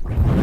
Thank you.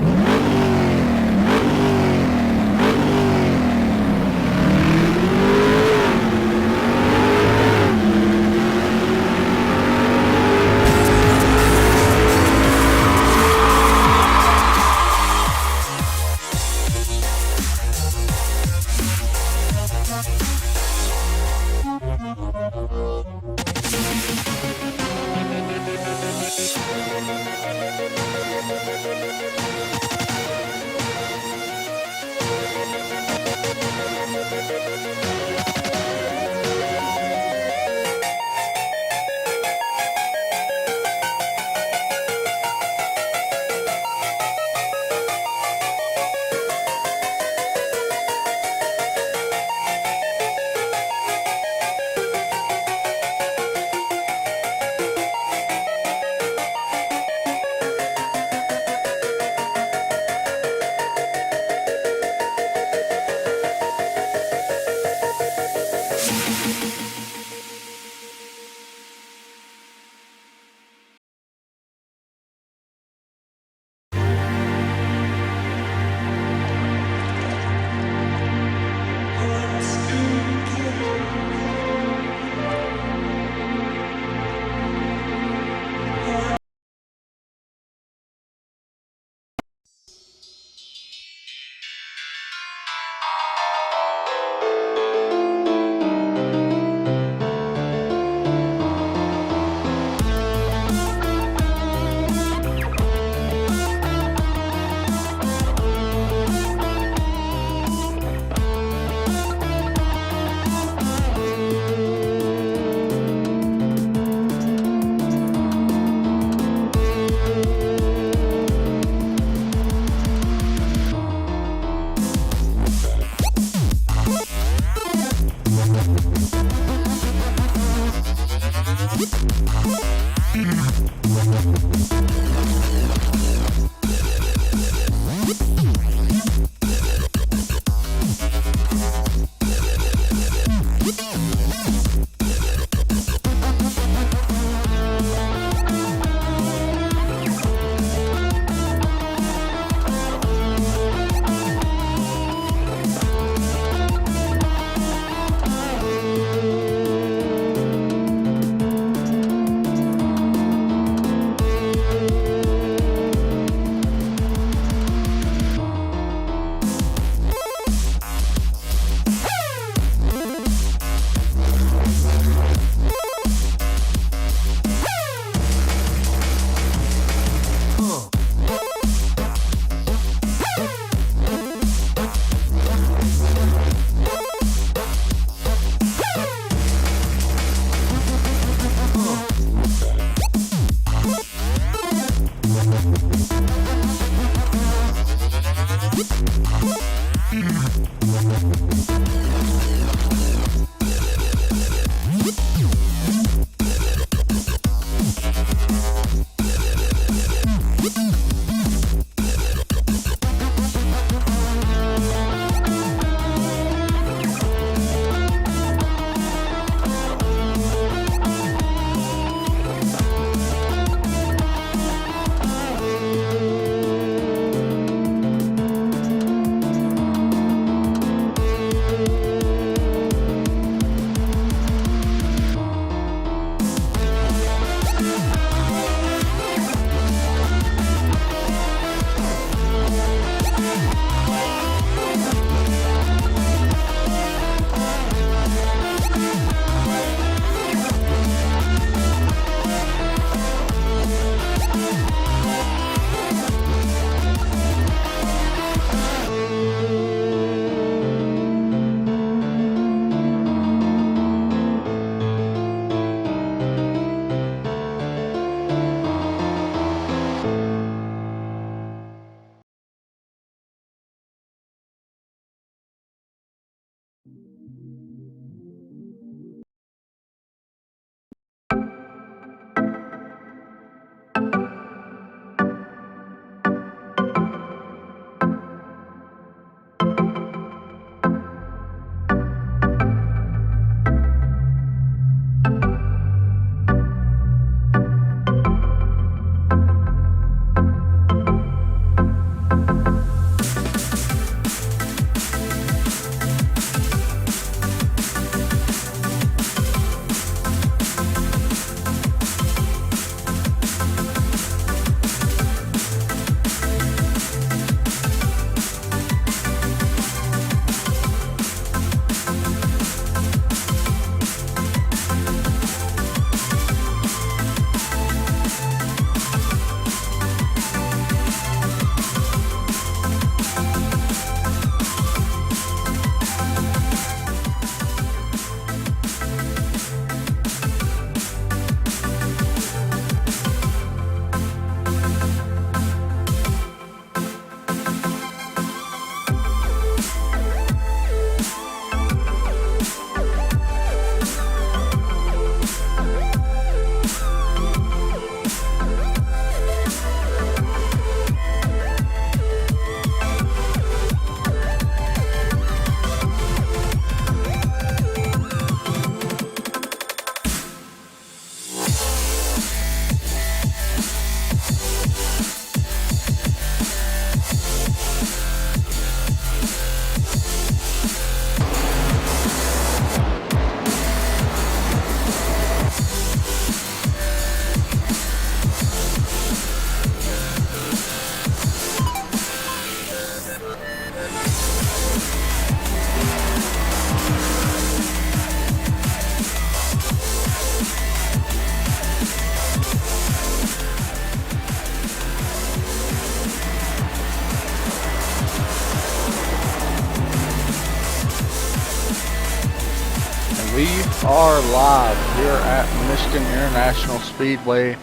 are live here at Michigan International Speedway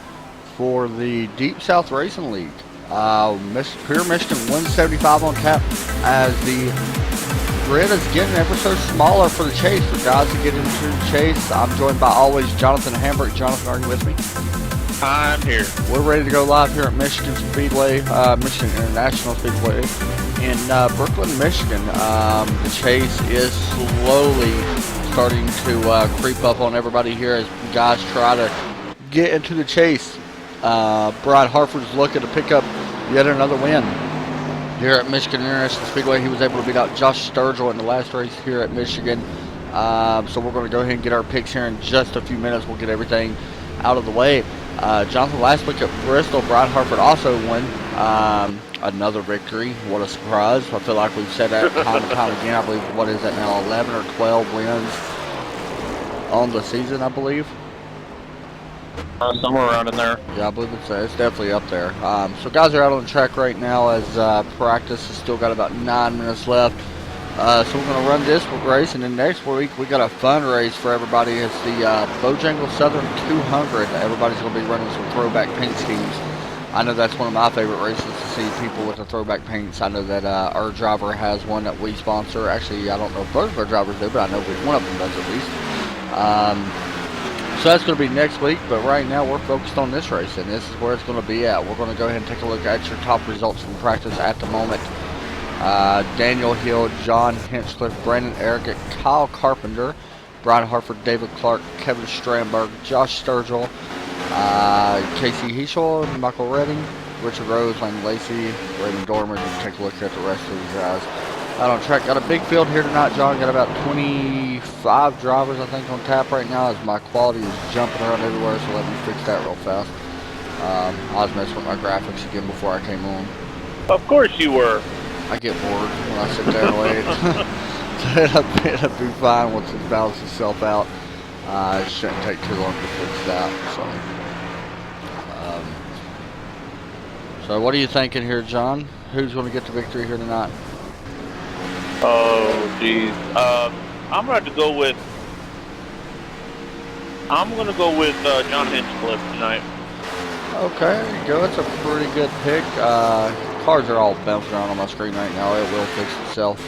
for the Deep South Racing League. Pure Michigan 175 on tap as the grid is getting ever so smaller for the chase. For guys to get into the chase, I'm joined by always Jonathan Hamburg. Jonathan, are you with me? I'm here. We're ready to go live here at Michigan Speedway, Michigan International Speedway in Brooklyn, Michigan. The chase is slowly starting to creep up on everybody here as guys try to get into the chase. Brad Harford's looking to pick up yet another win here at Michigan International Speedway. He was able to beat out Josh Sturgill in the last race here at Michigan. So we're going to go ahead and get our picks here in just a few minutes. We'll get everything out of the way. Jonathan, last week at Bristol, Brad Harford also won another victory. What a surprise. I feel like we've said that time and time again. I believe, what is that now, 11 or 12 wins on the season, I believe. Somewhere around in there. Yeah, I believe it's definitely up there. So guys are out on the track right now as practice has still got about 9 minutes left. So we're going to run this race, and then next week we got a fun race for everybody. It's the Bojangles Southern 200. Everybody's going to be running some throwback paint schemes. I know that's one of my favorite races to see people with the throwback paints. I know that our driver has one that we sponsor. Actually, I don't know if both of our drivers do, but I know one of them does at least. So that's going to be next week, but right now we're focused on this race, and this is where it's going to be at. We're going to go ahead and take a look at your top results from practice at the moment. Daniel Hill, John Hinchcliffe, Brandon Eric, Kyle Carpenter, Brian Harford, David Clark, Kevin Strandberg, Josh Sturgill, Casey Heschel, Michael Redding, Richard Rose, Lane Lacey, Raymond Dormer. Just take a look at the rest of these guys out on track. Got a big field here tonight, John. Got about 25 drivers, I think, on tap right now as my quality is jumping around everywhere, so let me fix that real fast. I was messing with my graphics again before I came on. Of course you were. I get bored when I sit there and wait. It'll be fine once it balances itself out. It shouldn't take too long to fix that. So what are you thinking here, John? Who's going to get the victory here tonight? Oh, geez. I'm going to go with. John Hinchcliffe tonight. Okay, there you go. That's a pretty good pick. Cars are all bouncing around on my screen right now. It will fix itself.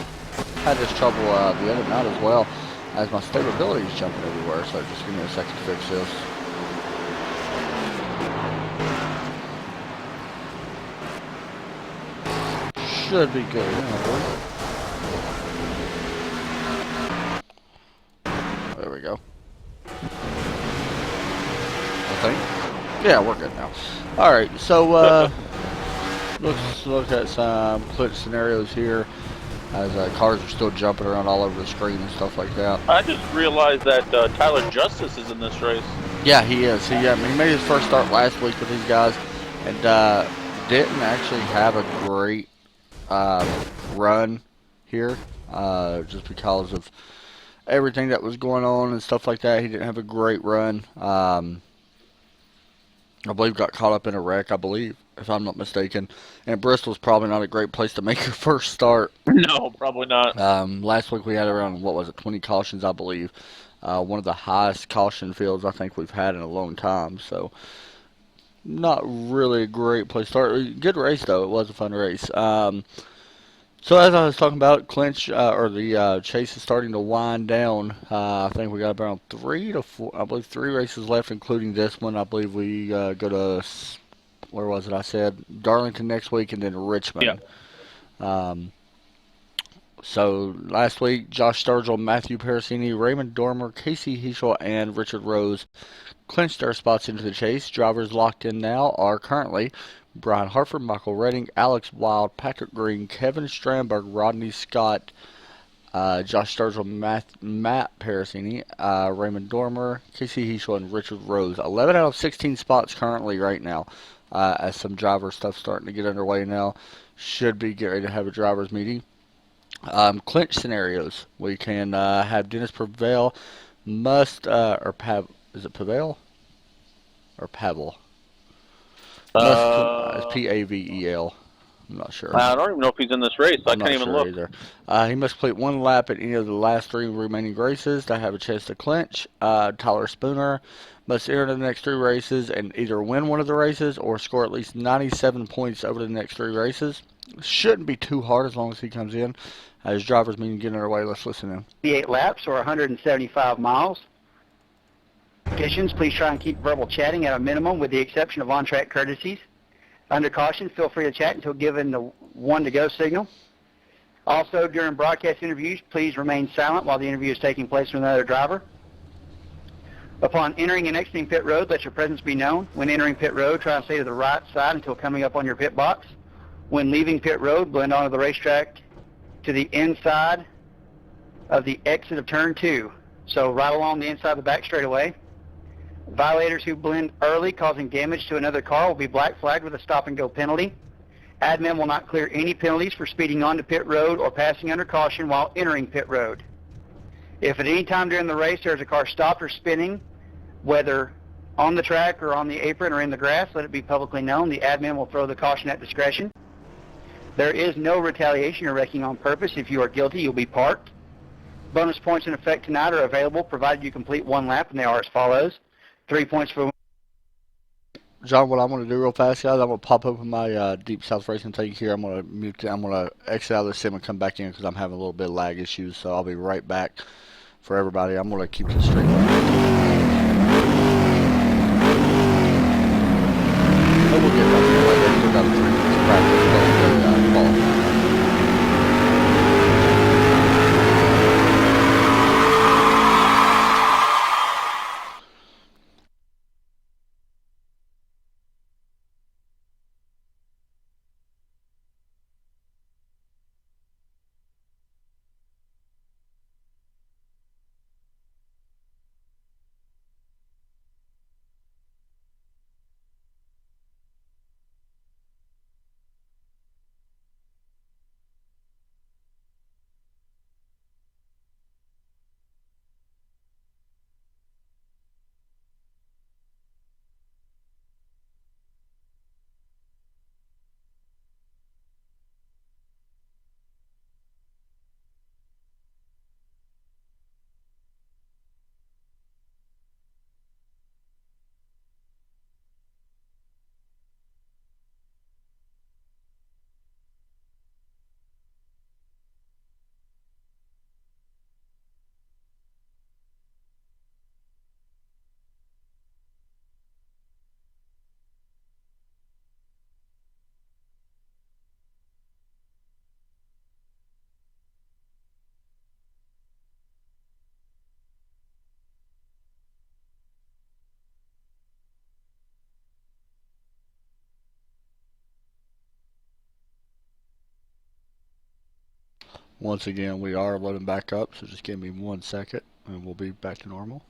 I had this trouble the other night as well, as my stability is jumping everywhere. So just give me a second to fix this. Should be good. There we go. I think. Yeah, we're good now. All right, so let's look at some clinch scenarios here as cars are still jumping around all over the screen and stuff like that. I just realized that Tyler Justice is in this race. Yeah, he is. He made his first start last week with these guys and didn't actually have a great run here just because of everything that was going on and stuff like that. He didn't have a great run. I believe got caught up in a wreck, if I'm not mistaken. And Bristol's probably not a great place to make your first start. No, probably not. Last week we had around, 20 cautions, I believe. One of the highest caution fields I think we've had in a long time. So, not really a great place to start. Good race, though. It was a fun race. So as I was talking about, the chase is starting to wind down. I think we got around 3 to 4, I believe 3 races left, including this one. I believe we go to, where was it? I said Darlington next week and then Richmond. Yeah. So last week, Josh Sturgill, Matthew Parasini, Raymond Dormer, Casey Heschel, and Richard Rose clinched their spots into the chase. Drivers locked in now are currently Brian Harford, Michael Redding, Alex Wild, Patrick Green, Kevin Strandberg, Rodney Scott, Josh Sturgill, Matt Parasini, Raymond Dormer, Casey Heschel, and Richard Rose. 11 out of 16 spots currently right now as some driver stuff starting to get underway now. Should be getting ready to have a driver's meeting. Clinch scenarios. We can have Dennis Prevail, is it Pavel? Or Pavel? It's Pavel. I'm not sure. I don't even know if he's in this race. I I'm can't not even sure look. either. He must complete one lap at any of the last 3 remaining races to have a chance to clinch. Tyler Spooner must enter the next 3 races and either win one of the races or score at least 97 points over the next 3 races. Shouldn't be too hard as long as he comes in. His driver's meeting getting underway. Let's listen in. 58 laps or 175 miles. Conditions, please try and keep verbal chatting at a minimum with the exception of on-track courtesies. Under caution, feel free to chat until given the 1 to go signal. Also, during broadcast interviews, please remain silent while the interview is taking place with another driver. Upon entering and exiting pit road, let your presence be known. When entering pit road, try and stay to the right side until coming up on your pit box. When leaving pit road, blend onto the racetrack to the inside of the exit of turn 2. So right along the inside of the back straightaway. Violators who blend early causing damage to another car will be black flagged with a stop and go penalty. Admin will not clear any penalties for speeding onto pit road or passing under caution while entering pit road. If at any time during the race there is a car stopped or spinning, whether on the track or on the apron or in the grass, let it be publicly known. The admin will throw the caution at discretion. There is no retaliation or wrecking on purpose. If you are guilty, you'll be parked. Bonus points in effect tonight are available provided you complete one lap, and they are as follows. 3 points for... John, what I'm going to do real fast, guys, I'm going to pop open my Deep South Racing tank here. I'm going to mute it. I'm going to exit out of the sim and come back in because I'm having a little bit of lag issues. So I'll be right back for everybody. I'm going to keep this stream on. But we'll get back here later. Still got 3 minutes of practice going to qualify. Once again, we are loading back up, so just give me 1 second and we'll be back to normal.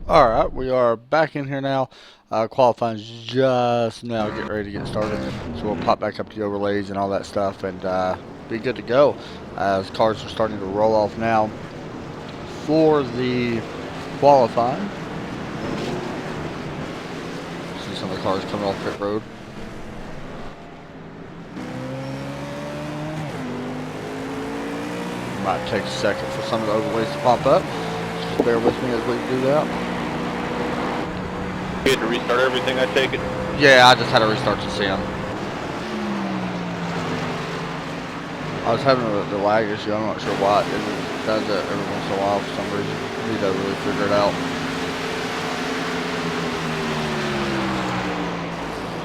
Alright, we are back in here now. Qualifying just now, getting ready to get started. So we'll pop back up the overlays and all that stuff and be good to go. As cars are starting to roll off now for the qualifying. See some of the cars coming off pit road. Might take a second for some of the overlays to pop up. Just bear with me as we do that. You had to restart everything, I take it? Yeah, I just had to restart to see them. I was having the lag issue. I'm not sure why it does that every once in a while for some reason. I need to really figure it out.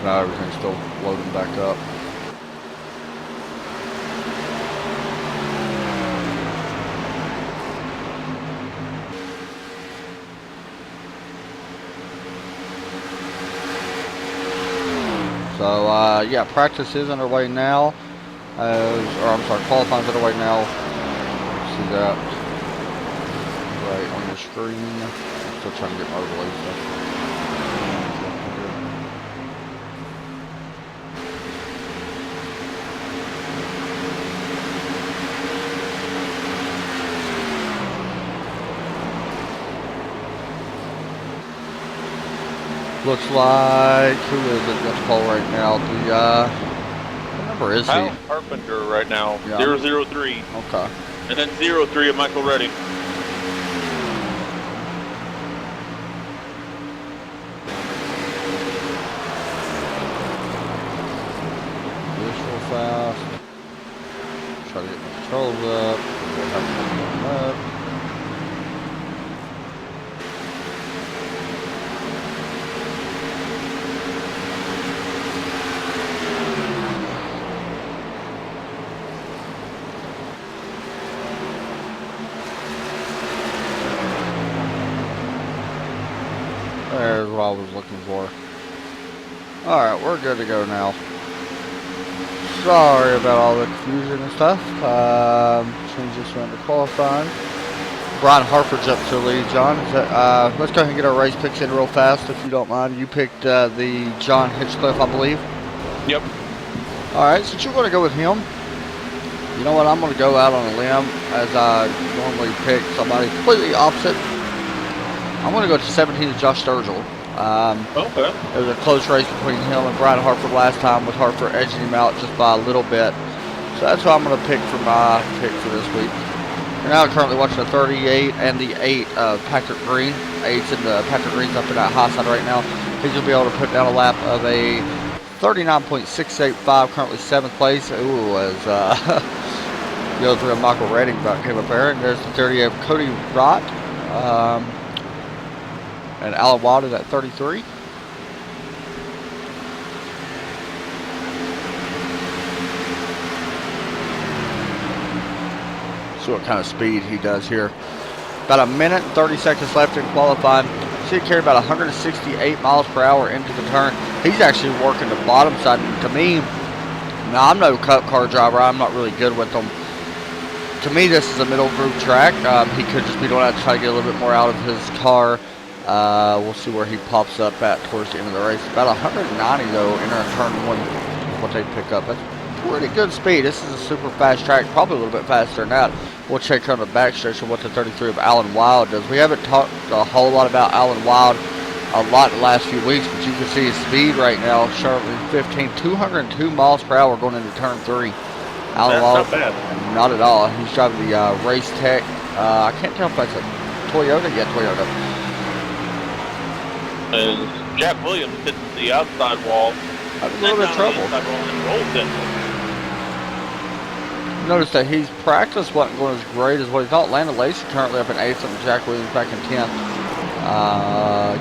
Now everything's still loading back up. So, yeah, practice is underway now. Qualifying's underway now. See that right on your screen. I'm still trying to get my overlay stuff. Looks like, who is it that's pole right now? What number is Kyle he? Carpenter right now, Yeah. 003. Okay. And then 03 of Michael Reddy. This real fast. Try to get my controls up. We'll have them up. There's what I was looking for. Alright, we're good to go now. Sorry about all the confusion and stuff. Change this around to qualifying. Brian Harford's up to the lead, John. Let's go ahead and get our race picks in real fast, if you don't mind. You picked the John Hitchcliffe, I believe. Yep. Alright, since you're going to go with him, you know what? I'm going to go out on a limb as I normally pick somebody completely opposite. I'm going to go to 17 to Josh Sturgill. Okay. It was a close race between him and Brian Harford last time, with Harford edging him out just by a little bit. So that's what I'm going to pick for my pick for this week. We're now currently watching the 38 and the 8 of Patrick Green. 8's in the Patrick Green's up in that high side right now. He's going to be able to put down a lap of a 39.685, currently 7th place. Ooh, as the other 3 of Michael Redding about came up there. And there's the 38 of Cody Rott. And Alan Wild is at 33. See what kind of speed he does here. About a minute and 30 seconds left in qualifying. Should carry about 168 miles per hour into the turn. He's actually working the bottom side. To me, now I'm no cup car driver. I'm not really good with them. To me, this is a middle group track. He could just be doing that to try to get a little bit more out of his car. We'll see where he pops up at towards the end of the race. About 190 though, entering turn 1 is what they pick up. That's pretty good speed. This is a super fast track, probably a little bit faster than that. We'll check on the backstretch of what the 33 of Alan Wild does. We haven't talked a whole lot about Alan Wild a lot in the last few weeks, but you can see his speed right now, sharply 15, 202 miles per hour going into turn 3. Alan Wild, not bad. not at all. He's driving the Race Tech. I can't tell if that's a Toyota. Yeah, Toyota. And Jack Williams hits the outside wall. Having a little bit of trouble. Inside wall and rolls it. Notice that his practice wasn't going as great as what he thought. Landon Lacey currently up in 8th and Jack Williams back in 10th.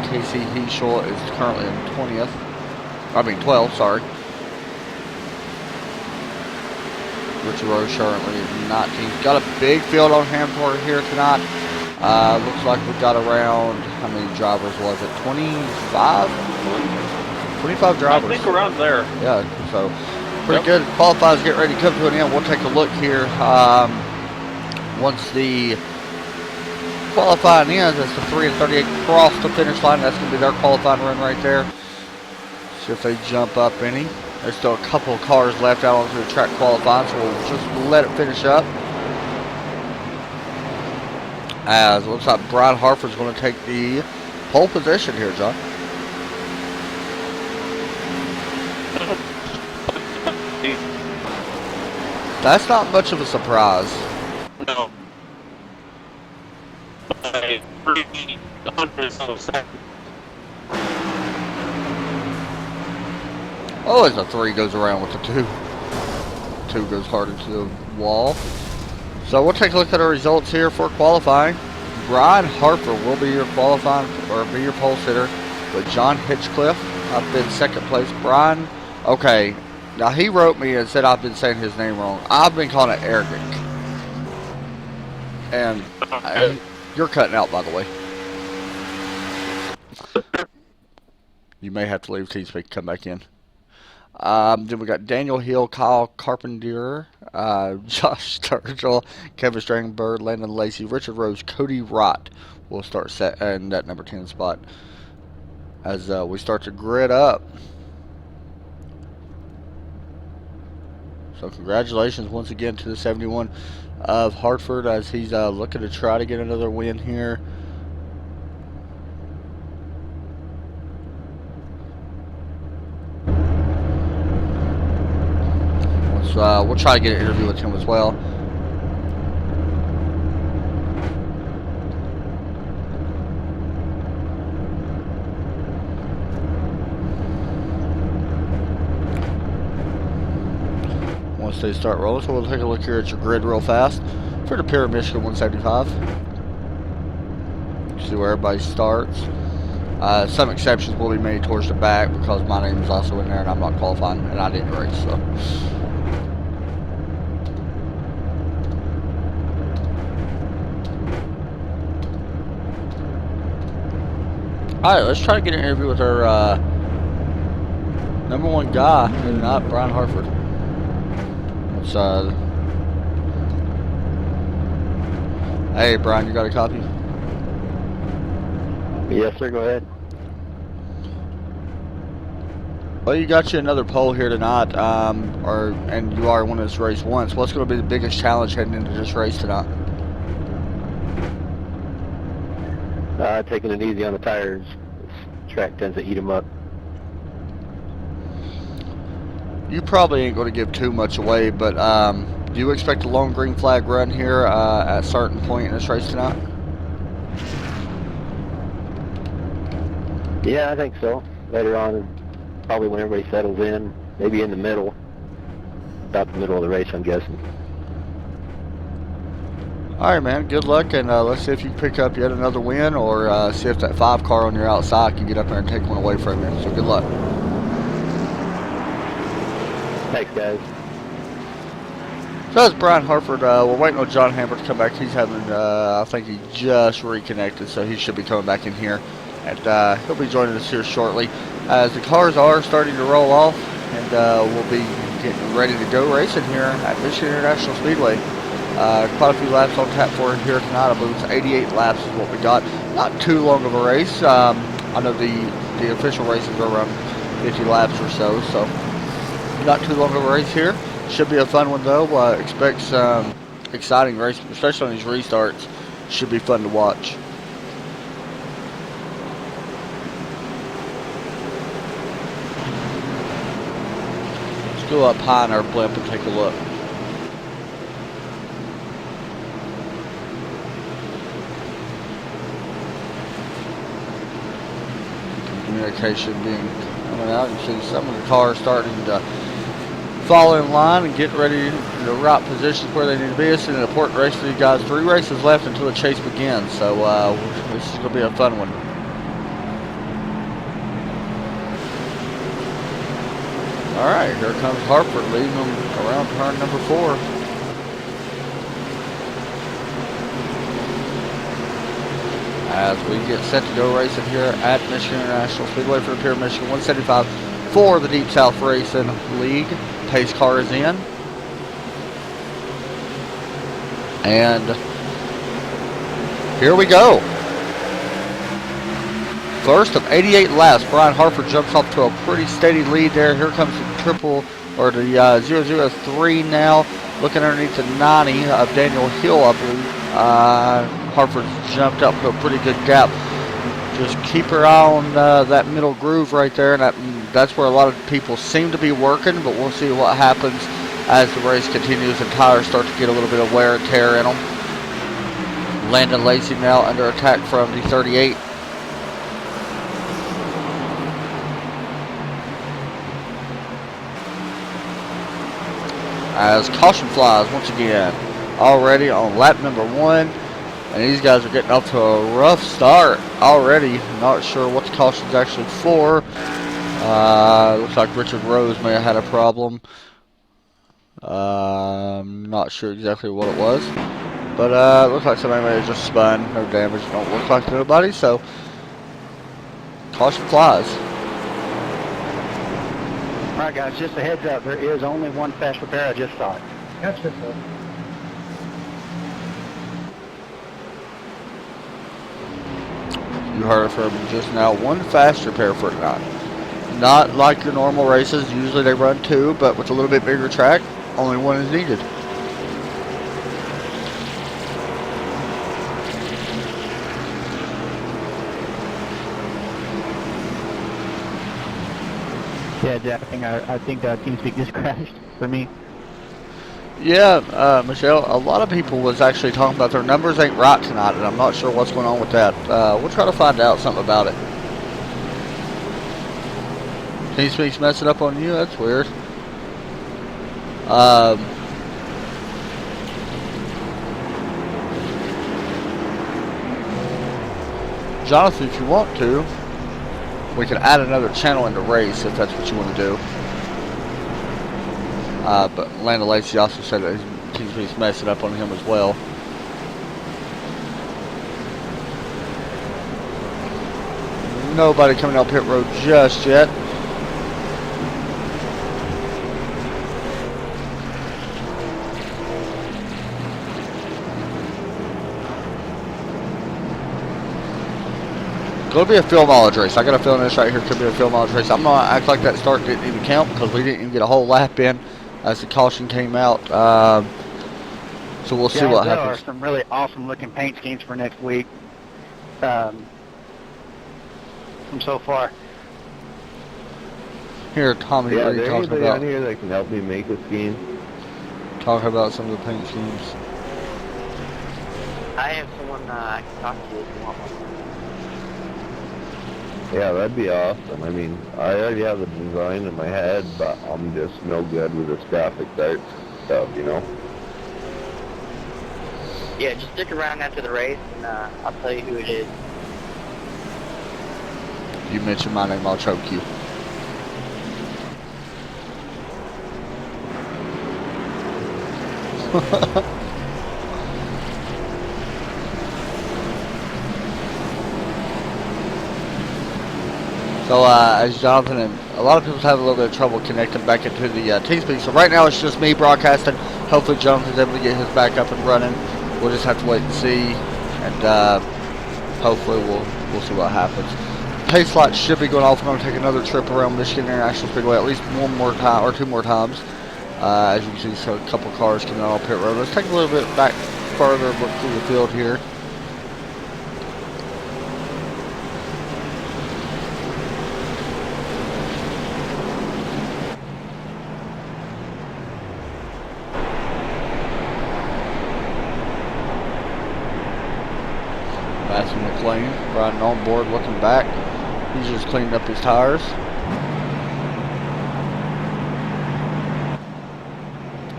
Casey Heschel is currently in 12th, sorry. Richard Rose currently in 19th. Got a big field on hand for here tonight. Looks like we've got around, how many drivers was it? 25? 25 drivers. I think around there. Yeah, so pretty good. Qualifiers get ready to come to an end. We'll take a look here once the qualifying is, it's the 3 and 38 cross the finish line. That's going to be their qualifying run right there. See if they jump up any. There's still a couple of cars left out onto the track qualifying, so we'll just let it finish up. As it looks like Brian Hartford's going to take the pole position here, John. That's not much of a surprise. No. By 300 of a second. Always a 3 goes around with the 2. 2 goes hard into the wall. So we'll take a look at our results here for qualifying. Brian Hartford will be your qualifying, or be your pole sitter, but John Hitchcliffe up in second place. Brian, okay, now he wrote me and said I've been saying his name wrong. I've been calling it Eric. And you're cutting out, by the way. You may have to leave TeamSpeak, come back in. Then we got Daniel Hill, Kyle Carpenter, Josh Sturgill, Kevin Strangenberg, Landon Lacey, Richard Rose, Cody Rott will start set in that number 10 spot as we start to grid up. So congratulations once again to the 71 of Hartford as he's looking to try to get another win here. We'll try to get an interview with him as well. Once they start rolling, so we'll take a look here at your grid real fast for the Pierre Michigan 175. See where everybody starts. Some exceptions will be made towards the back because my name is also in there and I'm not qualifying and I didn't race. So. Alright, let's try to get an interview with our number 1 guy, and not Brian Hartford. Let's, hey Brian, you got a copy? Yes, sir, go ahead. Well, you got you another pole here tonight, and you are winning this race once. What's going to be the biggest challenge heading into this race tonight? Taking it easy on the tires. This track tends to eat them up. You probably ain't going to give too much away, but do you expect a lone green flag run here at a certain point in this race tonight? Yeah, I think so. Later on, probably when everybody settles in, maybe in the middle. About the middle of the race, I'm guessing. Alright, man, good luck, and let's see if you can pick up yet another win, or see if that 5 car on your outside can get up there and take one away from you. So good luck. Thanks, guys. So that's Brian Hartford. We're waiting on John Hammer to come back. He's having, I think he just reconnected, so he should be coming back in here. And he'll be joining us here shortly. As the cars are starting to roll off, and we'll be getting ready to go racing here at Michigan International Speedway. Quite a few laps on tap for here tonight. I believe it's 88 laps is what we got. Not too long of a race. I know the official races are around 50 laps or so, so not too long of a race here. Should be a fun one though. Expect some exciting racing, especially on these restarts. Should be fun to watch. Let's go up high in our blimp and take a look. Communication being coming out. You see some of the cars starting to fall in line and get ready in the right positions where they need to be. It's an important race for you guys. 3 races left until the chase begins, so this is going to be a fun one. Alright, here comes Hartford leading them around turn number 4. As we get set to go racing here at Michigan International Speedway for the Pierre Michigan 175 for the Deep South Racing League. Pace car is in. And Here we go. First of 88 laps, Brian Harford jumps off to a pretty steady lead there. Here comes the triple, or the 003 now, looking underneath the 90 of Daniel Hill, I believe. Harford's jumped up to a pretty good gap. Just keep your eye on that middle groove right there, and that's where a lot of people seem to be working, but we'll see what happens as the race continues and tires start to get a little bit of wear and tear in them. Landon Lacey now under attack from the 38. As caution flies once again, already on lap number 1, and these guys are getting off to a rough start already. Not sure what the caution's actually for. Looks like Richard Rose may have had a problem. Not sure exactly what it was, but looks like somebody may have just spun. No damage, don't look like to nobody, so caution flies. Alright guys, just a heads up, there is only one fast repair, I just saw it. That's it, though. You heard it from just now, one fast repair for tonight. Not like your normal races, usually they run 2, but with a little bit bigger track, only 1 is needed. Yeah, Jack, I think TeamSpeak just crashed for me. Yeah, Michelle, a lot of people was actually talking about their numbers ain't right tonight, and I'm not sure what's going on with that. We'll try to find out something about it. TeamSpeak's messing up on you? That's weird. Jonathan, if you want to, we can add another channel in the race if that's what you want to do. But Landon Lacey also said that he's messing up on him as well. Nobody coming up pit road just yet. Could be a field mileage race. I got a feeling this right here could be a field mileage race. I'm gonna act like that start didn't even count because we didn't even get a whole lap in as the caution came out. So we'll see what There happens. are some really awesome looking paint schemes for next week. From so far. Here, Tommy, Yeah, what are is you there talking anybody about? on here that can help me make a scheme? Talking about some of the paint schemes. I have someone I can talk to if you want one. Yeah, that'd be awesome. I mean, I already have the design in my head, but I'm just no good with this graphic arts stuff, you know? Yeah, just stick around after the race, and I'll tell you who it is. You mention my name, I'll choke you. So, as Jonathan and a lot of people have a little bit of trouble connecting back into the TeamSpeak. So right now it's just me broadcasting. Hopefully Jonathan's able to get his back up and running. We'll just have to wait and see, and hopefully we'll see what happens. Pace lights should be going off. We're going to take another trip around Michigan International Speedway at least one more time or 2 more times. As you can see, so a couple cars coming out on pit road. Let's take a little bit back further, look through the field here. Matthew McLean riding on board, looking back. He's just cleaned up his tires.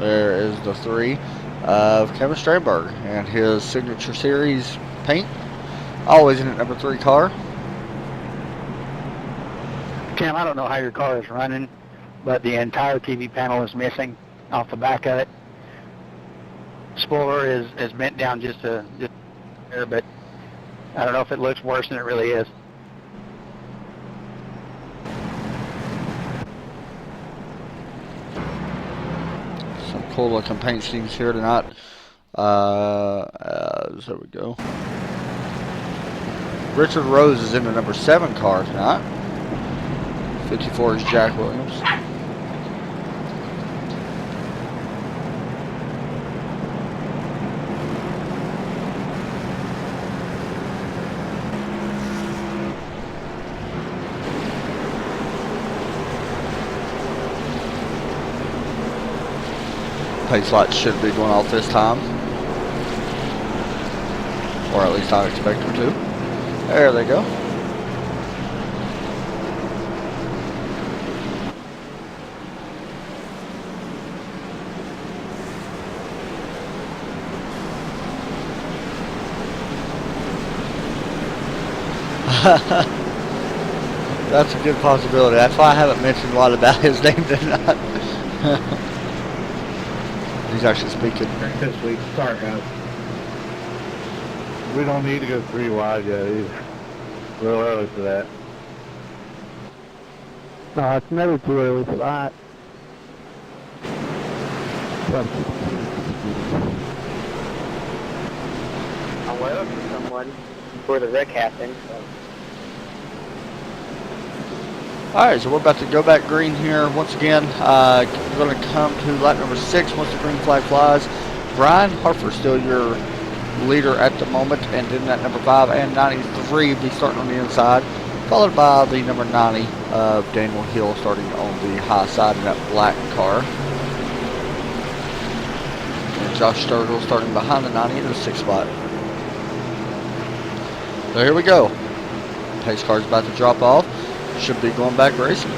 There is the 3 of Kevin Strandberg and his signature series paint. Always in a number 3 car. Tim, I don't know how your car is running, but the entire TV panel is missing off the back of it. Spoiler is bent down just there, but I don't know if it looks worse than it really is. Some cool looking paint schemes here tonight. There we go. Richard Rose is in the number 7 car tonight. 54 is Jack Williams. Pace lights should be going off this time. Or at least I expect them to. There they go. That's a good possibility. That's why I haven't mentioned a lot about his name tonight. He's actually speaking. This week. Sorry, guys. We don't need to go 3 wide yet either. A little early for that. No, it's never too early for that. I'm waiting for someone for the wreck happened. So. Alright, so we're about to go back green here. Once again, we're going to come to lap number 6 once the green flag flies. Brian Harper still your leader at the moment, and then that number 5 and 93 be starting on the inside, followed by the number 90 of Daniel Hill starting on the high side in that black car. And Josh Sturgill starting behind the 90 in the 6th spot. So here we go. Pace car's about to drop off. Should be going back racing.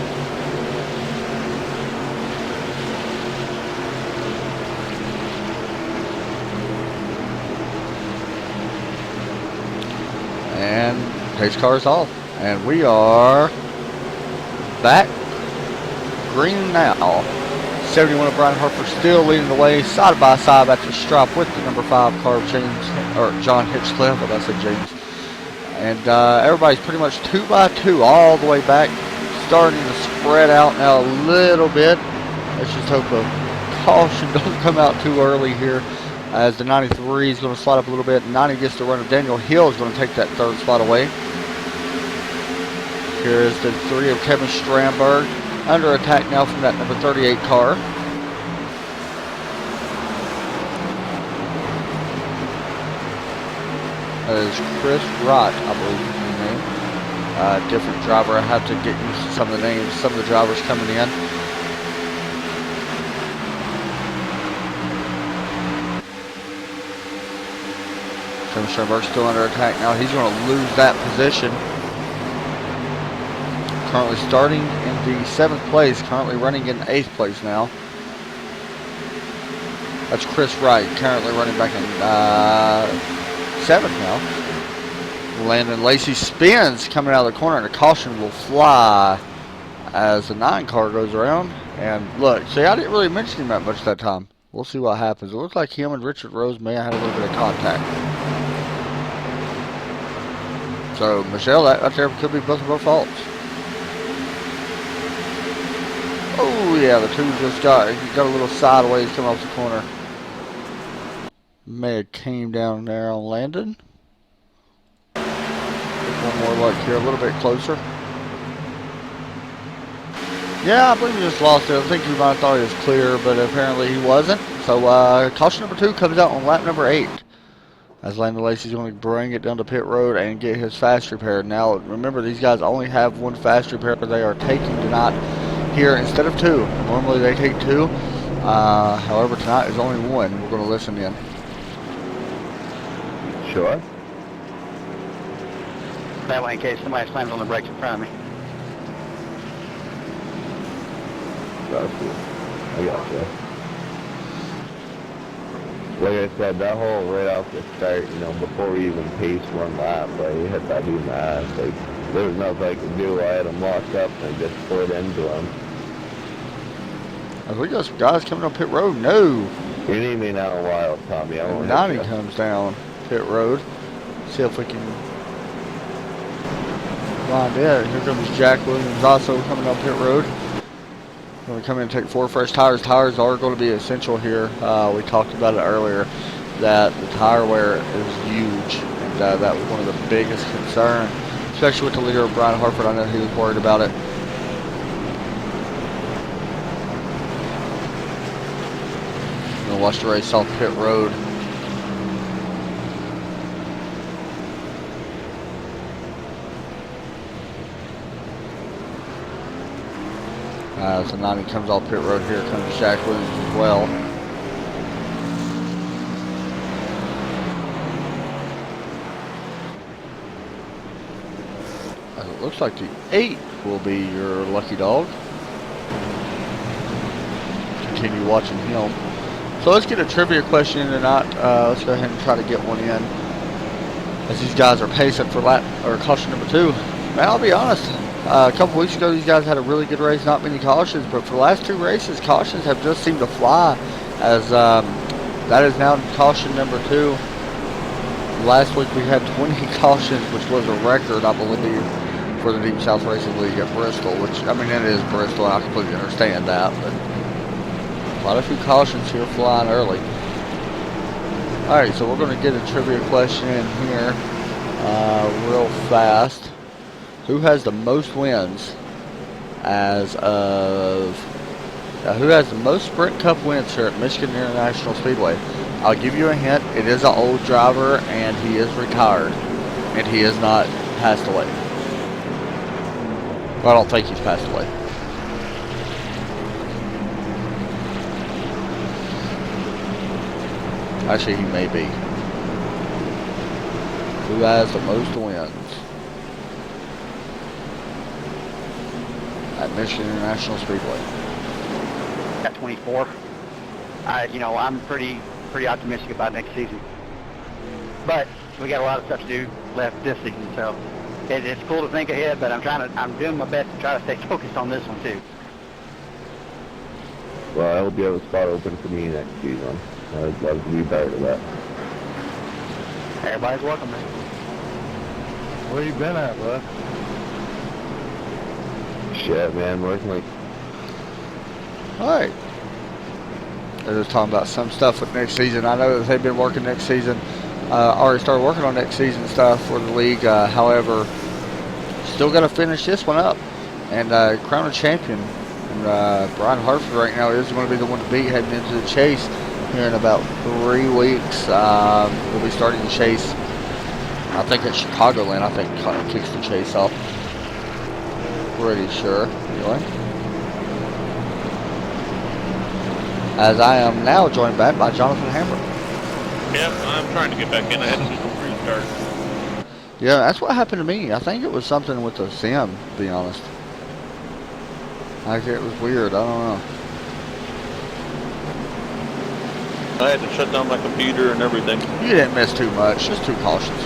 And pace car is off. And we are back green now. 71 of Brian Harper still leading the way side by side at the stripe with the number 5 car of James, or John Hitchcliff, I said James. And everybody's pretty much 2 by 2 all the way back, starting to spread out now a little bit. Let's just hope a caution don't come out too early here, as the 93 is going to slide up a little bit. 90 gets the run of Daniel Hill, is going to take that 3rd spot away. Here is the 3 of Kevin Stramberg, under attack now from that number 38 car. That is Chris Rott, I believe is his name. Different driver. I have to get used to some of the names, some of the drivers coming in. Kevin Stramberg still under attack now. He's going to lose that position. Currently starting in the 7th place, currently running in 8th place now. That's Chris Wright, currently running back in 7th now. Landon Lacey spins coming out of the corner, and a caution will fly as the 9 car goes around. And look, see, I didn't really mention him that much that time. We'll see what happens. It looks like him and Richard Rose may have had a little bit of contact. So, Michelle, that there could be both of our faults. Oh yeah, the 2 just got a little sideways coming off the corner. May have came down there on Landon. One more look here, a little bit closer. Yeah, I believe he just lost it. I think he might have thought he was clear, but apparently he wasn't. So caution number 2 comes out on lap number 8. As Landon Lacey's going to bring it down to pit road and get his fast repair. Now, remember, these guys only have 1 fast repair they are taking tonight here instead of 2. Normally they take 2. However, tonight is only 1. We're going to listen in. Sure. That way in case somebody slams on the brakes in front of me. Gotcha. I gotcha. Like I said, that hole right off the start, you know, before we even paced 1 lap, like, he hit that dude in the ass. Like, there was nothing I could do. I had him locked up and I just poured into him. As we got some guys coming on pit road. No. You need me now a while, Tommy. I won't 90 hit you. comes down pit road. See if we can find it. Here comes Jack Williams also coming up pit road. Going to come in and take 4 fresh tires. Tires are going to be essential here. We talked about it earlier that the tire wear is huge in and that was one of the biggest concerns, especially with the leader, Brian Harford. I know he was worried about it. I'm going to watch the race off pit road. So 90 comes off pit road. Here comes Jack Williams as well. It looks like the 8 will be your lucky dog. Continue watching him. So let's get a trivia question in tonight. Let's go ahead and try to get one in, as these guys are pacing for lap or caution number 2. Man, I'll be honest. A couple weeks ago, these guys had a really good race, not many cautions, but for the last 2 races, cautions have just seemed to fly, as that is now caution number 2. Last week we had 20 cautions, which was a record, I believe, for the Deep South Racing League at Bristol, which, I mean, it is Bristol, and I completely understand that, but quite a few cautions here flying early. Alright, so we're going to get a trivia question in here real fast. Who has the most wins as of... who has the most Sprint Cup wins here at Michigan International Speedway? I'll give you a hint. It is an old driver, and he is retired, and he is not passed away. Well, I don't think he's passed away. Actually, he may be. Who has the most wins at Michigan International Speedway? Got 24. I'm pretty optimistic about next season. But we got a lot of stuff to do left this season, so it's cool to think ahead. But I'm doing my best to try to stay focused on this one too. Well, I hope you have a spot open for me next season. I'd love to be part of that. Everybody's welcome, man. Where you been at, bud? Shit, man, working like... Alright. They're just talking about some stuff with next season. I know that they've been working next season. Already started working on next season stuff for the league. However, still got to finish this one up and crown a champion. And Brian Harford right now is going to be the one to beat heading into the chase here in about 3 weeks. We'll be starting the chase, I think, at Chicagoland. I think kicks the chase off. Pretty sure. Anyway. As I am now joined back by Jonathan Hammer. Yep, I'm trying to get back in. I had to do some restart. Yeah, that's what happened to me. I think it was something with the sim, to be honest. Like, it was weird. I don't know. I had to shut down my computer and everything. You didn't miss too much. Just 2 cautions.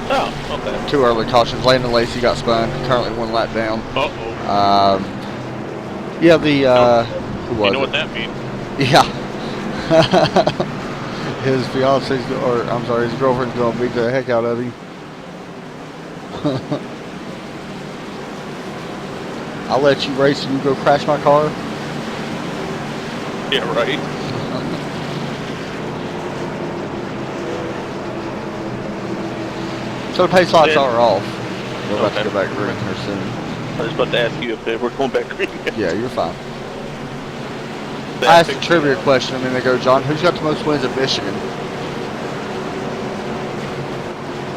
Oh, okay. 2 early cautions. Landon Lacey got spun. Currently 1 lap down. Uh-oh. Yeah, the, who was You know it? what that means? Yeah. His fiance's, or I'm sorry, his girlfriend's gonna beat the heck out of him. I'll let you race and you go crash my car. Yeah, right. So the pace locks Yeah. are off. We're about to Okay. go back green here soon. I was about to ask you if they were going back green. Yeah, you're fine. I asked a trivia question, and then they go, John, who's got the most wins at Michigan?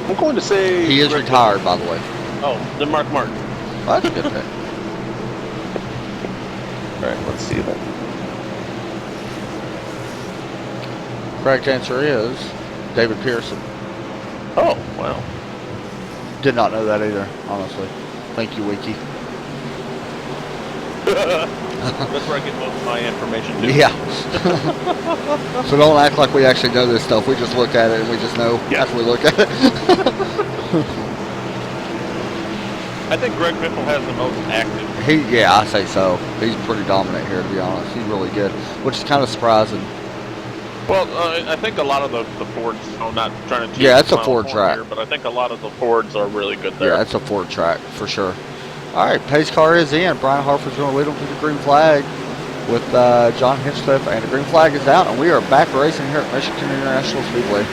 I'm going to say... He is retired, by the way. Oh, then Mark Martin. Well, that's a good pick. Alright, let's see that. Correct answer is David Pearson. Oh, wow. Did not know that either, honestly. Thank you, Wiki. That's where I get most of my information too. Yeah. So don't act like we actually know this stuff. We just look at it and we just know after we look at it. I think Greg Biffle has the most active. Yeah, I say so. He's pretty dominant here, to be honest. He's really good, which is kind of surprising. Well, I think a lot of the Fords, not trying to... Yeah, it's a Ford track. Here, but I think a lot of the Fords are really good there. Yeah, it's a Ford track, for sure. All right, pace car is in. Brian Harford's going to lead them to the green flag with John Hinchcliffe, and the green flag is out, and we are back racing here at Michigan International Speedway.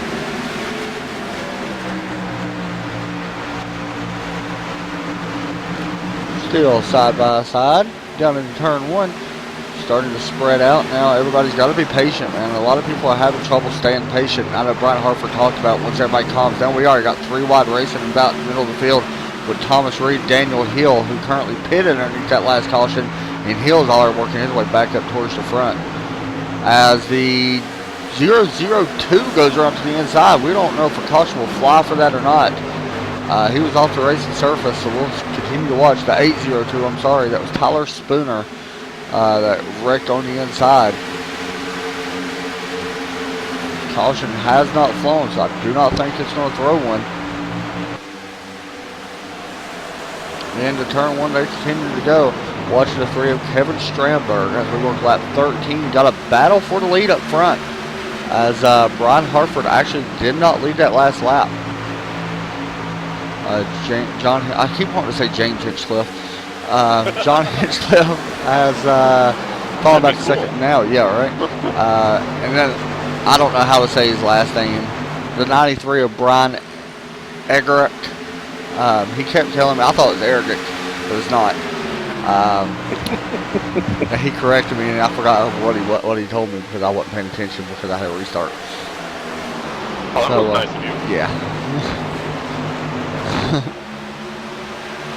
still side by side down into turn 1. Starting to spread out now. Everybody's got to be patient, man. A lot of people are having trouble staying patient. I know Brian Hartford talked about once everybody calms down. We already got 3 wide racing about in the middle of the field with Thomas Reed, Daniel Hill, who currently pitted underneath that last caution, and Hill's already working his way back up towards the front. As the 002 goes around to the inside, we don't know if a caution will fly for that or not. He was off the racing surface, so we'll continue to watch. The 802, I'm sorry, that was Tyler Spooner. That wrecked on the inside. Caution has not flown, so I do not think it's going to throw one. Into turn 1, they continue to go. Watching the 3 of Kevin Stramberg as we work lap 13. Got a battle for the lead up front, as Brian Hartford actually did not lead that last lap. I keep wanting to say James Hinchcliffe. John Hinchcliffe has fallen back to second now. Yeah, right. And then I don't know how to say his last name. The 93 of Brian Eggerick. He kept telling me, I thought it was Arabic, but it's not. He corrected me, and I forgot what he told me because I wasn't paying attention because I had a restart. Oh, that was nice of you. Yeah.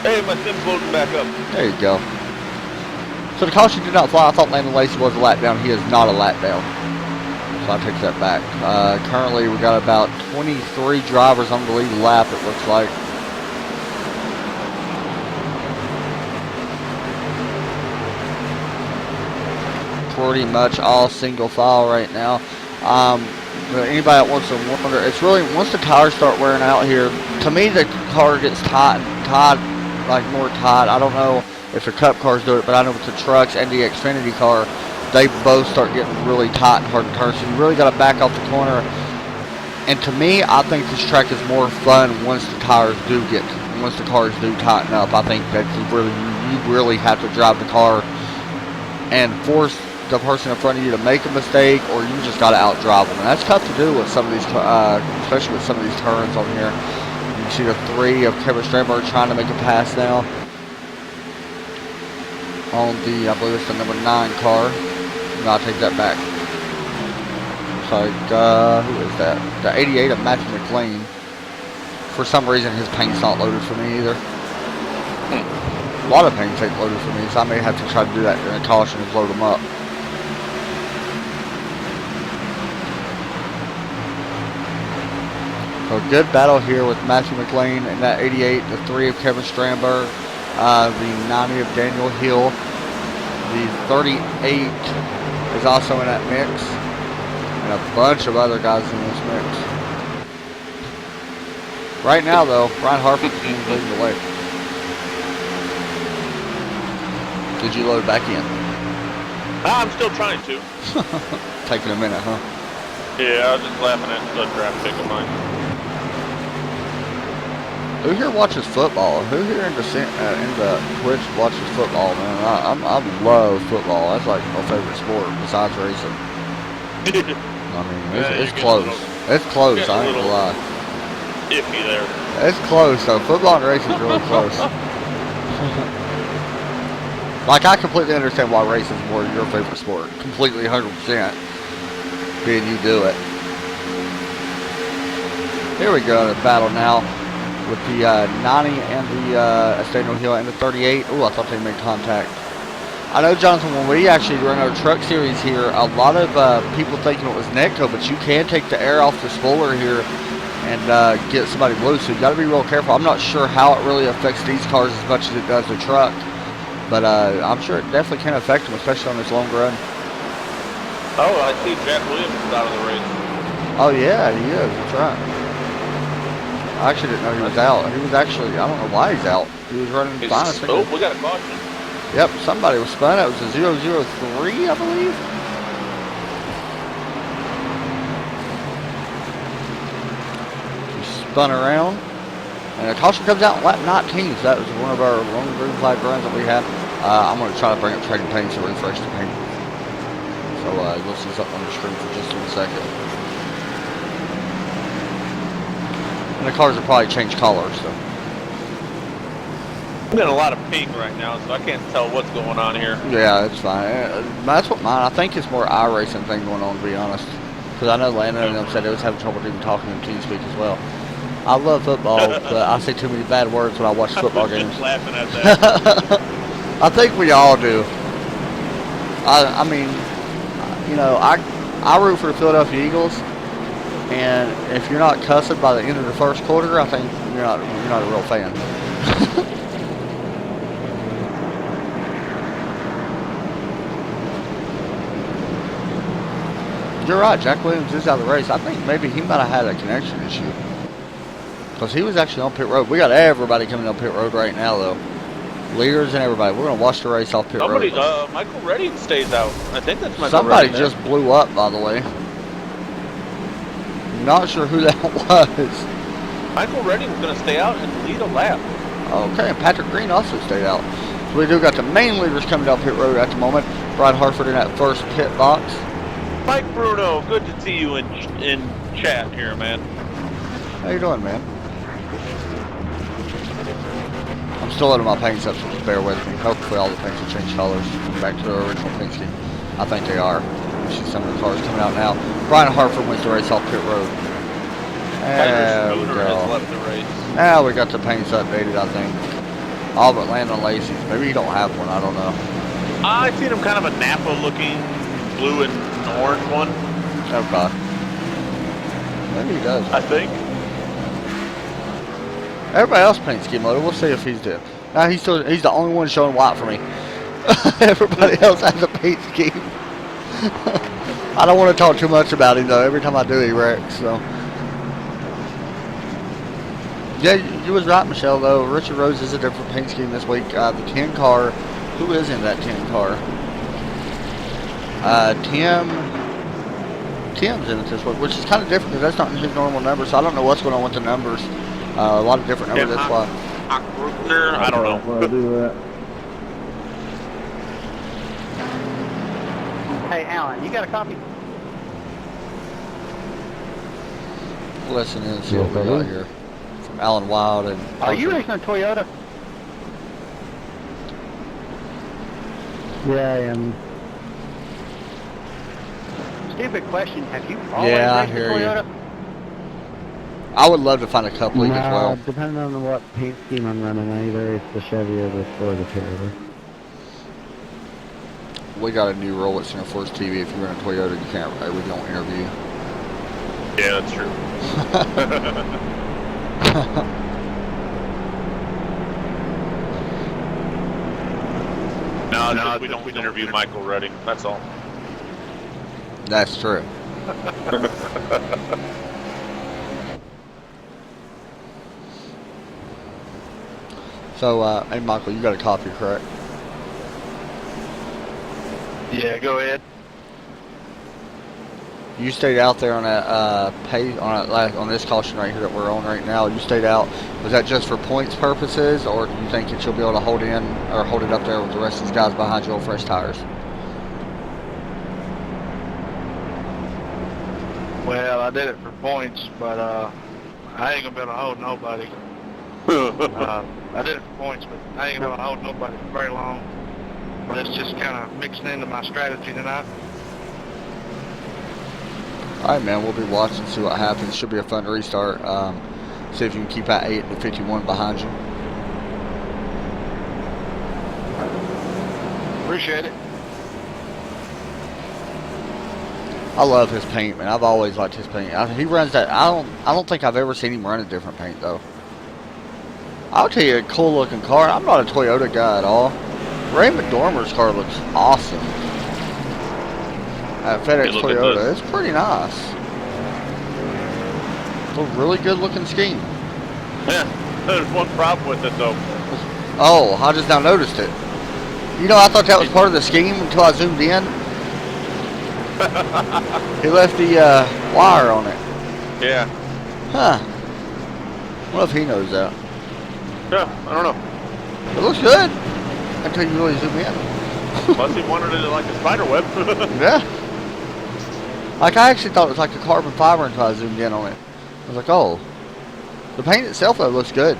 Hey, my sim's loading back up. There you go. So the caution did not fly. I thought Landon Lacey was a lap down. He is not a lap down. So I take that back. Currently, we got about 23 drivers on the lead lap, it looks like. Pretty much all single file right now. But anybody that wants to wonder, it's really, once the tires start wearing out here, to me the car gets tied, like more tight. I don't know if the Cup cars do it, but I know with the trucks and the Xfinity car, they both start getting really tight and hard to turn. So you really got to back off the corner. And to me, I think this track is more fun once the cars do tighten up. I think that you really have to drive the car and force the person in front of you to make a mistake, or you just got to outdrive them. And that's tough to do with some of these, especially with some of these turns on here. You can see the 3 of Kevin Stramberg trying to make a pass now on the, I believe it's the number 9 car. No, I'll take that back. Looks like, who is that? The 88 of Matthew McLean. For some reason, his paint's not loaded for me either. A lot of paints ain't loaded for me, so I may have to try to do that during caution and load them up. So a good battle here with Matthew McLean and that 88, the 3 of Kevin Stramberg, the 90 of Daniel Hill, the 38 is also in that mix, and a bunch of other guys in this mix. Right now, though, Brian Hartford is leading the way. Did you load back in? I'm still trying to. Taking a minute, huh? Yeah, I was just laughing at the draft pick of mine. Who here watches football? Who here in the Twitch watches football, man? I love football. That's like my favorite sport besides racing. I mean, it's close. It's close, I ain't gonna lie. Iffy there. It's close, though. Football and racing is really close. Like, I completely understand why racing is more your favorite sport. Completely, 100%. Being you do it. Here we go, the battle now with the 90 and the Estano Hill and the 38. Oh, I thought they made contact. I know, Jonathan, when we actually run our truck series here, a lot of people thinking it was Netco, but you can take the air off the spoiler here and get somebody loose. So you got to be real careful. I'm not sure how it really affects these cars as much as it does the truck, but I'm sure it definitely can affect them, especially on this long run. Oh, I see Jack Williams is out of the race. Oh yeah, he is. That's right. I actually didn't know he was out. He was actually, I don't know why he's out. He was running fine. Oh, we got a caution. Yep, somebody was spun. It was a 003, I believe. He spun around. And a caution comes out in lap 19. So that was one of our long green flag runs that we had. I'm going to try to bring up trading paints to refresh the paint. So you'll see something on the screen for just a second. And the cars will probably change colors, so. I'm getting a lot of ping right now, so I can't tell what's going on here. Yeah, it's fine. That's what mine. I think it's more iRacing thing going on, to be honest. Because I know Landon and them said they was having trouble even talking in TeamSpeak as well. I love football, but I say too many bad words when I watch football games. Just laughing at that. I think we all do. I mean, you know, I root for the Philadelphia Eagles, and if you're not cussing by the end of the first quarter, I think you're not a real fan. You're right, Jack Williams is out of the race. I think maybe he might have had a connection issue. Because he was actually on pit road. We got everybody coming on pit road right now, though. Leaders and everybody. We're going to watch the race off pit road. Michael Redding stays out. I think that's Michael Somebody Redding. just blew up, by the way. Not sure who that was. Michael Redding's going to stay out and lead a lap. Okay, and Patrick Green also stayed out. So we do got the main leaders coming down pit road at the moment. Brian Hartford in that first pit box. Mike Bruno, good to see you in chat here, man. How you doing, man? I'm still out of my paint sets, so just bear with me. Hopefully all the paints will change colors back to their original paint scheme. I think they are. You see some of the cars coming out now. Brian Hartford wins the race off pit road. There we Tyler Schroeder has go. left the race. Now we got the paints updated, I think. All but Landon Lacey's. Maybe you don't have one, I don't know. I seen him kind of a Napa looking blue and orange one. Okay. Maybe he does. I think. Everybody else paints scheme loader. We'll see if he's did. Now he's the only one showing white for me. Everybody else has a paint scheme. I don't want to talk too much about him though. Every time I do, he wrecks. So yeah, you was right, Michelle. Though Richard Rose is a different paint scheme this week. The 10 car. Who is in that 10 car? Tim's in it this week, which is kind of different because that's not his normal number. So I don't know what's going on with the numbers. A lot of different numbers. That's why. I don't know. Well, do that. Hey, Alan, you got a copy? Listen in and see what we got here from Alan Wild and. Are you racing a Toyota? Yeah, I am. Stupid question. Have you always Yeah, I raced a hear you. Toyota? I would love to find a cup league as well. Depending on what paint scheme I'm running, I either race the Chevy or the Ford or Toyota. We got a new rule at Center Force TV. If you run a Toyota, you can't. We don't interview. Yeah, that's true. No, we don't interview Michael Redding. That's all. That's true. So, hey Michael, you got a copy, correct? Yeah, go ahead. You stayed out there on that on this caution right here that we're on right now. You stayed out. Was that just for points purposes, or do you think that you'll be able to hold in or hold it up there with the rest of these guys behind you on fresh tires? Well, I did it for points, but I ain't gonna be able to hold nobody. I did it for points, but I ain't gonna be able to hold nobody for very long. But it's just kind of mixing into my strategy tonight. All right, man. We'll be watching, see what happens. Should be a fun restart. See if you can keep that 8 and the 51 behind you. Appreciate it. I love his paint, man. I've always liked his paint. He runs that. I don't think I've ever seen him run a different paint though. I'll tell you, a cool looking car. I'm not a Toyota guy at all. Ray McDormer's car looks awesome. FedEx Hey, look at Toyota. this. It's pretty nice. It's a really good looking scheme. Yeah, there's one problem with it though. Oh, I just now noticed it. You know, I thought that was part of the scheme until I zoomed in. He left the wire on it. Yeah. Huh. What if he knows that? Yeah, I don't know. It looks good until you really zoom in. Unless he wanted it like a spider web. Yeah. Like, I actually thought it was like a carbon fiber until I zoomed in on it. I was like, oh. The paint itself, though, looks good.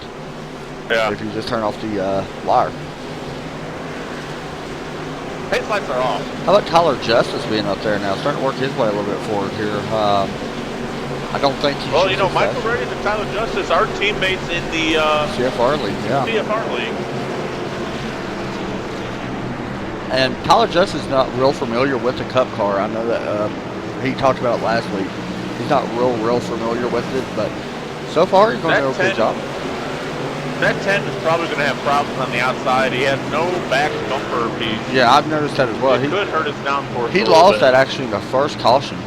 Yeah. if you just turn off the wire. Pace lights are off. How about Tyler Justice being up there now? Starting to work his way a little bit forward here. I don't think he Well, should you know, be Michael fast. Redding and Tyler Justice are teammates in the CFR League, yeah. CFR League. And Tyler Justice is not real familiar with the Cup car. I know that he talked about it last week. He's not real familiar with it, but so far he's doing an okay job. That 10 is probably going to have problems on the outside. He has no back bumper piece. Yeah, I've noticed that as well. It could hurt his downforce. He lost that actually in the first caution,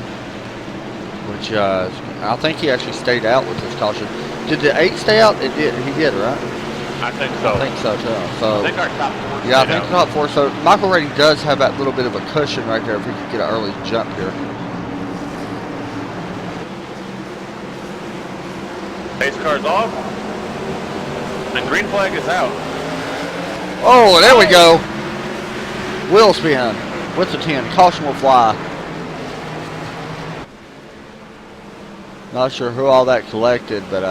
which I think he actually stayed out with his caution. Did the 8 stay out? It did. He did, right? I think so. I think so too. So I think our top 4. yeah, I think top 4. So Michael Redding does have that little bit of a cushion right there if he could get an early jump here. Pace car's off. The green flag is out. Oh, there we go. Wheel spin with the 10. Caution will fly. Not sure who all that collected, but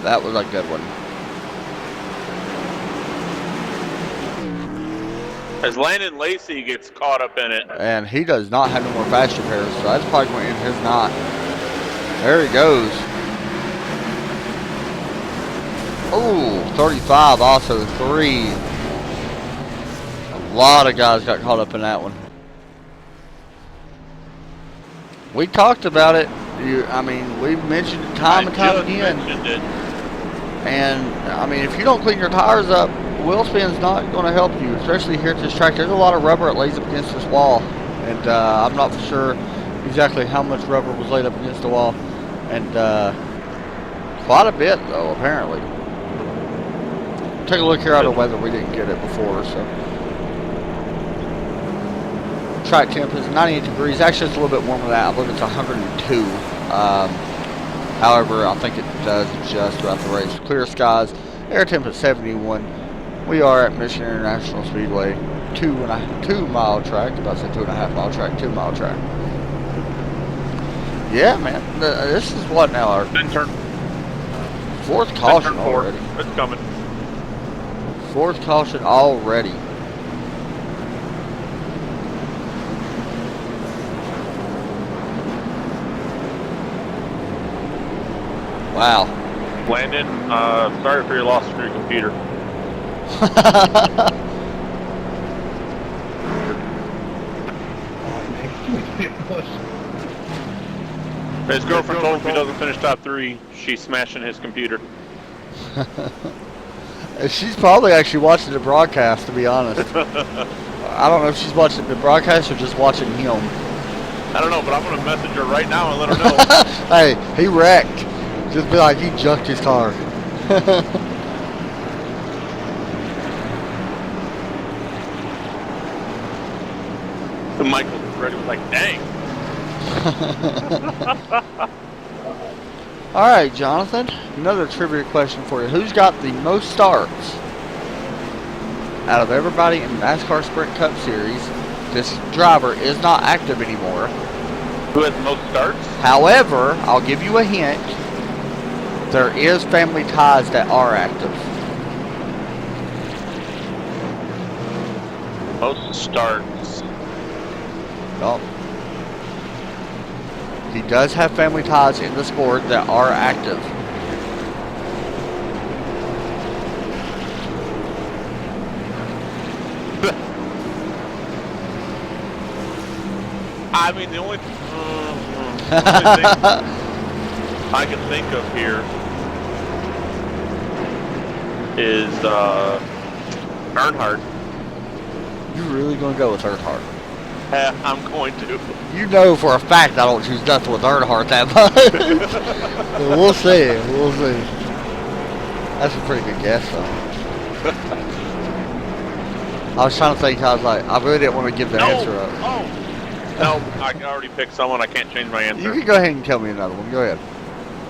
that was a good one. As Landon Lacey gets caught up in it. And he does not have no more fast repairs, so that's probably going to end his knot. There he goes. Oh, 35, also 3. A lot of guys got caught up in that one. We talked about it. I mean, we mentioned it time and time again. And, I mean, if you don't clean your tires up, wheel spin's not going to help you, especially here at this track. There's a lot of rubber that lays up against this wall. And I'm not for sure exactly how much rubber was laid up against the wall. And quite a bit, though, apparently. Take a look here out of the weather. We didn't get it before, so. Track temp is 98 degrees. Actually, it's a little bit warmer than that. I believe it's 102. However, I think it does adjust throughout the race. Clear skies. Air temp is 71. We are at Michigan International Speedway. 2 mile track. About to say 2.5 mile track. 2 mile track. Yeah, man. This is what now? Our Turn 4th caution turn 4. already. It's coming. 4th caution already. Wow. Landon, sorry for your loss of your computer. His girlfriend told him if he doesn't finish top 3, she's smashing his computer. She's probably actually watching the broadcast, to be honest. I don't know if she's watching the broadcast or just watching him. I don't know, but I'm going to message her right now and let her know. Hey, he wrecked. Just be like, he junked his car. And Michael Redding was like, dang. All right, Jonathan. Another trivia question for you. Who's got the most starts out of everybody in the NASCAR Sprint Cup Series? This driver is not active anymore. Who has the most starts? However, I'll give you a hint. There is family ties that are active. Most starts. Well, he does have family ties in the sport that are active. I mean, the only thing I can think of here is Earnhardt. You really gonna go with Earnhardt? I'm going to. You know for a fact I don't choose nothing with Earnhardt that much. We'll see. We'll see. That's a pretty good guess, though. I was trying to think. I was like, I really didn't want to give the answer up. Oh. No, I already picked someone. I can't change my answer. You can go ahead and tell me another one. Go ahead.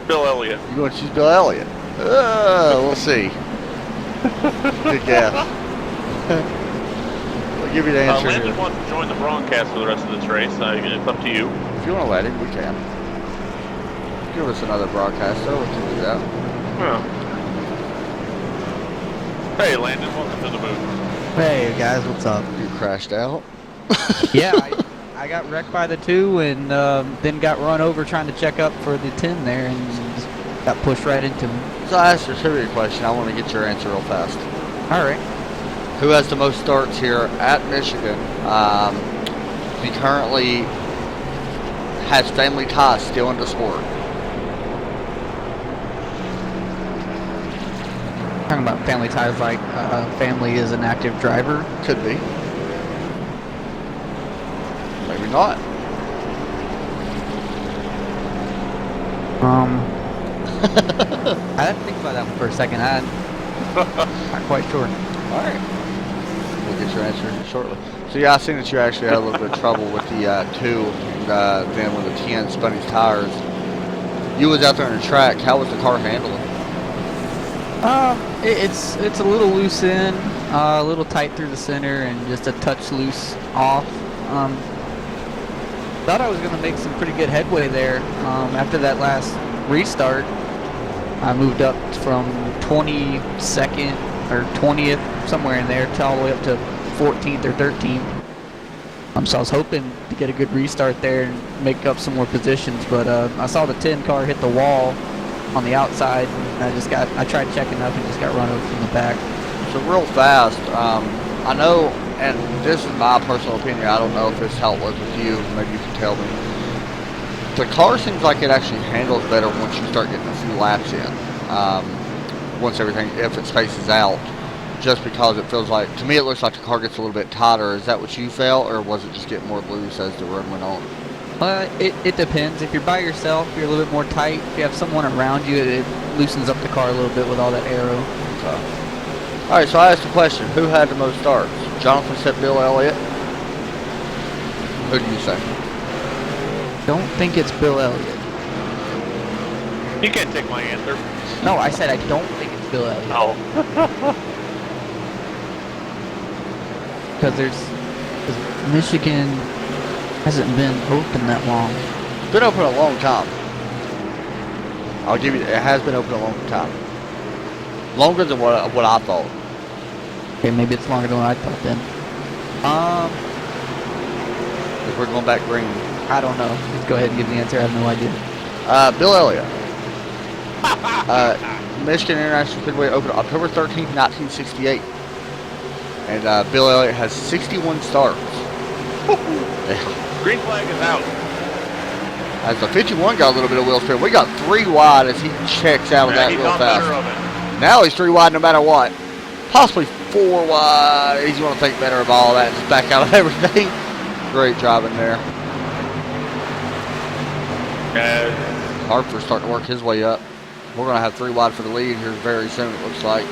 Bill Elliott. You going to choose Bill Elliott? We'll see. Good guess. I'll give you the answer Landon here. wants to join the broadcast for the rest of this race. It's up to you. If you want to let him, we can. Give us another broadcast, though. We can do that. Yeah. Hey, Landon, welcome to the booth. Hey guys, what's up? You crashed out. Yeah, I got wrecked by the 2 and then got run over trying to check up for the 10 there and just got pushed right into me. So I asked you a trivia question. I want to get your answer real fast. All right. Who has the most starts here at Michigan? He currently has family ties still in the sport. Talking about family ties, like family is an active driver. Could be. Maybe not. I have to think about that one for a second. I'm not quite sure. Alright. We'll get your answer shortly. So yeah, I seen that you actually had a little bit of trouble with the 2, and then when the 10 spun his tires. You was out there on the track. How was the car handling? It's a little loose in, a little tight through the center, and just a touch loose off. Thought I was going to make some pretty good headway there. After that last restart, I moved up from 22nd or 20th, somewhere in there, to all the way up to 14th or 13th. So I was hoping to get a good restart there and make up some more positions, but I saw the 10 car hit the wall on the outside, and I tried checking up and just got run over from the back. So real fast, I know, and this is my personal opinion, I don't know if this is how it was with you, maybe you can tell me. The car seems like it actually handles better once you start getting a few laps in. Once everything, if it spaces out, just because it feels like, to me it looks like the car gets a little bit tighter. Is that what you felt, or was it just getting more loose as the run went on? It depends. If you're by yourself, you're a little bit more tight. If you have someone around you, it loosens up the car a little bit with all that aero. Okay. Alright, so I asked the question, who had the most starts? Jonathan said Bill Elliott. Who do you say? Don't think it's Bill Elliott. You can't take my answer. No, I said I don't think it's Bill Elliott. No. Because Michigan hasn't been open that long. It's been open a long time. I'll give you, it has been open a long time. Longer than what I thought. Okay, maybe it's longer than what I thought then. If we're going back green. I don't know. Just go ahead and give the answer. I have no idea. Bill Elliott. Michigan International Speedway opened October 13th, 1968. And Bill Elliott has 61 starts. Green flag is out. As the 51 got a little bit of wheel spin, we got 3 wide as he checks out of that real fast. Better of it. Now he's 3 wide no matter what. Possibly 4 wide. He's going to think better of all that and just back out of everything. Great driving there. Hartford's starting to work his way up. We're going to have 3 wide for the lead here very soon, it looks like.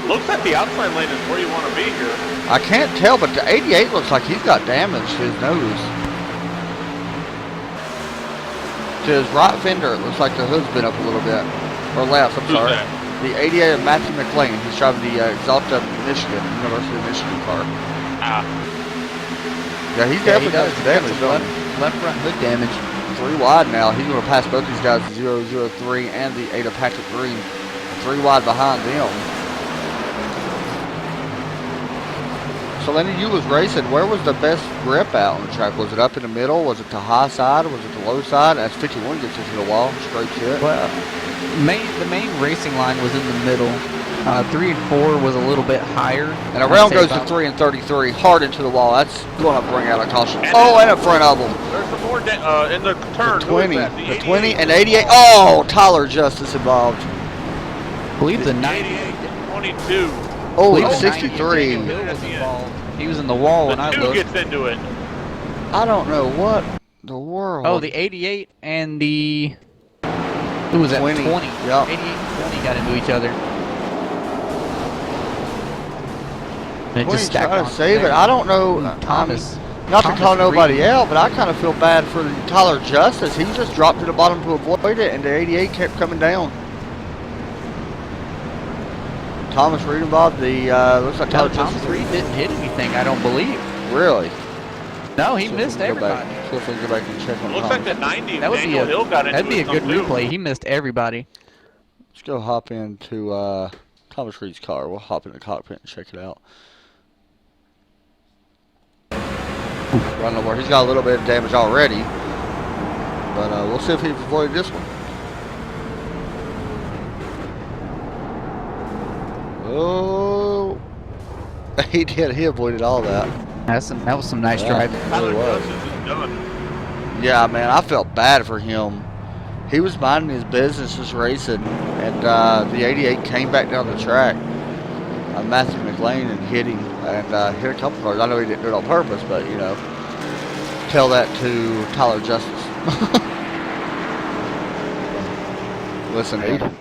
Looks like the outside lane is where you want to be here. I can't tell, but the 88 looks like he's got damage to his nose. To his right fender, it looks like the hood's been up a little bit. Or left, I'm sorry. That? The 88 of Matthew McLean. He's driving the Exalta Michigan, University of Michigan car. Yeah, he's definitely got some damage. Left front hood damage. 3 wide now. He's going to pass both these guys, the 003 and the 8 of Patrick Green. 3 wide behind them. So Lenny, you was racing. Where was the best grip out on the track? Was it up in the middle? Was it the high side? Was it the low side? As 51 gets into the wall, scrapes it. Well, the main racing line was in the middle. 3 and 4 was a little bit higher. And around goes to 3 and 33, hard into the wall. That's going to bring out a caution. And in front of them. There's some more in the turn. The 20, the 20 and 88. Oh, Tyler Justice involved. I believe the 88, 22. Oh, the 63. He was in the wall when I The 2 looked. gets into it. I don't know what the world. Oh, the 88 and the... Who was that? 20. 20. Yep. 88 and 20 got into each other. And it just stacked trying on to save there. it. I don't know. Thomas. Not Thomas to call nobody Reed. out, but I kind of feel bad for Tyler Justice. He just dropped to the bottom to avoid it, and the 88 kept coming down. Thomas Reed involved. The looks like Tyler Thomas Justice. Reed didn't hit anything, I don't believe. Really? No, he So missed we can go everybody. back. So if we can go back and check on Looks Thomas. like the 90 That would be Daniel Hill got into that'd be a it good some too. replay. He missed everybody. Let's go hop into Thomas Reed's car. We'll hop in the cockpit and check it out. Run over. He's got a little bit of damage already, but we'll see if he's avoided this one. Oh, he did. He avoided all that. That was some nice driving. Tyler was. Justice is done. Yeah, man, I felt bad for him. He was minding his business, just racing, and the 88 came back down the track. Matthew McLean and hit him, and hit a couple cars. I know he didn't do it on purpose, but you know, tell that to Tyler Justice. Listen, man.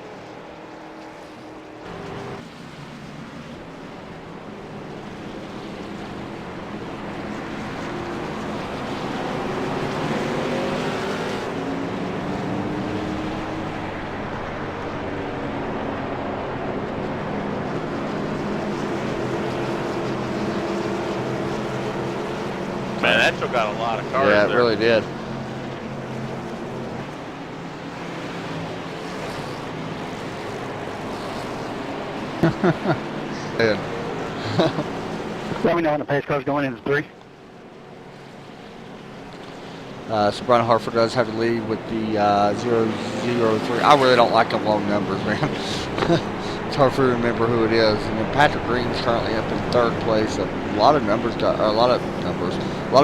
Man, that still got a lot of cars Yeah, it there. really did. Let me know when the pace car's going in 3. So Brian Hartford does have to lead with the 003. I really don't like them long numbers, man. It's hard for you to remember who it is. And then Patrick Green's currently up in 3rd place. A lot of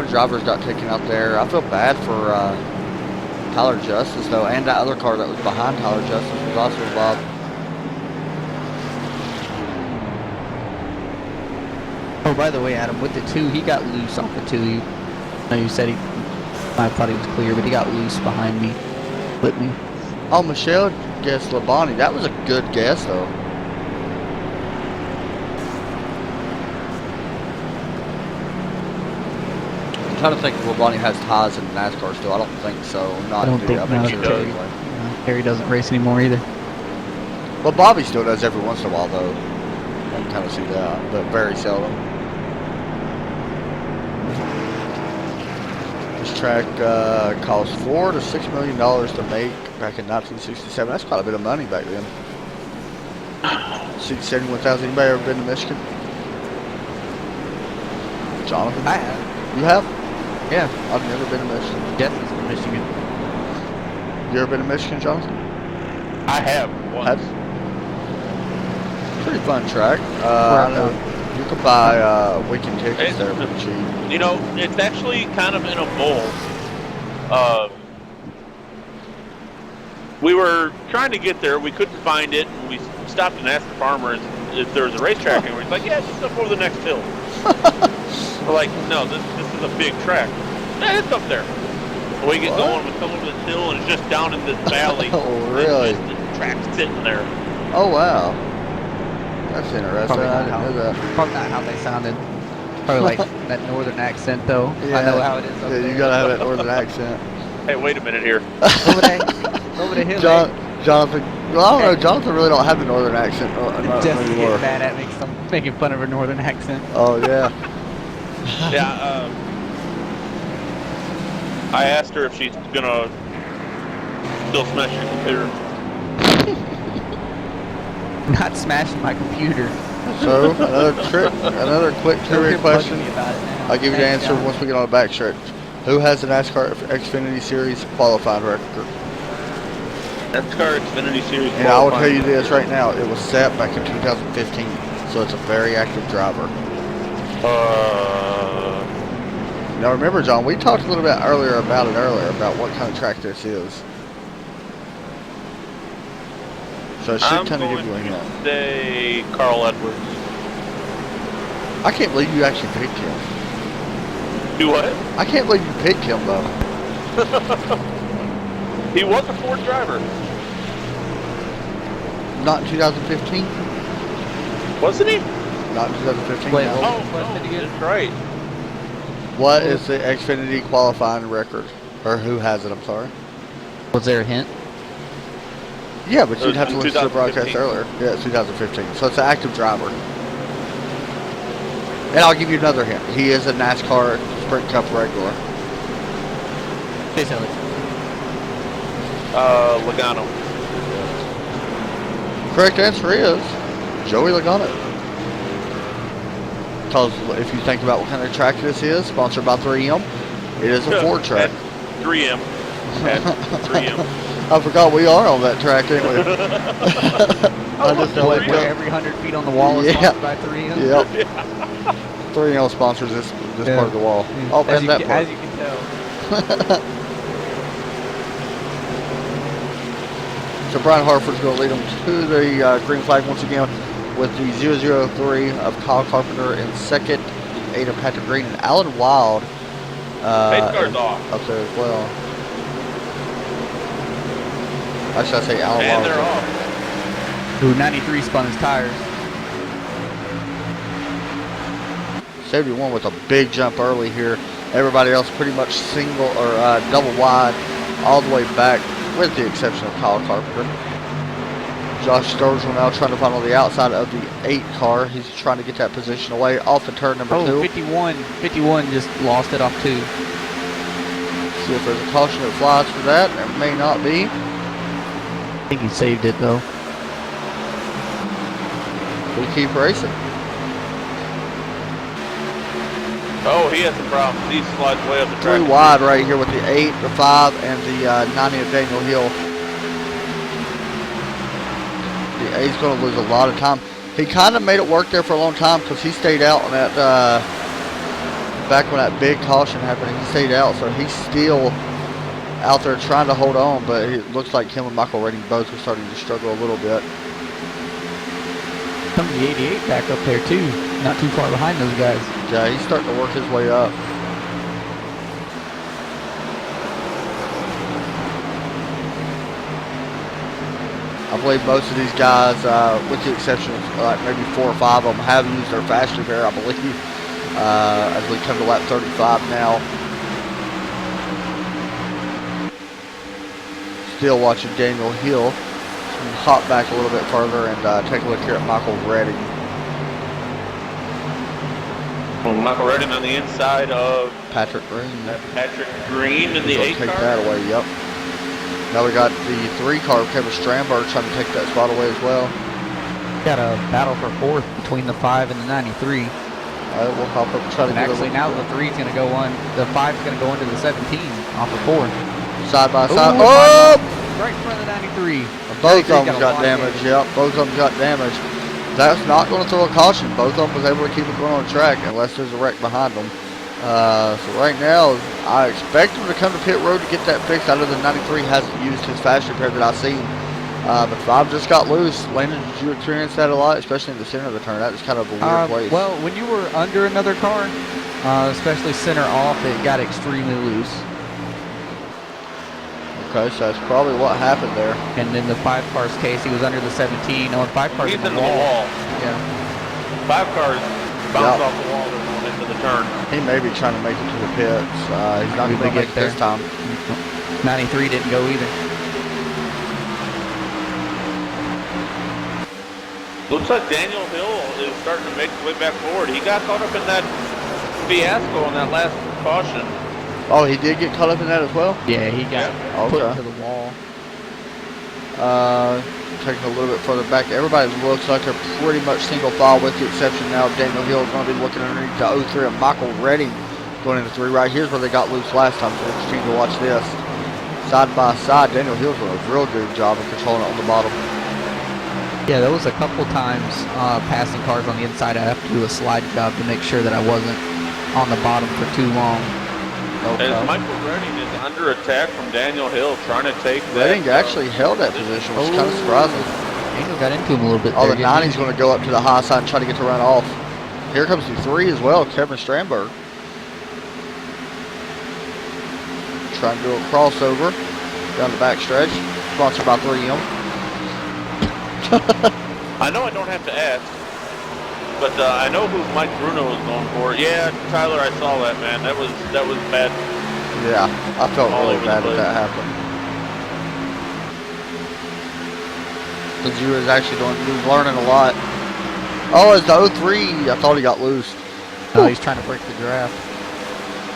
drivers got taken out there. I feel bad for Tyler Justice though, and that other car that was behind Tyler Justice was also involved. Oh, by the way, Adam, with the 2, he got loose off the 2. I know you said I thought he was clear, but he got loose behind me, flipped me. Oh, Michelle guessed Labonte. That was a good guess though. I'm trying to think if Labonte has ties in NASCAR still. I don't think so. Not I don't think I'm not no, sure Terry. anyway. Harry doesn't race anymore either. Well, Bobby still does every once in a while though. I can kind of see that, but very seldom. This track cost $4 to $6 million to make back in 1967. That's quite a bit of money back then. 71,000. Anybody ever been to Michigan? Jonathan? I have. You have? Yeah. I've never been to Michigan. Jeffy's from Michigan. You ever been to Michigan, Jonathan? I have once. Pretty fun track. I know you can buy weekend tickets there pretty cheap. You know, it's actually kind of in a bowl. We were trying to get there. We couldn't find it. And we stopped and asked the farmer if there was a racetrack. And he's like, yeah, just up over the next hill. We're like, no, this is a big track. Yeah, it's up there. So we get going, we come over this hill, and it's just down in this valley. Oh, really? And just the track's sitting there. Oh, wow. That's interesting. Probably I not, didn't know that. probably not how they sounded. Probably like that northern accent, though. Yeah. I know how it is up Yeah, there. you gotta have that northern accent. Hey, wait a minute here. Over the hill. Jonathan, well, I don't know. Jonathan really don't have the northern accent Just anymore. getting mad at me 'cause I'm making fun of her northern accent. Oh yeah. Yeah, I asked her if she's gonna still smash your computer. Not smashing my computer. So another quick trivia Don't question. bug me about it now. I'll give you the Thanks, answer John. once we get on the back stretch. Who has the NASCAR Xfinity Series qualifying record? NASCAR Xfinity Series. And I will tell you this right now, it was set back in 2015, so it's a very active driver. Now remember, John, we talked a little bit earlier about what kind of track this is. So it should kind of give you a hint. Say Carl Edwards. I can't believe you actually picked him. Do what? I can't believe you picked him though. He was a Ford driver. Not in 2015. Wasn't he? Not in 2015. Wait, no. what? Oh, no, that's right. What is the Xfinity qualifying record? Or who has it, I'm sorry. Was there a hint? Yeah, but It you'd was have to in listen to the broadcast 2015. earlier. Yeah, it's 2015. So it's an active driver. And I'll give you another hint. He is a NASCAR Sprint Cup regular. Chase Elliott. Logano. Correct answer is Joey Logano. Because if you think about what kind of track this is, sponsored by 3M, it is a Ford track. At 3M. At 3M. I forgot we are on that track, ain't we? I just So know like it. where every 100 feet on the wall is Yeah. sponsored by 3M? Yep. 3M sponsors this Yeah. part of the wall. Oh, as, and you that can, part. as you can tell. So Brian Harford's going to lead them to the green flag once again with the 003 of Kyle Carpenter in second, the 8 of Patrick Green, and Alan Wild Pace car's off. up there as well. Actually, I say Alan And Wild. they're off. Who 93 spun his tires. 71 with a big jump early here. Everybody else pretty much single or double wide all the way back, with the exception of Kyle Carpenter. Josh Sturgill now trying to find on the outside of the 8 car. He's trying to get that position away off of turn number 2. 51 just lost it off 2. See if there's a caution that flies for that. There may not be. I think he saved it though. We keep racing. Oh, he has a problem. He slides way up the track. 3 wide right here with the 8, the 5, and the 90 of Daniel Hill. The 8's going to lose a lot of time. He kind of made it work there for a long time because he stayed out on that, back when that big caution happened, he stayed out, so he's still out there trying to hold on, but it looks like him and Michael Redding both are starting to struggle a little bit. Comes the 88 back up there too. Not too far behind those guys. Yeah, he's starting to work his way up. I believe most of these guys, with the exception of like maybe 4 or 5 of them, have used their fast repair, I believe, as we come to lap 35 now. Still watching Daniel Hill hop back a little bit further and take a look here at Michael Redding. Well, Michael Redding on the inside of Patrick Green. Patrick Green in the He'll 8 take car. that away, yep. Now we got the 3 car, Kevin Strandberg, trying to take that spot away as well. Got a battle for 4th between the 5 and the 93. Alright, we'll hop up and try to And get actually now the 3's going to go on, the 5's going to go into the 17 off of 4. side by side. Ooh, Oh! Right in front of the 93. Both of them got a got lot of damage. Yep, both of them got damage. That's not going to throw a caution. Both of them was able to keep it going on the track unless there's a wreck behind them. So right now, I expect him to come to pit road to get that fixed. I know the 93 hasn't used his fast repair that I've seen. But 5 just got loose. Landon, did you experience that a lot, especially in the center of the turn? That was kind of a weird place. Well, when you were under another car, especially center off, it got extremely loose. Okay, so that's probably what happened there. And in the 5 car's case, he was under the 17. Oh, and 5 cars He's in into the wall. Yeah. 5 cars bounce Yep. off the wall and into the turn. He may be trying to make it to the pits. He's not We going to may make get it this time. 93 didn't go either. Looks like Daniel Hill is starting to make his way back forward. He got caught up in that fiasco on that last caution. Oh, he did get caught up in that as well? Yeah, he got put Okay. to the wall. Taking a little bit further back, everybody looks like they're pretty much single file with the exception now of Daniel Hill is going to be looking underneath the 03 of Michael Redding going into 3 right. Here's where they got loose last time, so interesting to watch this. Side by side, Daniel Hill's doing a real good job of controlling it on the bottom. Yeah, there was a couple times passing cars on the inside. I have to do a slide job to make sure that I wasn't on the bottom for too long. Okay. As Michael Redding is under attack from Daniel Hill, trying to take that. Redding actually held that position, which is kind of surprising. Daniel got into him a little bit Oh, there. the didn't 90's going to go up to the high side and try to get the run off. Here comes the 3 as well, Kevin Strandberg. Trying to do a crossover down the back stretch, sponsored by 3M. I know I don't have to ask, but I know who Mike Bruno was going for. Yeah, Tyler, I saw that, man. That was bad. Yeah, I felt All really over the bad when place. that happened. Because he was actually he was learning a lot. Oh, it's the 03. I thought he got loose. Oh, he's trying to break the draft.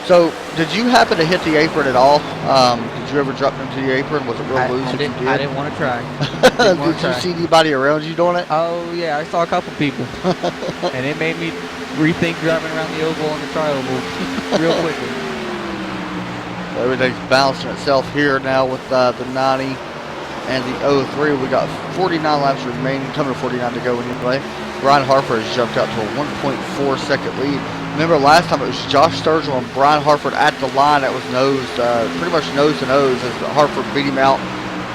So, did you happen to hit the apron at all? Did you ever drop into the apron? Was it real loose if you did? I didn't want to try. Did you see anybody around you doing it? Oh yeah, I saw a couple people, and it made me rethink driving around the oval and the tri-oval real quickly. Everything's balancing itself here now with the 90 and the 03. We got 49 laps remaining, coming to 49 to go anyway. Brian Harford has jumped out to a 1.4 second lead. Remember last time it was Josh Sturgill and Brian Harford at the line. That was pretty much nose to nose as Harford beat him out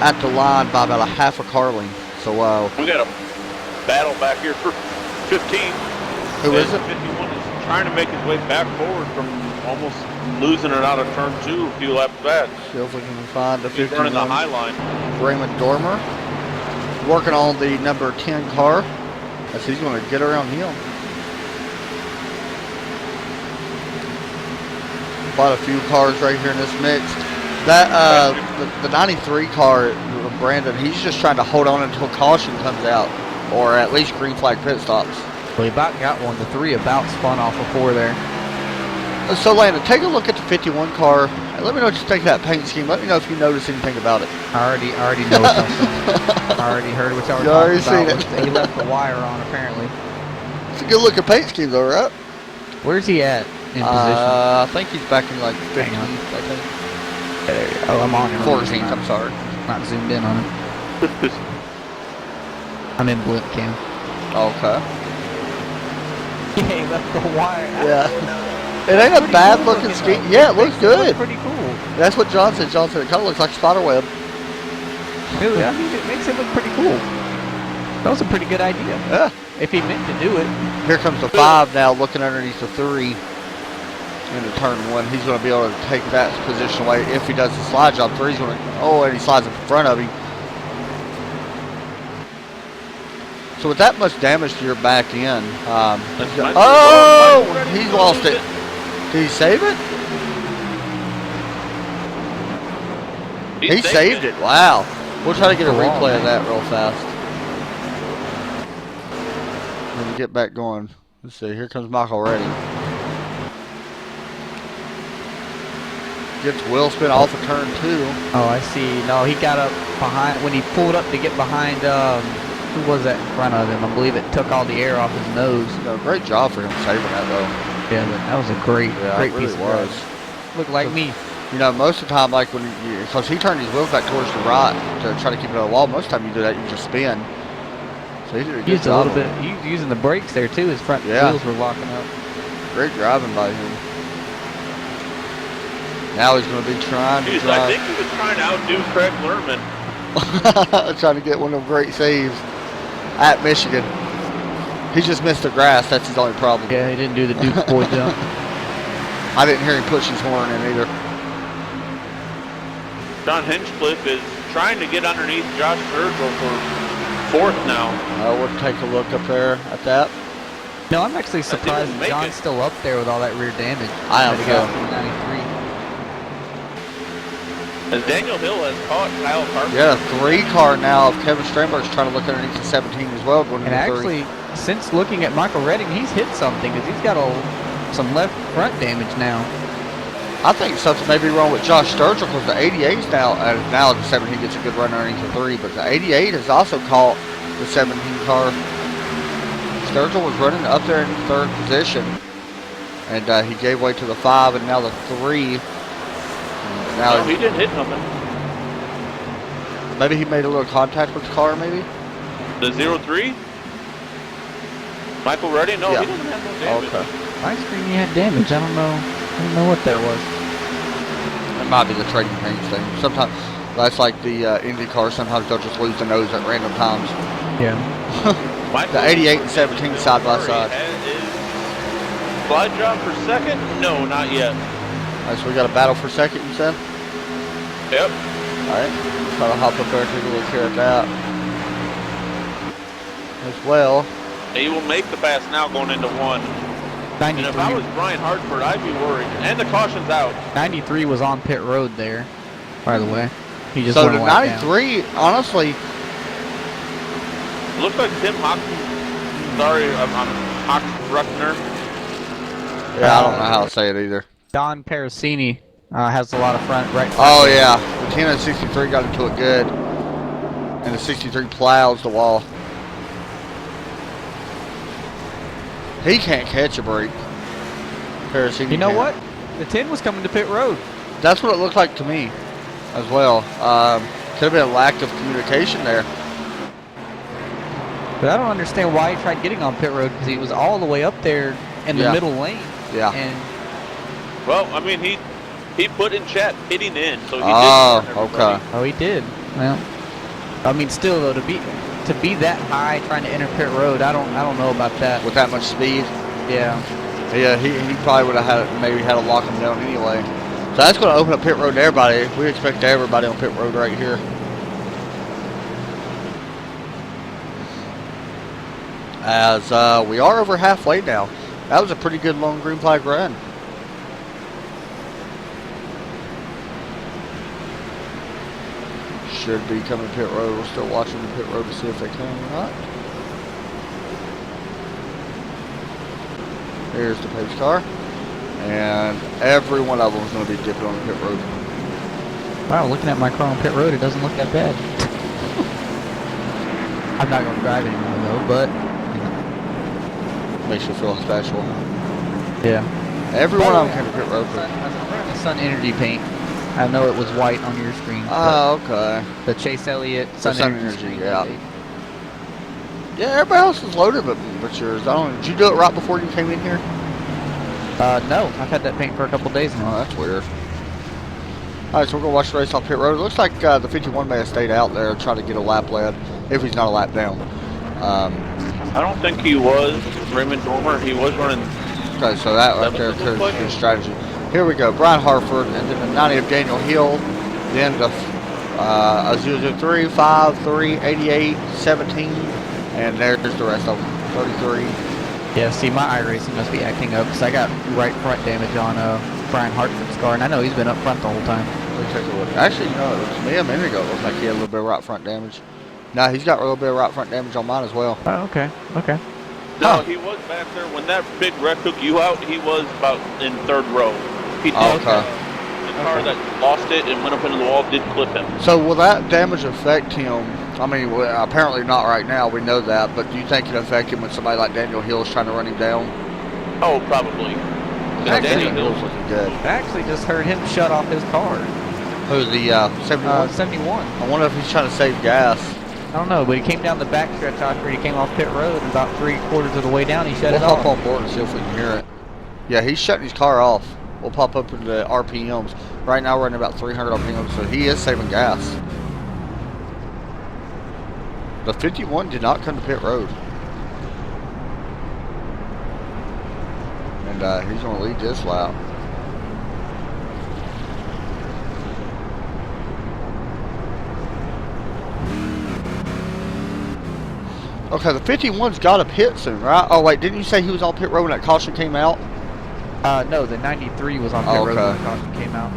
at the line by about a half a car length. So we got a battle back here for 15. Who is it? 51 is trying to make his way back forward from almost losing it out of turn 2 a few laps back. See if we can find the He's 51. running the high line. Raymond Dormer working on the number 10 car as he's going to get around him. Quite a few cars right here in this mix. That the 93 car, Brandon, he's just trying to hold on until caution comes out, or at least green flag pit stops. Well, he about got one. The 3 about spun off of 4 there. So, Landon, take a look at the 51 car. And let me know what you think of that paint scheme. Let me know if you notice anything about it. I already know what y'all saying. I already heard what y'all were You already talking about. seen it. He left the wire on, apparently. It's a good looking paint scheme, though, right? Where's he at in position? I think he's back in like 15th, Hang on. I think. There you go. Oh, I'm on him. 14th, I'm sorry. Not zoomed in on him. I'm in blimp cam. Okay. Yeah, he left the wire. Yeah. It ain't a bad looking scheme. Yeah, it looks It good. looks pretty cool. That's what John said. John said it kind of looks like spider web. Dude, I mean, it makes it look pretty cool. That was a pretty good idea. Yeah. If he meant to do it. Here comes the 5 now, looking underneath the 3 into turn 1. He's going to be able to take that position away if he does the slide job. 3's going to, and he slides in front of him. So with that much damage to your back end, he lost it. Did he save it? He saved it. Wow. We'll try to get a replay of that real fast. Let me get back going. Let's see. Here comes Michael Reddy. Gets wheel spin off of turn 2. Oh, I see. No, he got up behind when he pulled up to get behind. Who was that in front of him? I believe it took all the air off his nose. No, great job for him saving that though. Yeah, that was a great it really piece of was. drive. Looked like me. You know, most of the time, like because he turned his wheels back towards the right to try to keep it on the wall. Most of the time you do that, you just spin. So he did a good Used a job. little bit. He was using the brakes there too. His front wheels were locking up. Great driving by him. Now he's going to be trying to drive. I think he was trying to outdo Craig Lerman. Trying to get one of them great saves at Michigan. He just missed the grass. That's his only problem. Yeah, he didn't do the Duke boy jump. I didn't hear him push his horn in either. John Hinchcliffe is trying to get underneath Josh Sturgill for 4th now. We'll take a look up there at that. No, I'm actually surprised make John's it. still up there with all that rear damage. I am That he got from 93. As Daniel Hill has caught Kyle Carpenter. Yeah, 3 car now of Kevin Stramberg's trying to look underneath the 17 as well. Going And into 3. actually, since looking at Michael Redding, he's hit something because he's got some left front damage now. I think something may be wrong with Josh Sturgill because the 88's now the 17 gets a good run underneath the 3, but the 88 has also caught the 17 car. Sturgill was running up there in 3rd position, and he gave way to the 5, and now the 3. Now No, he didn't hit nothing. maybe he made a little contact with the car, maybe? The 03? Michael Reddy? No, Yeah. he doesn't have no damage. Okay. My screen he had damage. I don't know what that was. It might be the trading paints thing. Sometimes, that's like the Indy cars. Sometimes they'll just lose the nose at random times. Yeah. Michael The 88 and 17 side by side. Is slide job for 2nd? No, not yet. Alright, so we got a battle for 2nd, you said? Yep. Alright, let's try to hop up there and take a look here at that. As well. He will make the pass now going into 1. 93. And if I was Brian Hartford, I'd be worried. And the caution's out. 93 was on pit road there, by the way. He just So went the a lap down. 93, honestly, It looks like Tim Hock. Sorry, I'm Hockruckner. yeah, I don't know how to say it either. Don Parasini has a lot of front right. Oh yeah, the 10 and 63 got into it good, and the 63 plows the wall. He can't catch a break. Parasini You know can't. what? The 10 was coming to pit road. That's what it looked like to me, as well. Could have been a lack of communication there. But I don't understand why he tried getting on pit road because he was all the way up there in the Yeah. middle lane. Yeah. And Well, I mean, he put in chat hitting in, so he did. Oh, warn everybody. okay. he did. Well, I mean, still though, to be that high trying to enter pit road, I don't know about that. With that much speed. Yeah. Yeah, he probably would have maybe had to lock him down anyway. So that's going to open up pit road to everybody. We expect everybody on pit road right here. As we are over halfway now. That was a pretty good long green flag run. Should be coming to pit road. We're still watching the pit road to see if they come or not. Here's the pace car. And every one of them is going to be dipping on the pit road. Wow, looking at my car on pit road, it doesn't look that bad. I'm not going to drive anymore though, but Makes you feel special. yeah. Every one of them came to pit road. I'm running the Sun Energy paint. I know it was white on your screen. Oh, okay. The Chase Elliott The Sun, Sun Energy, Energy, screen. yeah. Yeah, everybody else is loaded but yours. I don't. Did you do it right before you came in here? No, I've had that paint for a couple days Oh, now. that's weird. Alright, so we're going to watch the race off pit road. It looks like the 51 may have stayed out there trying to get a lap led, if he's not a lap down. I don't think he was Raymond Dormer. He was running. Okay, so that right there could be good strategy. Here we go, Brian Harford, and then the 90 of Daniel Hill, then the 003, 5, 3, 88, 17, and there's the rest of them, 33. Yeah, see, my iRacing must be acting up because I got right front damage on Brian Hartford's car, and I know he's been up front the whole time. Let me take a look. Actually, you know, it was me a minute ago. It looked like he had a little bit of right front damage. No, he's got a little bit of right front damage on mine as well. Oh, okay, okay. No, he was back there when that big wreck took you out. He was about in third row. He did, Oh, okay. The car that lost it and went up into the wall did clip him. So will that damage affect him? I mean, well, apparently not right now. We know that. But do you think it'll affect him when somebody like Daniel Hill is trying to run him down? Oh, probably. Daniel Hill's looking good. I actually just heard him shut off his car. Who, the 71? 71. I wonder if he's trying to save gas. I don't know, but he came down the back stretch after he came off pit road, and about 3/4 of the way down, he shut We'll it hop off. on board and see if we can hear it. Yeah, he's shutting his car off. We'll pop up into the RPMs. Right now we're running about 300 RPMs, so he is saving gas. The 51 did not come to pit road. And he's going to lead this lap. Okay, the 51's got a pit soon, right? Oh, wait, didn't you say he was on pit road when that caution came out? No, the 93 was on pit road when the caution came out.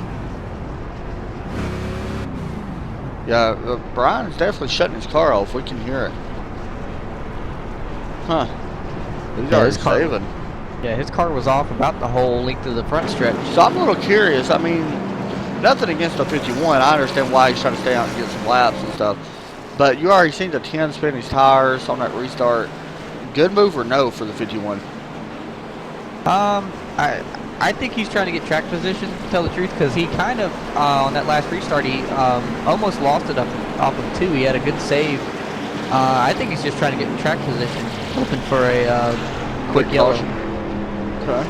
Yeah, Brian's definitely shutting his car off. We can hear it. Huh. He's already saving. Yeah, his car was off about the whole length of the front stretch. So I'm a little curious. I mean, nothing against the 51. I understand why he's trying to stay out and get some laps and stuff. But you already seen the 10 spin his tires on that restart. Good move or no for the 51? I think he's trying to get track position, to tell the truth, because he kind of, on that last restart, he almost lost it off of 2. He had a good save. I think he's just trying to get in track position, hoping for a quick yellow. Okay.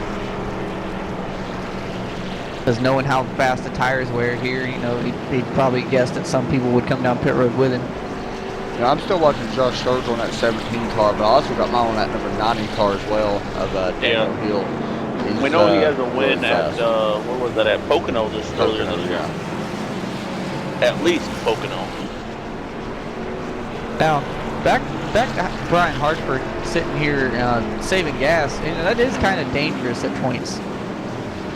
Because knowing how fast the tires wear here, you know, he'd probably guessed that some people would come down pit road with him. Yeah, I'm still watching Josh Sturge on that 17 car, but I also got mine on that number 90 car as well of Daniel Hill. He's, We know he has a win really at, fast. where was that, at Pocono earlier this year. Yeah. At least Pocono. Now, back to Brian Hartford sitting here saving gas, and that is kind of dangerous at points.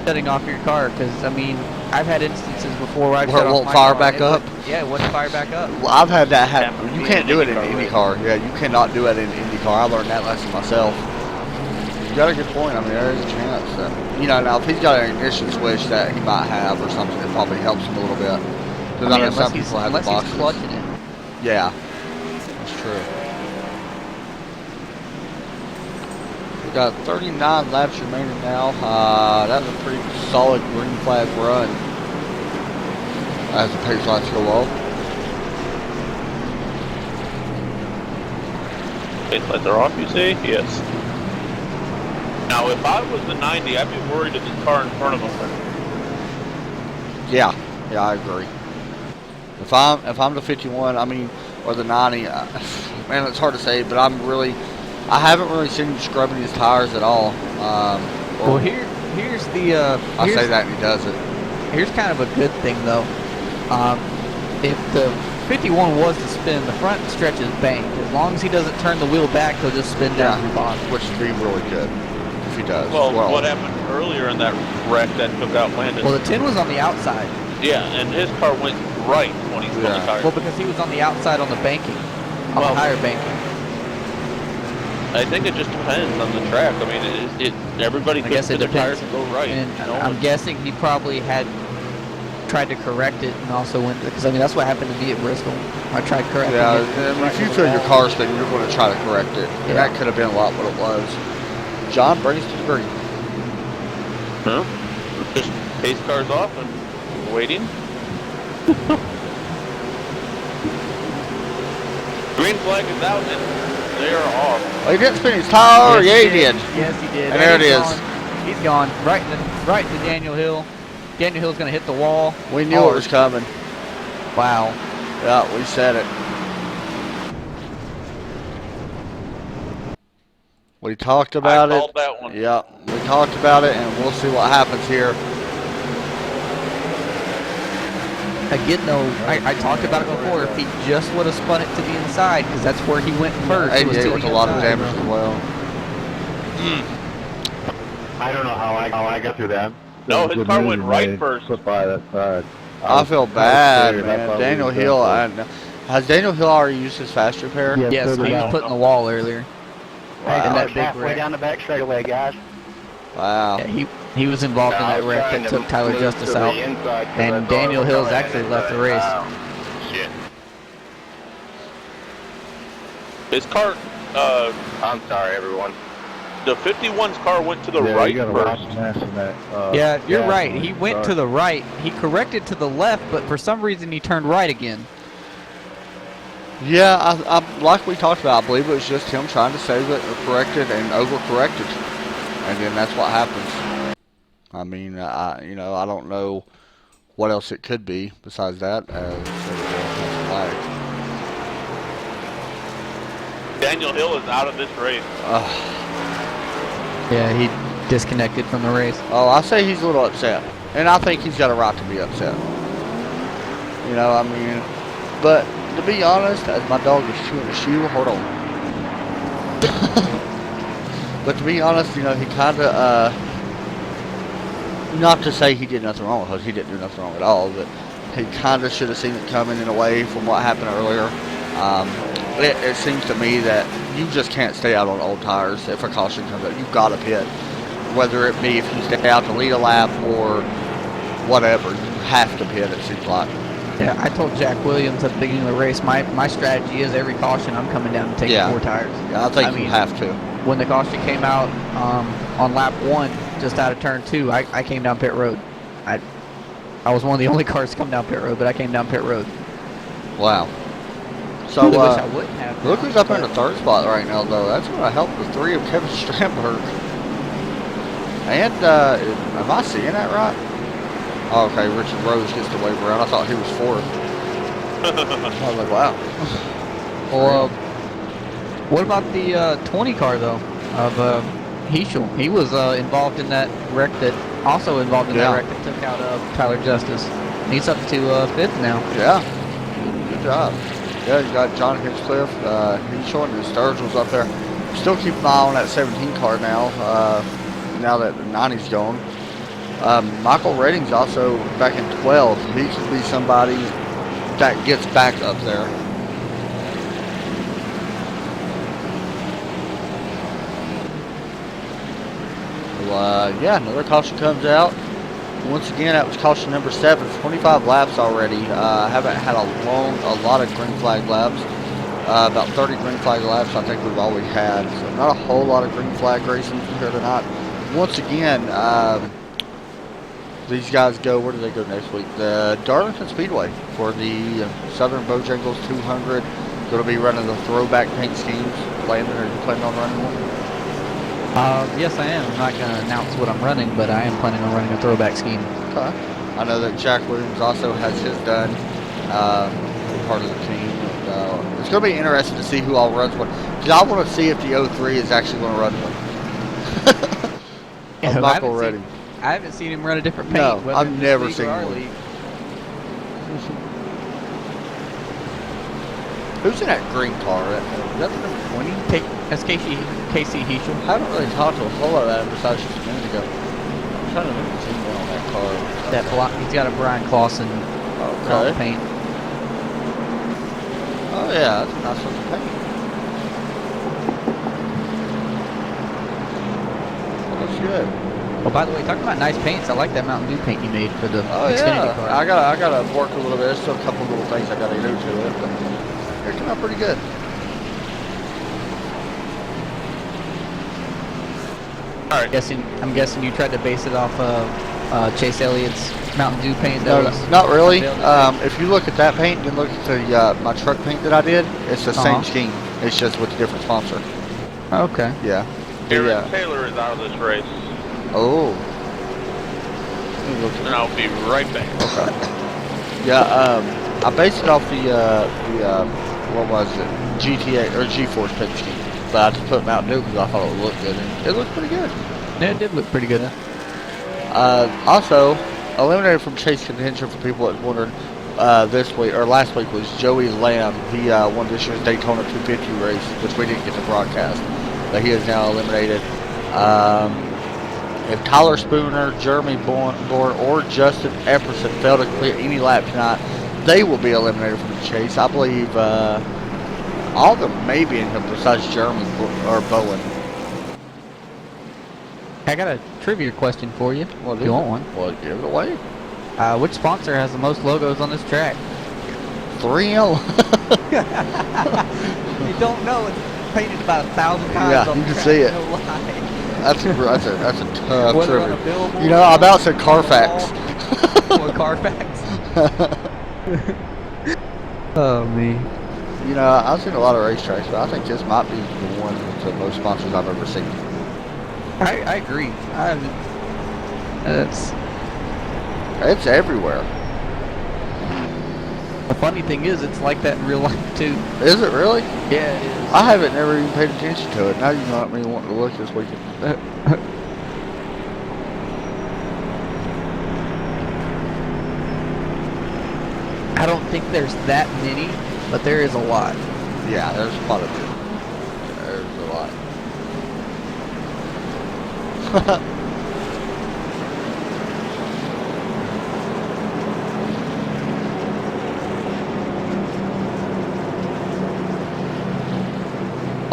Shutting off your car, because I mean, I've had instances before where I've Where shut it off won't my fire car, back and up? it wouldn't fire back up. Well, I've had that happen. Happens You in can't do it in IndyCar IndyCar. Yeah, you cannot do it in IndyCar. I learned that lesson myself. you got a good point. I mean, there is a chance that, you know, now if he's got an ignition switch that he might have or something, it probably helps him a little bit. Because I know some people have the unless he's boxes. clutching it. Yeah, that's true. We got 39 laps remaining now. That's a pretty solid green flag run as the pace lights go off. Pace lights are off, you say? Yes. Now, if I was the 90, I'd be worried if the car in front of him. Yeah, I agree. If I'm the 51, I mean, or the 90, man, it's hard to say, but I haven't really seen him scrubbing his tires at all. Well, here's the. I say that and he does it. Here's kind of a good thing though. If the 51 was to spin, the front stretch is banked. As long as he doesn't turn the wheel back, he'll just spin down to the bottom. Which would be really good if he does. Well, what happened earlier in that wreck that took out Landon? Well, the 10 was on the outside. Yeah, and his car went right when he spun the tire. Well, because he was on the outside on the banking, on the higher banking. I think it just depends on the track. I mean, everybody could spin their tires and go right. And you know? I'm guessing he probably had tried to correct it and also went, because I mean that's what happened to me at Bristol. I tried correcting it. I mean, if you feel your car spinning, you're going to try to correct it. And that could have been a lot what it was. John brings to the green. Huh? Just pace cars off and waiting. Green flag is out and they are off. Oh, he didn't spin his tire. Yes, he did. Yes, he did. And there it is. He's gone right to Daniel Hill. Daniel Hill's going to hit the wall. We knew it was coming. Wow. Yeah, we said it. We talked about it. I called that one. Yeah, we talked about it, and we'll see what happens here. Again, though, I talked about it before. If he just would have spun it to the inside, because that's where he went first. And it was a lot of damage as well. I don't know how I got through that. No, his car went right first. Put by that side. I feel bad, man. Daniel Hill. Has Daniel Hill already used his fast repair? Yes, he was put in the wall earlier. Hey, In that big halfway wreck. down the back straightaway, guys. Wow. Yeah, he was involved in that wreck that took Tyler Justice out. And Daniel Hill's actually left the race. Shit. His car, I'm sorry, everyone. the 51's car went to the right first. Yeah, you're right. He went to the right. He corrected to the left, but for some reason he turned right again. Yeah, I like we talked about, I believe it was just him trying to save it, or correct it, and overcorrected. And then that's what happens. I mean, you know, I don't know what else it could be besides that. Daniel Hill is out of this race. Yeah, he disconnected from the race. Oh, I say he's a little upset. And I think he's got a right to be upset. You know, I mean, but to be honest, as my dog is chewing a shoe, hold on. But to be honest, you know, he kind of, not to say he did nothing wrong, because he didn't do nothing wrong at all, but he kind of should have seen it coming in a way from what happened earlier. It seems to me that you just can't stay out on old tires if a caution comes out. You've got to pit. Whether it be if you stay out to lead a lap or whatever, you have to pit, it seems like. Yeah, I told Jack Williams at the beginning of the race, my strategy is every caution I'm coming down to take 4 tires. Yeah, I think you have to. When the caution came out on lap 1, just out of turn 2, I came down pit road. I was one of the only cars to come down pit road, but I came down pit road. Wow. So, I wish I wouldn't have. Look who's up in the 3rd spot right now, though. That's going to help the 3 of Kevin Strandberg. And, am I seeing that right? Oh, okay, Richard Rose gets the wave around. I thought he was 4th. I was like, wow. Well, what about the 20 car, though, of Heschel? He was involved in that wreck that took out Tyler Justice. He's up to 5th now. Yeah, good job. Yeah, you got John Hinchcliffe. He's showing his Sturgill's up there. Still keep an eye on that 17 car now. Now that the 90's gone. Michael Redding's also back in 12. He could be somebody that gets back up there. yeah, another caution comes out. Once again, that was caution number 7. 25 laps already. Haven't had a lot of green flag laps. About 30 green flag laps I think we've always had. So not a whole lot of green flag racing here tonight. Once again, these guys go, where do they go next week? The Darlington Speedway for the Southern Bojangles 200. Going to be running the throwback paint schemes. Landon, are you planning on running one? Yes, I am. I'm not going to announce what I'm running, but I am planning on running a throwback scheme. Okay. I know that Jack Williams also has his done. Part of the team. It's going to be interesting to see who all runs one. Because I want to see if the 03 is actually going to run one. Yeah, I'm not already. I haven't seen him run a different paint. No, whether I've in this never league or seen our one. league. Who's in that green car? Is that the number 20? That's Casey Heschel. I haven't really talked to a whole lot of that besides just a minute ago. I'm trying to remember seeing one on that car. That block, he's got a Brian Clausen Okay. paint. Oh yeah, that's a nice looking paint. Well, that's good. Oh, by the way, talking about nice paints, I like that Mountain Dew paint you made for the Oh Xfinity yeah, car. I gotta work a little bit. There's still a couple little things I gotta do to it, but it came out pretty good. All right. I'm guessing you tried to base it off of Chase Elliott's Mountain Dew paint. No, That was not really. unveiled today? If you look at that paint and then look at the my truck paint that I did, it's the same Uh-huh. scheme. It's just with a different sponsor. Okay. Yeah. Aaron Taylor is out of this race, Oh. and I'll be right back. Okay. Yeah. I based it off the what was it? GTA or G-Force paint scheme, but I just put Mountain Dew because I thought it would look good, and it looked pretty good. Yeah, it did look pretty good. Also, eliminated from Chase contention for people that wondered this week or last week was Joey Lamb. He won this year's Daytona 250 race, which we didn't get to broadcast, but he is now eliminated. If Tyler Spooner, Jeremy Bourne, or Justin Epperson fail to clear any lap tonight, they will be eliminated from the chase. I believe all of them may be in here besides Jeremy or Bowen. I got a trivia question for you. Well, if you want one. Well, give it away. Which sponsor has the most logos on this track? 3L. You don't know. It's painted about 1,000 times Yeah, on you the can track. see it. No lie. That's a tough Whether on a trivia. billboard You know, I or about said Carfax. Or Carfax. Oh, me. You know, I've seen a lot of racetracks, but I think this might be the one with the most sponsors I've ever seen. I agree. It's everywhere. The funny thing is, it's like that in real life too. Is it really? Yeah, it is. I haven't never even paid attention to it. Now you got me wanting to look this weekend. I don't think there's that many, but there is a lot. Yeah, there's quite a bit. There's a lot.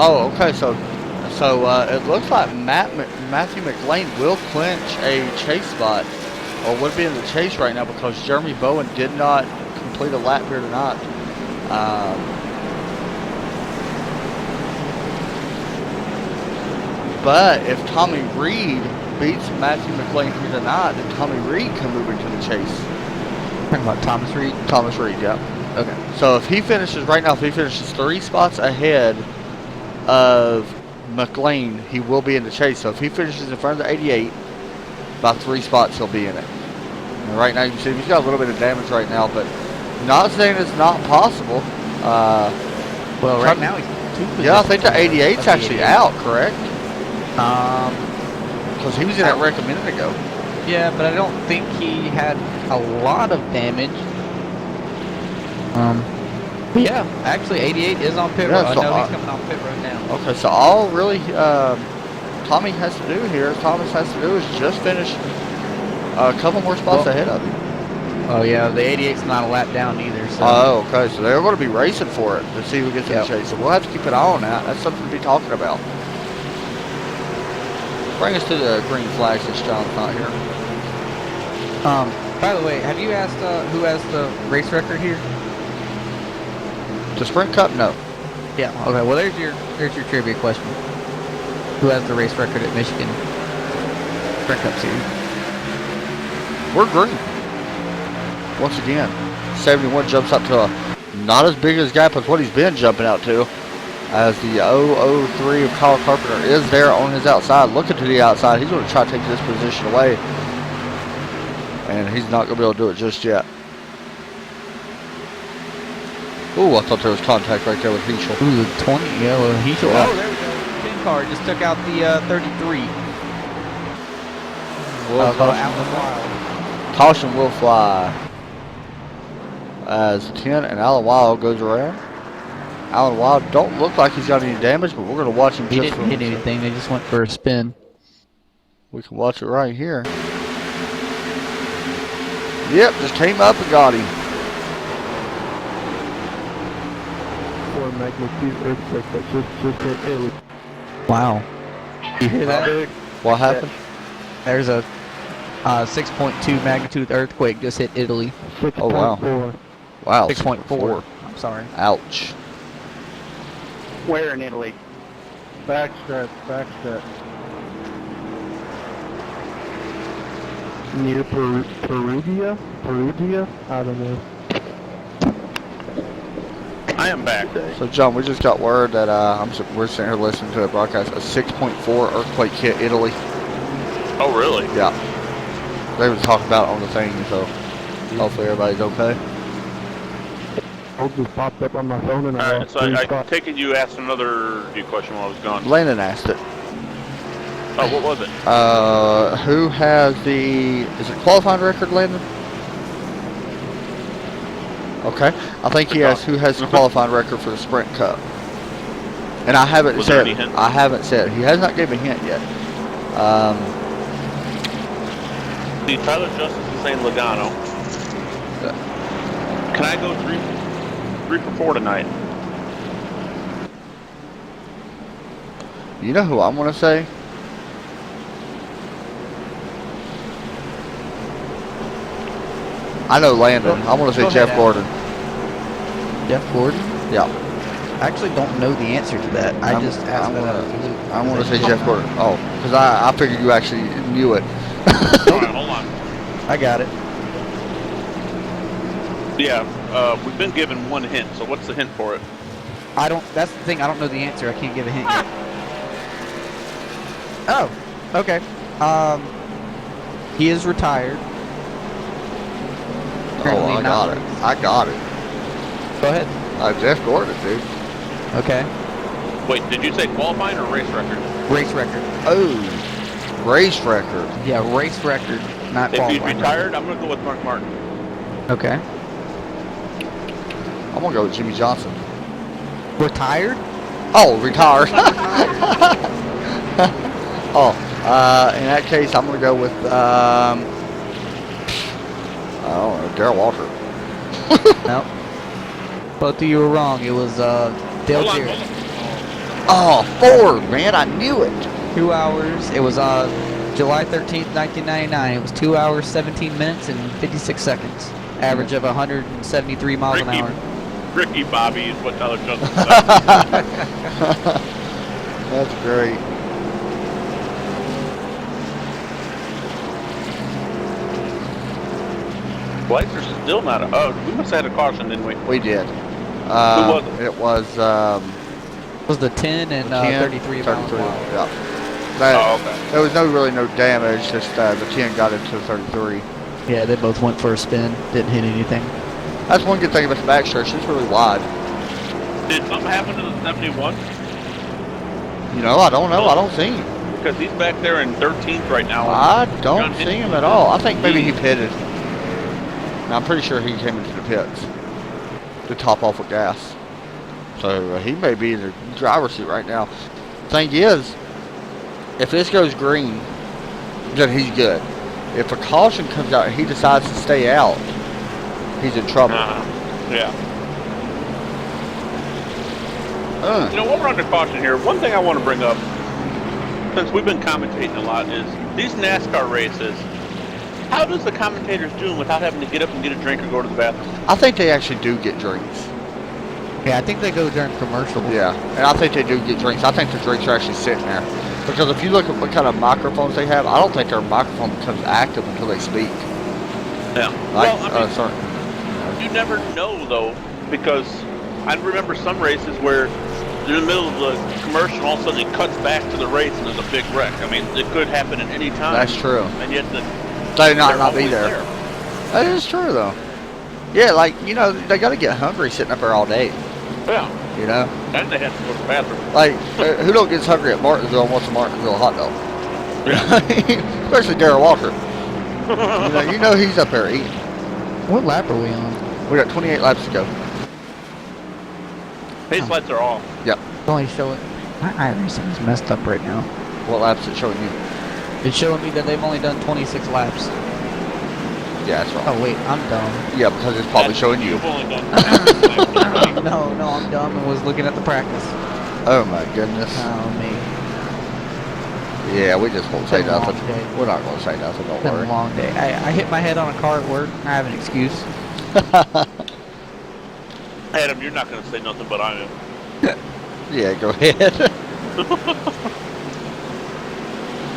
Oh, okay. So it looks like Matthew McLean will clinch a chase spot, or would be in the chase right now because Jeremy Bowen did not complete a lap here tonight. But if Tommy Reed beats Matthew McLean here tonight, then Tommy Reed can move into the chase. Talking about Thomas Reed. Thomas Reed, yeah. Okay. So if he finishes right now, if he finishes 3 spots ahead of McLean, he will be in the chase. So if he finishes in front of the 88, by 3 spots he'll be in it. And right now you can see he's got a little bit of damage right now, but not saying it's not possible. Well, right now he's 2 positions. Yeah, I think the of 88's the actually 88. out, correct? Because Because he was in that wreck a minute ago. Yeah, but I don't think he had a lot of damage. But yeah, actually 88 is on pit Yeah, road. I so know he's coming off pit road now. Okay, so all really Tommy has to do here, Thomas has to do is just finish a couple more spots ahead of him. Oh yeah, the 88's not a lap down either. So. Oh, okay, so they're going to be racing for it to see who gets in Yep. the chase. So we'll have to keep an eye on that. That's something to be talking about. Bring us to the green flag since John's not here. By the way, have you asked who has the race record here? The Sprint Cup? No. Yeah. Okay. Well, there's your trivia question. Who has the race record at Michigan Sprint Cup Series? We're green. Once again, 71 jumps up to a not as big as gap as what he's been jumping out to. As the 003 of Kyle Carpenter is there on his outside, looking to the outside. He's going to try to take this position away. And he's not going to be able to do it just yet. Ooh, I thought there was contact right there with Heschel. Ooh, the 20. Yeah, well, Heschel. Yeah. Oh, there we go. 10 car just took out the 33. Alan Wild. Caution will fly. As 10 and Alan Wild goes around. Alan Wild don't look like he's got any damage, but we're going to watch him. He didn't hit anything. They just went for a spin. We can watch it right here. Yep, just came up and got him. 4 magnitude earthquake that just hit Italy. Wow. You hear that? What happened? There's a 6.2 magnitude earthquake just hit Italy. 6.4. Oh, wow. Wow. 6.4. I'm sorry. Ouch. Where in Italy? Backstretch. Near Perugia? I don't know. I am back. So, John, we just got word that we're sitting here listening to a broadcast. A 6.4 earthquake hit Italy. Oh, really? Yeah. They was talking about it on the thing, so hopefully everybody's okay. It just popped up on my phone and All right, so I take it you asked another question while I was gone. Landon asked it. Oh, what was it? Who has the... Is it qualifying record, Landon? Okay. I think he asked who has the qualifying record for the Sprint Cup. And I haven't Was there said... any hint? I haven't said. He has not given a hint yet. See, Tyler Justice is saying Logano. Can I go 3 for 4 tonight? You know who I'm going to say? I know Landon. I'm going to say Go Jeff ahead, Gordon. Jeff Gordon? Yeah. I actually don't know the answer to that. I I'm- just asked I'm that. I'm going to say Jeff Gordon. Oh, because I figured you actually knew it. All right, hold on. I got it. Yeah, we've been given one hint, so what's the hint for it? That's the thing. I don't know the answer. I can't give a hint yet. Oh, okay. He is retired. Currently Oh, I got not- it. I got it. Go ahead. Jeff Gordon, dude. Okay. Wait, did you say qualifying or race record? Race record. Oh, race record. Yeah, race record. Not If he's qualifying retired, I'm going to go with Mark Martin. record. Okay. I'm going to go with Jimmy Johnson. Retired? Oh, retired. Oh, in that case, I'm going to go with, I don't know, Darrell Walter. Nope. Both of you were wrong. It was Dale Hold on, Jarrett. Oh, Ford, man, I knew it. 2 hours. It was July 13th, 1999. It was 2 hours, 17 minutes, and 56 seconds. Average of 173 miles an hour. Ricky Bobby is what Tyler Johnson said. That's great. Lights are still not. Oh, we must have had a caution, didn't we? We did. Who was it? It was It was the 10 and 10, 33 miles an hour. Yeah. That, Oh, okay. There was really no damage. Just the 10 got into the 33. Yeah, they both went for a spin. Didn't hit anything. That's one good thing about the backstretch. It's really wide. Did something happen to the 71? You know, I don't know. I don't see him. Because he's back there in 13th right now. I don't John see Henry him was at all. I in think maybe he lead. pitted. Now, I'm pretty sure he came into the pits to top off with gas. So he may be in the driver's seat right now. Thing is, if this goes green, then he's good. If a caution comes out and he decides to stay out, he's in trouble. Yeah. You know, while we're under caution here, one thing I want to bring up. since we've been commentating a lot, is these NASCAR races. How does the commentators do them without having to get up and get a drink or go to the bathroom? I think they actually do get drinks. Yeah, I think they go during commercials. Yeah, and I think they do get drinks. I think the drinks are actually sitting there. Because if you look at what kind of microphones they have, I don't think their microphone becomes active until they speak. Yeah. Like, Well, I mean, you never know, though, because I remember some races where in the middle of the commercial, all of a sudden it cuts back to the race and there's a big wreck. I mean, it could happen at any time. That's true. And yet They not they're be always there. That is true, though. Yeah, like, you know, they got to get hungry sitting up there all day. Yeah. You know? And they have to go to the bathroom. Like, who don't get hungry at Martinsville and wants a Martinsville hot dog? Yeah. Especially Darrell Walker. You know he's up there eating. What lap are we on? We got 28 laps to go. Pace lights are off. Yep. Only show it. My iRacing is messed up right now. What lap's it showing you? It's showing me that they've only done 26 laps. Yeah, that's wrong. Oh wait, I'm dumb. Yeah, because it's probably showing you. You've only done No, I'm dumb and was looking at the practice. Oh my goodness. Oh me. Yeah, we just won't say Been a long nothing. day. We're not going to say nothing, don't It's been worry. a long day. I hit my head on a car at work. I have an excuse. Adam, you're not going to say nothing, but I am. Yeah, go ahead.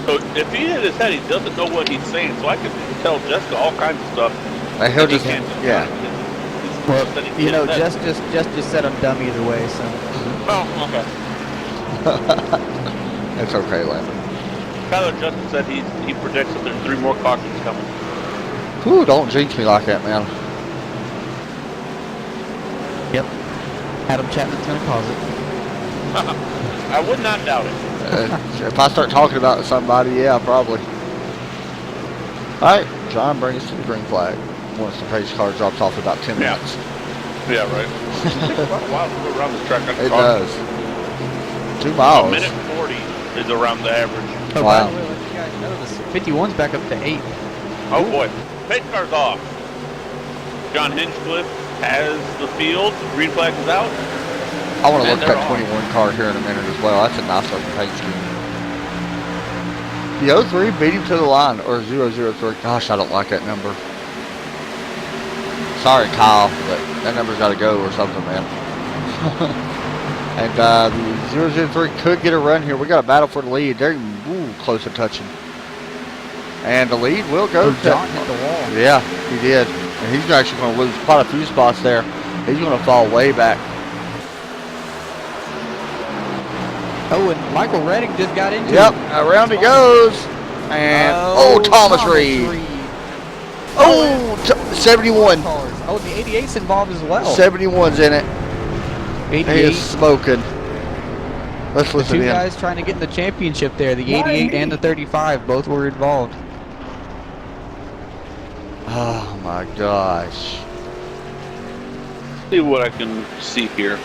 So if he hit his head, he doesn't know what he's saying. So I can tell Jessica all kinds of stuff. Like, he'll that he just, can't. yeah. Well, That he you hit know, his head. just said I'm dumb either way, so. Oh, okay. It's okay, Landon. Tyler Justin said he predicts that there's 3 more cautions coming. Whew, don't jinx me like that, man. Yep. Adam Chapman's gonna cause it. I would not doubt it. If I start talking about somebody, yeah, probably. Alright, John, bring us to the green flag. Once the pace car drops off about 10 Yeah. minutes. Yeah, right. It takes quite a while to go around this track. It does. 2 A miles. minute 40 is around the average. Oh, Wow. by the way, let you guys know this 51's back up to 8. Oh boy, pace car's off. John Hinchcliffe has the field. Green flag is out. I want to And look at they're that on. 21 car here in a minute as well. That's a nice looking paint scheme. The 03 beat him to the line, or 003. Gosh, I don't like that number. Sorry, Kyle, but that number's got to go or something, man. And the 003 could get a run here. We got a battle for the lead. They're close to touching. And the lead will go to John hit the wall. Yeah, he did. And he's actually going to lose quite a few spots there. He's going to fall way back. Oh, and Michael Redding just got into Yep, it. around he goes. And, Thomas Reed. Oh, 71. Oh, the 88's involved as well. 71's in it. 88. He is smoking. Let's The listen two in. guys trying to get in the championship there, the 88 and the 35, both were involved. Oh my gosh. See what I can see here.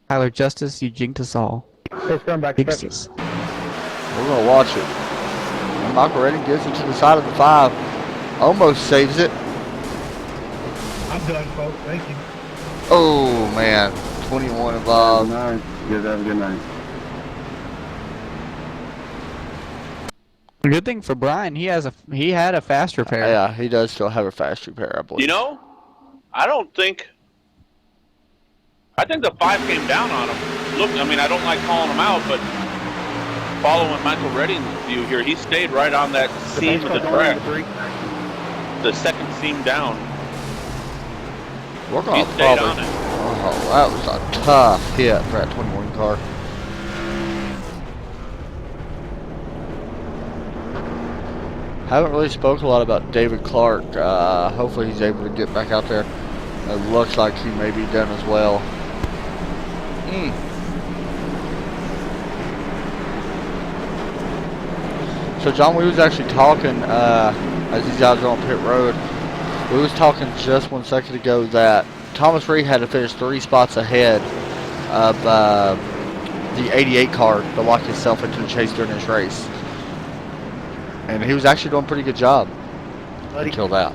Tyler Justice, you jinked us all. It's going back Pixies. We're going to watch it. And Michael Redding gets it to the side of the 5. Almost saves it. I'm done, folks. Thank you. Oh man. 21 involved. Nice. You guys have a good night. The good thing for Brian, he had a fast repair. Yeah, he does still have a fast repair, I believe. You know, I think the 5 came down on him. Look, I mean, I don't like calling him out, but following Michael Redding's view here, he stayed right on that seam of the track. The second seam down. We're He going to stayed probably... on it. Oh, that was a tough hit for that 21 car. Haven't really spoke a lot about David Clark. Hopefully he's able to get back out there. It looks like he may be done as well. So John, we was actually talking as these guys are on pit road. We was talking just 1 second ago that Thomas Reed had to finish 3 spots ahead of the 88 car to lock himself into the chase during this race. And he was actually doing a pretty good job until that.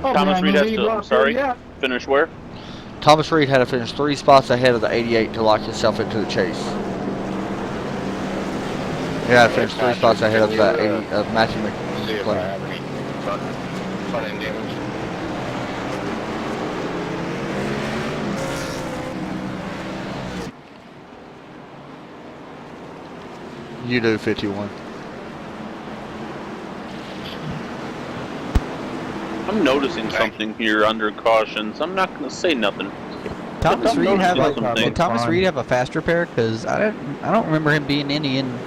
Thomas Reed has to, finish where? Thomas Reed had to finish 3 spots ahead of the 88 to lock himself into the chase. Yeah, I finished 3 spots ahead of that of Matthew See if I McClain. have any front end damage. You do 51. I'm noticing something here under cautions. I'm not going to say nothing. Thomas I'm Reed have noticing a, something. did Thomas Reed have a fast repair? Because I don't remember him being in.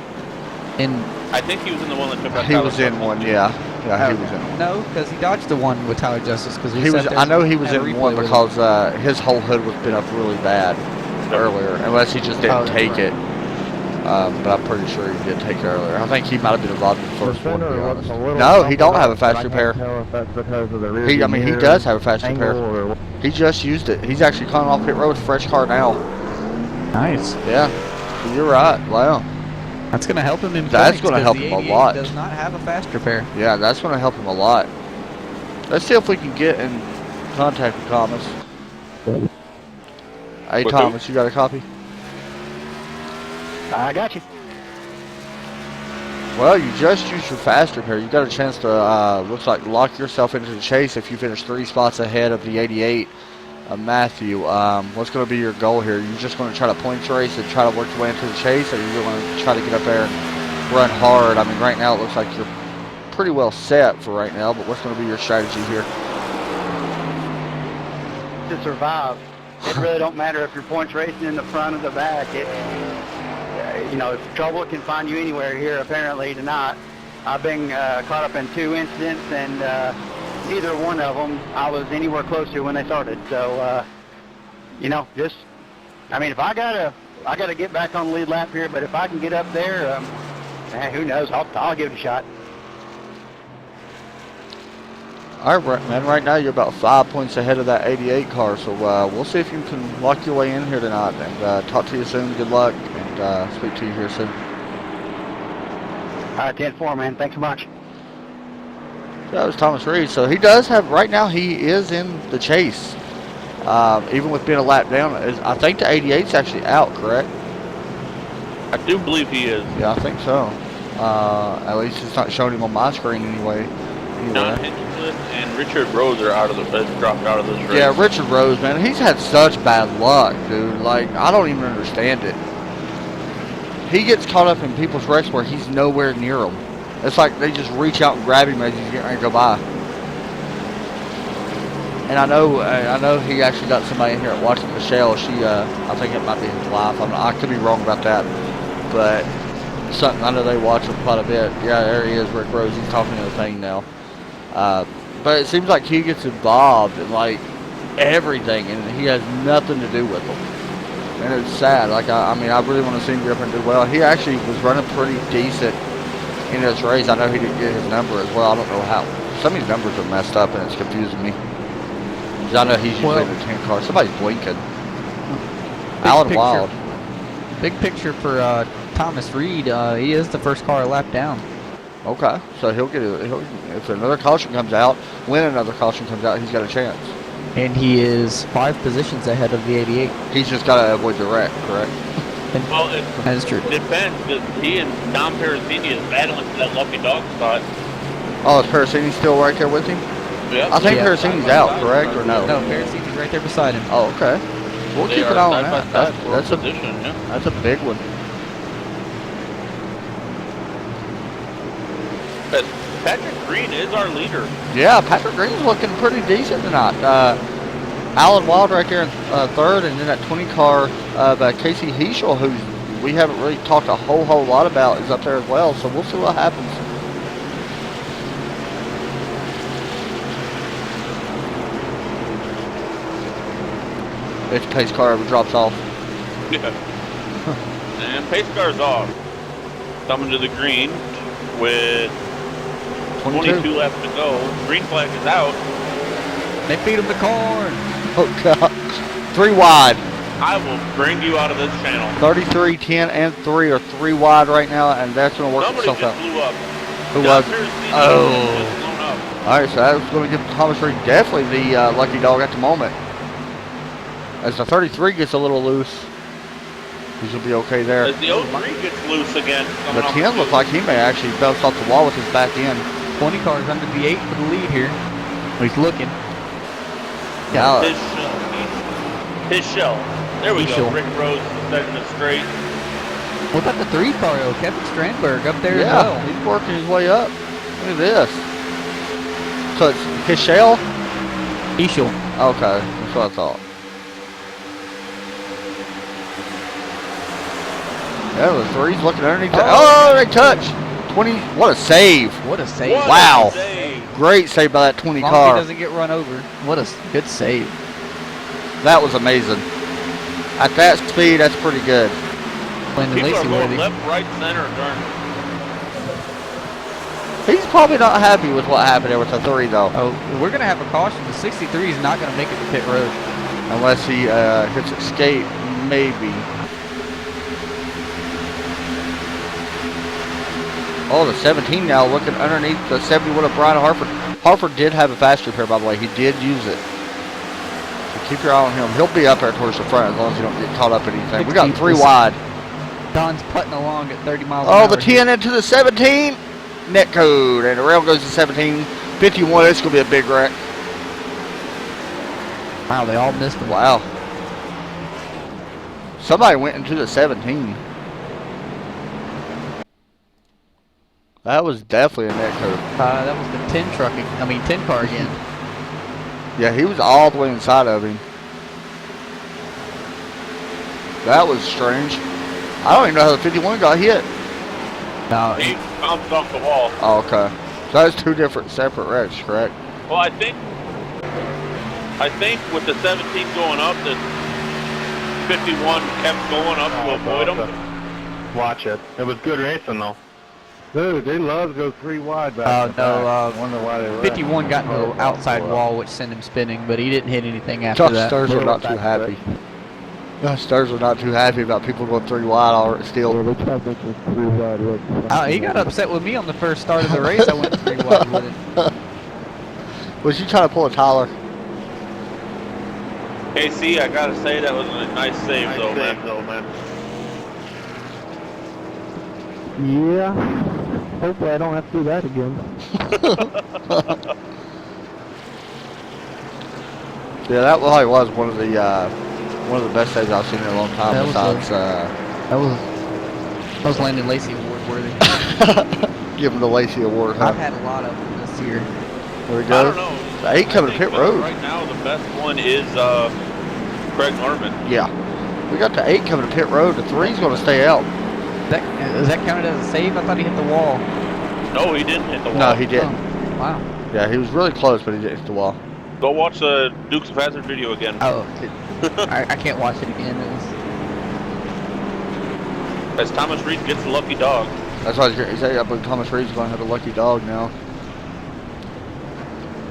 I think he was in the one that took out He Tyler was in Sutton. one, yeah. Yeah, he was in one. No, because he dodged the one with Tyler Justice. Because He was. I know he was in one because his whole hood was been up really bad earlier, unless he just didn't take it. But I'm pretty sure he did take it earlier. I think he might have been involved in the The first one, to be center looks honest. a little No, he don't have a bumped up, fast but I repair. can't tell if that's because of the rear He view does have a fast angle repair. or what. He just used it. He's actually coming off pit road with a fresh car now. Nice. Yeah, you're right. Wow. That's going to help him in That's points, gonna 'cause help the him a 88 lot. Does not have a fast repair. Yeah, that's going to help him a lot. Let's see if we can get in contact with Thomas. Hey, With Thomas, you got a copy? I got you. Well, you just used your fast repair. You got a chance to, looks like, lock yourself into the chase if you finish 3 spots ahead of the 88. Matthew, what's going to be your goal here? You just going to try to points race and try to work your way into the chase, or are you going to try to get up there and run hard? I mean, right now it looks like you're pretty well set for right now, but what's going to be your strategy here? To survive. It really don't matter if you're points racing in the front or the back. You know, trouble can find you anywhere here apparently tonight. I've been caught up in 2 incidents, and neither one of them I was anywhere close to when they started. So, you know, just, I mean, if I gotta get back on the lead lap here, but if I can get up there, who knows? I'll give it a shot. All right, man. Right now you're about 5 points ahead of that 88 car, so we'll see if you can lock your way in here tonight. And talk to you soon. Good luck, and speak to you here soon. All right, 10-4, man. Thanks so much. That was Thomas Reed. So he does have, right now he is in the chase. Even with being a lap down. I think the 88's actually out, correct? I do believe he is. Yeah, I think so. At least it's not showing him on my screen anyway. John Hinchcliffe and Richard Rose are dropped out of this race. Yeah, Richard Rose, man, he's had such bad luck, dude. Like, I don't even understand it. He gets caught up in people's wrecks where he's nowhere near them. It's like they just reach out and grab him as he's getting ready to go by. And I know he actually got somebody in here watching Michelle. She, I think it might be his wife. I could be wrong about that, but something I know they watch him quite a bit. Yeah, there he is, Rick Rose. He's talking to the thing now. But it seems like he gets involved in like everything, and he has nothing to do with them. And it's sad. Like I mean, I really want to see him get up and do well. He actually was running pretty decent in this race. I know he didn't get his number as well. I don't know how. Some of these numbers are messed up, and it's confusing me. 'Cause I know he's usually in the 10 car. Somebody's blinking. Alan Wild. Big picture for Thomas Reed. He is the first car a lap down. Okay, so he'll get it. If another caution comes out, when another caution comes out, he's got a chance. And he is 5 positions ahead of the 88. He's just got to avoid the wreck, correct? Well, it That is true. depends, because he and Dom Pericini is battling for that lucky dog spot. Oh, is Pericini still right there with him? Yeah. I think Yeah. Pericini's out, correct, or no? No, Pericini's right there beside him. Oh, okay. We'll They keep are an eye on side by that. side for That's a position, yeah. that's a big one. But Patrick Green is our leader. Yeah, Patrick Green's looking pretty decent tonight. Alan Wild right there in third, and then that 20 car of Casey Heschel, who we haven't really talked a whole lot about, is up there as well. So we'll see what happens. If the pace car ever drops off. Yeah. And pace car's off. Coming to the green with 22 left to go. Green flag is out. They feed him the corn. Oh, God. 3 wide. I will bring you out of this channel. 33, 10, and 3 are 3 wide right now, and that's going to work Somebody itself just out. blew up. Who John was? Pericini Oh. just blown up. All right, so that was going to give Thomas Reed definitely the lucky dog at the moment. As the 33 gets a little loose. He's gonna be okay there. As the 03 gets loose again. The 10 looks like he may actually bounce off the wall with his back end. 20 cars under the 8 for the lead here. He's looking. Yeah. His shell. There we His go. shell. Rick Rose setting it straight. What about the 3 car though? Kevin Strandberg up there as Yeah, well. he's working his way up. Look at this. So it's Hishel? Ishel. Okay, that's what I thought. Yeah, the 3's looking underneath. Oh, they touch. 20. What a save. What a save. What a Wow. save. Great save by that 20 As long as he car. doesn't get run over. What a good save. That was amazing. At that speed, that's pretty good. Landon People are Lacey going worthy. left, right, center, darn. He's probably not happy with what happened there with the 3, though. Oh, we're going to have a caution. The 63 is not going to make it to pit road. Unless he hits escape, maybe. Oh, the 17 now looking underneath the 71 of Brian Harford. Harford did have a fast repair, by the way. He did use it. So keep your eye on him. He'll be up there towards the front as long as you don't get caught up in anything. We got 3 wide. Don's putting along at 30 miles an Oh, hour. the 10 into the 17. Net code. And the rail goes to 17. 51. It's going to be a big wreck. Wow, they all missed him. Wow. Somebody went into the 17. That was definitely a net code. That was the 10 truck. 10 car again. Yeah, he was all the way inside of him. That was strange. I don't even know how the 51 got hit. No, He bounced off the wall. Oh, okay. So that was 2 different separate wrecks, correct? Well, I think with the 17 going up, the 51 kept going up to avoid him. Watch it. It was good racing though. Dude, they love to go 3 wide back. Oh, to no, back. Wonder why they wrecked. 51 got into the outside wall, which sent him spinning, but he didn't hit anything after Josh that. Stars are not too happy. Josh Stars are not too happy about people going 3 wide already still. Yeah, they tried making 3 wide look. He got upset with me on the first start of the race. I went 3 wide with him. Was you trying to pull a Tyler? KC, I gotta say that was a nice save, though, man. Yeah. Hopefully I don't have to do that again. Yeah, that probably was one of the best saves I've seen in a long time. That was Besides, That was Landon Lacey award worthy. give him the Lacey Award, huh? I've had a lot of them this year. There we I go. don't know. The 8 coming to pit road. Right now, the best one is Craig Norman. Yeah. We got the 8 coming to pit road. The 3's going to stay out. Is that counted as a save? I thought he hit the wall. No, he didn't hit the wall. No, he didn't. Oh, wow. Yeah, he was really close, but he didn't hit the wall. Go watch the Dukes of Hazzard video again. Oh, I can't watch it again. As Thomas Reed gets the lucky dog. That's why I was going to say. I believe Thomas Reed's going to have a lucky dog now.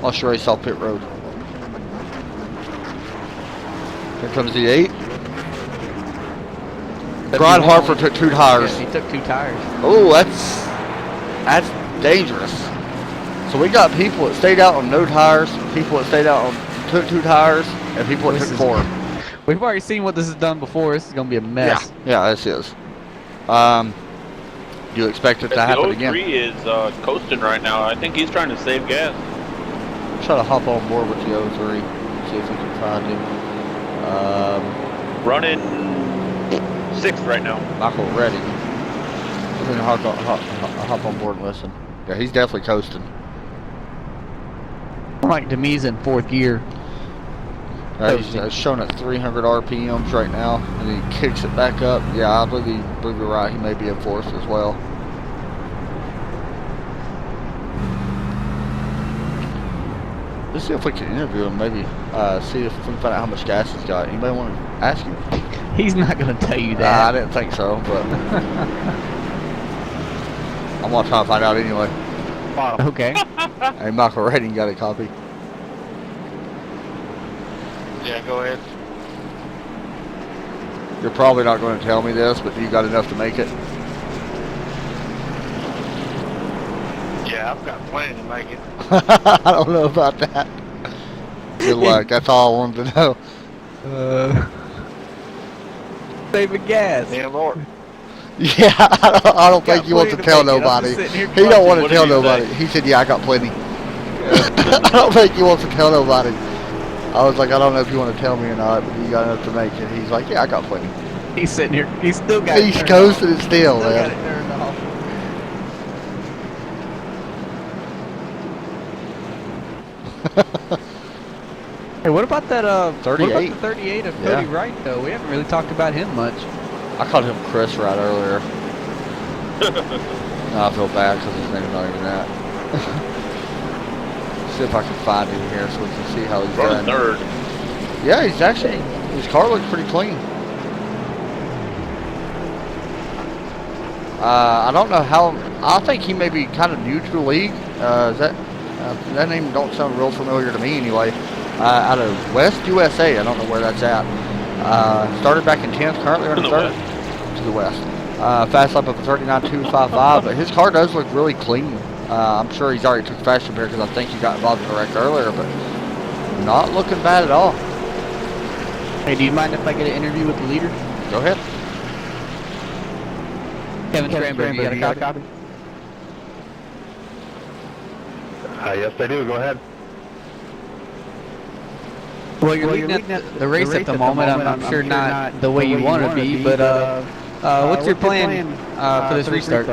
I'll sure he saw pit road. Here comes the 8. Brian Harford took 2 tires. Yes, he took 2 tires. Oh, that's dangerous. So we got people that stayed out on no tires, people that stayed out on took 2 tires, and people that This took is- 4. We've already seen what this has done before. This is going to be a mess. Yeah, this is. Do you expect it to happen The again? 03 is coasting right now. I think he's trying to save gas. Try to hop on board with the 03. See if we can find him. Running 6th right now. Michael Redding. I'm gonna hop on board and listen. Yeah, he's definitely coasting. Mike Demi's in 4th gear. He's showing at 300 RPMs right now, and he kicks it back up. Yeah, I believe you're right. He may be in 4th as well. Let's see if we can interview him. Maybe see if we can find out how much gas he's got. Anybody want to ask him? He's not going to tell you I that. didn't think so, but I'm gonna try to find out anyway. Okay. Hey, Michael Redding got a copy. Yeah, go ahead. You're probably not going to tell me this, but you got enough to make it. Yeah, I've got plenty to make it. I don't know about that. Good luck. That's all I wanted to know. Saving gas. Damn Lord. Yeah, I don't think he wants to tell nobody. He don't want to What tell did he nobody. say? He said, yeah, I got plenty. I don't think he wants to tell nobody. I was like, I don't know if you want to tell me or not, but you got enough to make it. He's like, yeah, I got plenty. He's sitting here. He's still got He's coasting it still, Still got man. it turned off. Hey, what about that 38? What about the 38 of Cody Wright though? We haven't really talked about him much. I called him Chris right earlier. No, I feel bad because his name's not even that. See if I can find him here so we can see how he's Running done. third. Yeah, he's actually, his car looks pretty clean. I don't know how, I think he may be kind of new to the league. That name don't sound real familiar to me anyway. Out of West USA, I don't know where that's at. Started back in 10th, currently running third to the West. Fast lap of a 39.255, but his car does look really clean. I'm sure he's already took fast repair because I think he got involved in the wreck earlier, but not looking bad at all. Hey, do you mind if I get an interview with the leader? Go ahead. Kevin Stramberg, you got a copy? Yes, I do. Go ahead. Well, you're leading at the race at the moment. I'm sure not the way you want to be, but what's your plan for this restart?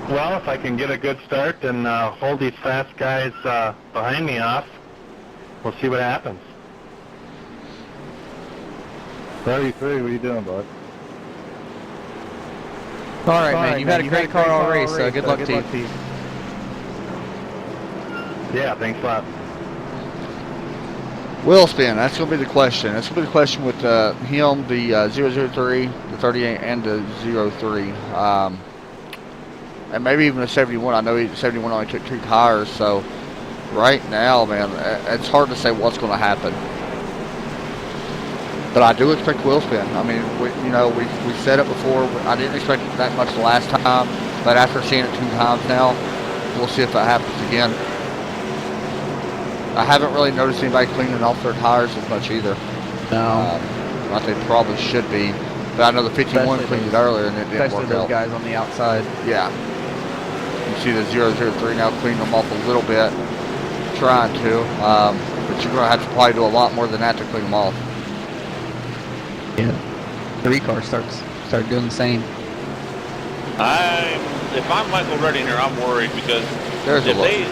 Well, if I can get a good start and hold these fast guys behind me off, we'll see what happens. 33, what are you doing, bud? All right, man. You've had a great car all race, so good luck to you. Yeah, thanks a lot. Wheel spin, that's going to be the question. That's going to be the question with him, the 003, the 38, and the 03. And maybe even the 71. I know the 71 only took 2 tires, so right now, man, it's hard to say what's going to happen. But I do expect wheel spin. I mean, we said it before. I didn't expect it that much the last time, but after seeing it 2 times now, we'll see if that happens again. I haven't really noticed anybody cleaning off their tires as much either. No. Like they probably should be. But I know the 51 cleaned it earlier and it didn't Especially work those out. guys on the outside. Yeah. You see the 003 now cleaning them off a little bit. Trying to. But you're going to have to probably do a lot more than that to clean them off. Yeah. 3 cars start doing the same. If I'm Michael Redding here, I'm worried because There's if a look. they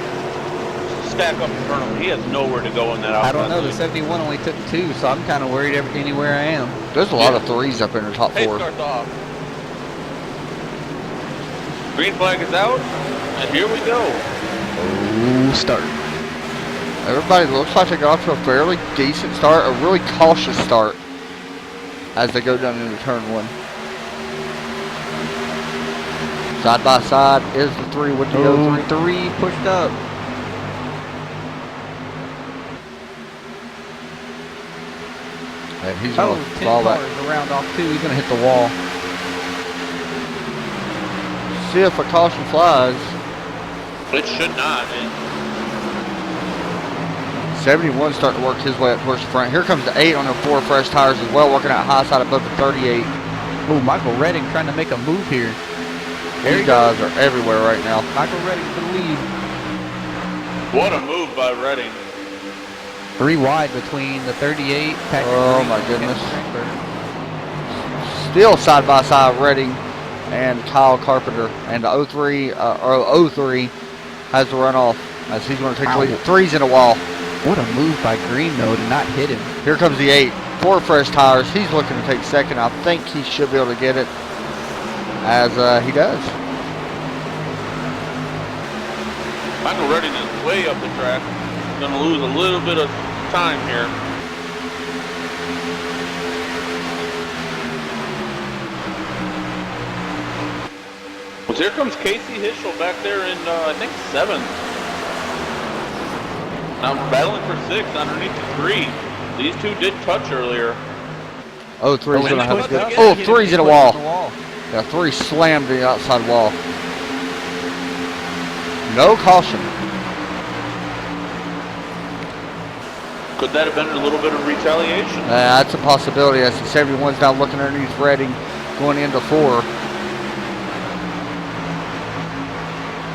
stack up in front of him, he has nowhere to go in that outside. I don't know. The lane. 71 only took 2, so I'm kind of worried anywhere I am. There's a lot of 3s up in the top Pace 4. starts off. Green flag is out, and here we go. Ooh, start. Everybody looks like they got off to a fairly decent start, a really cautious start as they go down into turn 1. Side by side is the 3 with the 03. 3 pushed up. And he's Oh, going to 10 fall cars back. around off 2. He's going to hit the wall. See if a caution flies. It should not. 71 starting to work his way up towards the front. Here comes the 8 on the 4 fresh tires as well, working out high side above the 38. Ooh, Michael Redding trying to make a move here. These guys are everywhere right now. Michael Redding for the lead. What a move by Redding. 3 wide between the 38. Patrick Oh Green, my and goodness. Stramberg. Still side by side Redding and Kyle Carpenter. And the 03 has the runoff as he's going to take the lead. 3's in a wall. What a move by Green, though, to not hit him. Here comes the 8. 4 fresh tires. He's looking to take second. I think he should be able to get it as he does. Michael Redding is way up the track. Going to lose a little bit of time here. Well, here comes Casey Hischel back there in, I think, 7th. Now battling for 6th underneath the 3. These 2 did touch earlier. 03's going to have a good. again. Oh, 3's in a wall. Yeah, 3 slammed the outside wall. No caution. Could that have been a little bit of retaliation? That's a possibility as the 71's now looking underneath Redding going into 4.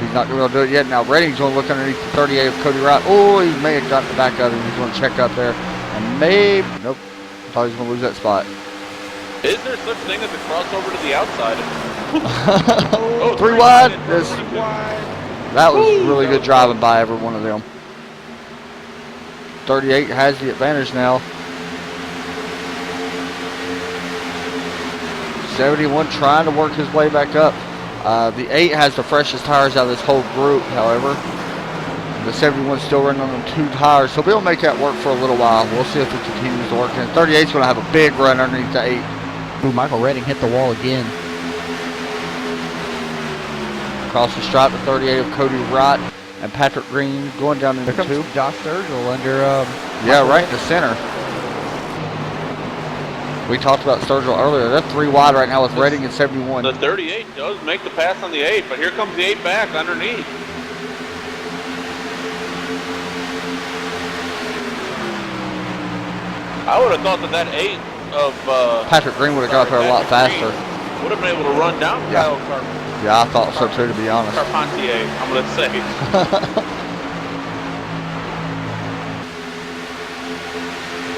He's not going to do it yet. Now Redding's going to look underneath the 38 of Cody Wright. Oh, he may have gotten the back of him. He's going to check up there. And maybe, nope, thought he was going to lose that spot. Is there such thing as a crossover to the outside? Oh, 3 wide. That was really good driving by every one of them. 38 has the advantage now. 71 trying to work his way back up. The 8 has the freshest tires out of this whole group, however. The 71's still running on them 2 tires, so we'll make that work for a little while. We'll see if it continues to work. And 38's going to have a big run underneath the 8. Ooh, Michael Redding hit the wall again. Across the stripe, the 38 of Cody Wright and Patrick Green going down into There 2. comes Josh Sturgill under. Yeah, right in the center. We talked about Sturgill earlier. They're 3 wide right now with Redding at 71. The 38 does make the pass on the 8, but here comes the 8 back underneath. I would have thought that 8 of Patrick Green would have got up there a lot faster. Would have been able to run down Yeah. Kyle Yeah, I thought so too, to be honest. Carpentier, I'm going to say.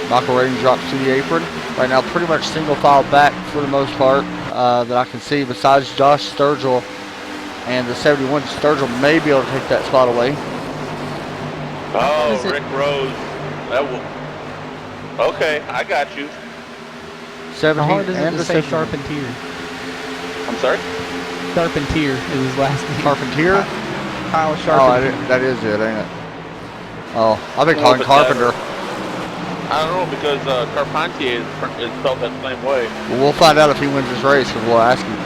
Michael Redding drops to the apron. Right now, pretty much single file back for the most part that I can see, besides Josh Sturgill and the 71. Sturgill may be able to take that spot away. Oh, Is it- Rick Rose. That will. Okay, I got you. 17 How hard is it and to the say 71. Charpentier? I'm sorry? Charpentier is his last name. Carpentier? Kyle Oh, Charpentier. that is it, ain't it? Oh, I've been Well, calling but Carpenter. I don't know, because Carpentier is spelled that same way. Well, we'll find out if he wins this race, because we'll ask him.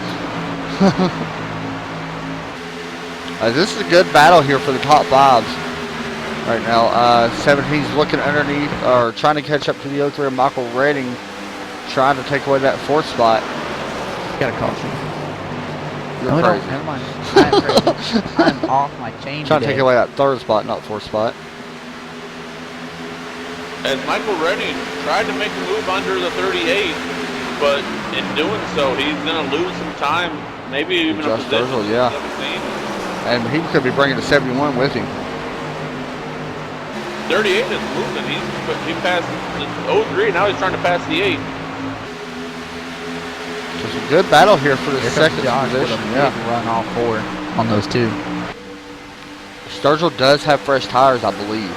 This is a good battle here for the top 5s right now. 17's looking underneath, or trying to catch up to the 03 of Michael Redding, trying to take away that 4th spot. Got a caution. You're No, crazy. never mind. I'm crazy. I'm off my chain Trying to today. take away that 3rd spot, not 4th spot. As Michael Redding tried to make a move under the 38, but in doing so, he's going to lose some time, maybe even a Josh position. Sturgill, yeah. 17. And he could be bringing the 71 with him. 38 is moving. He passed the 03, now he's trying to pass the 8. So it's a good battle here for the Here comes 2nd Josh with a position. big Yeah. run all 4 on those 2. Sturgill does have fresh tires, I believe.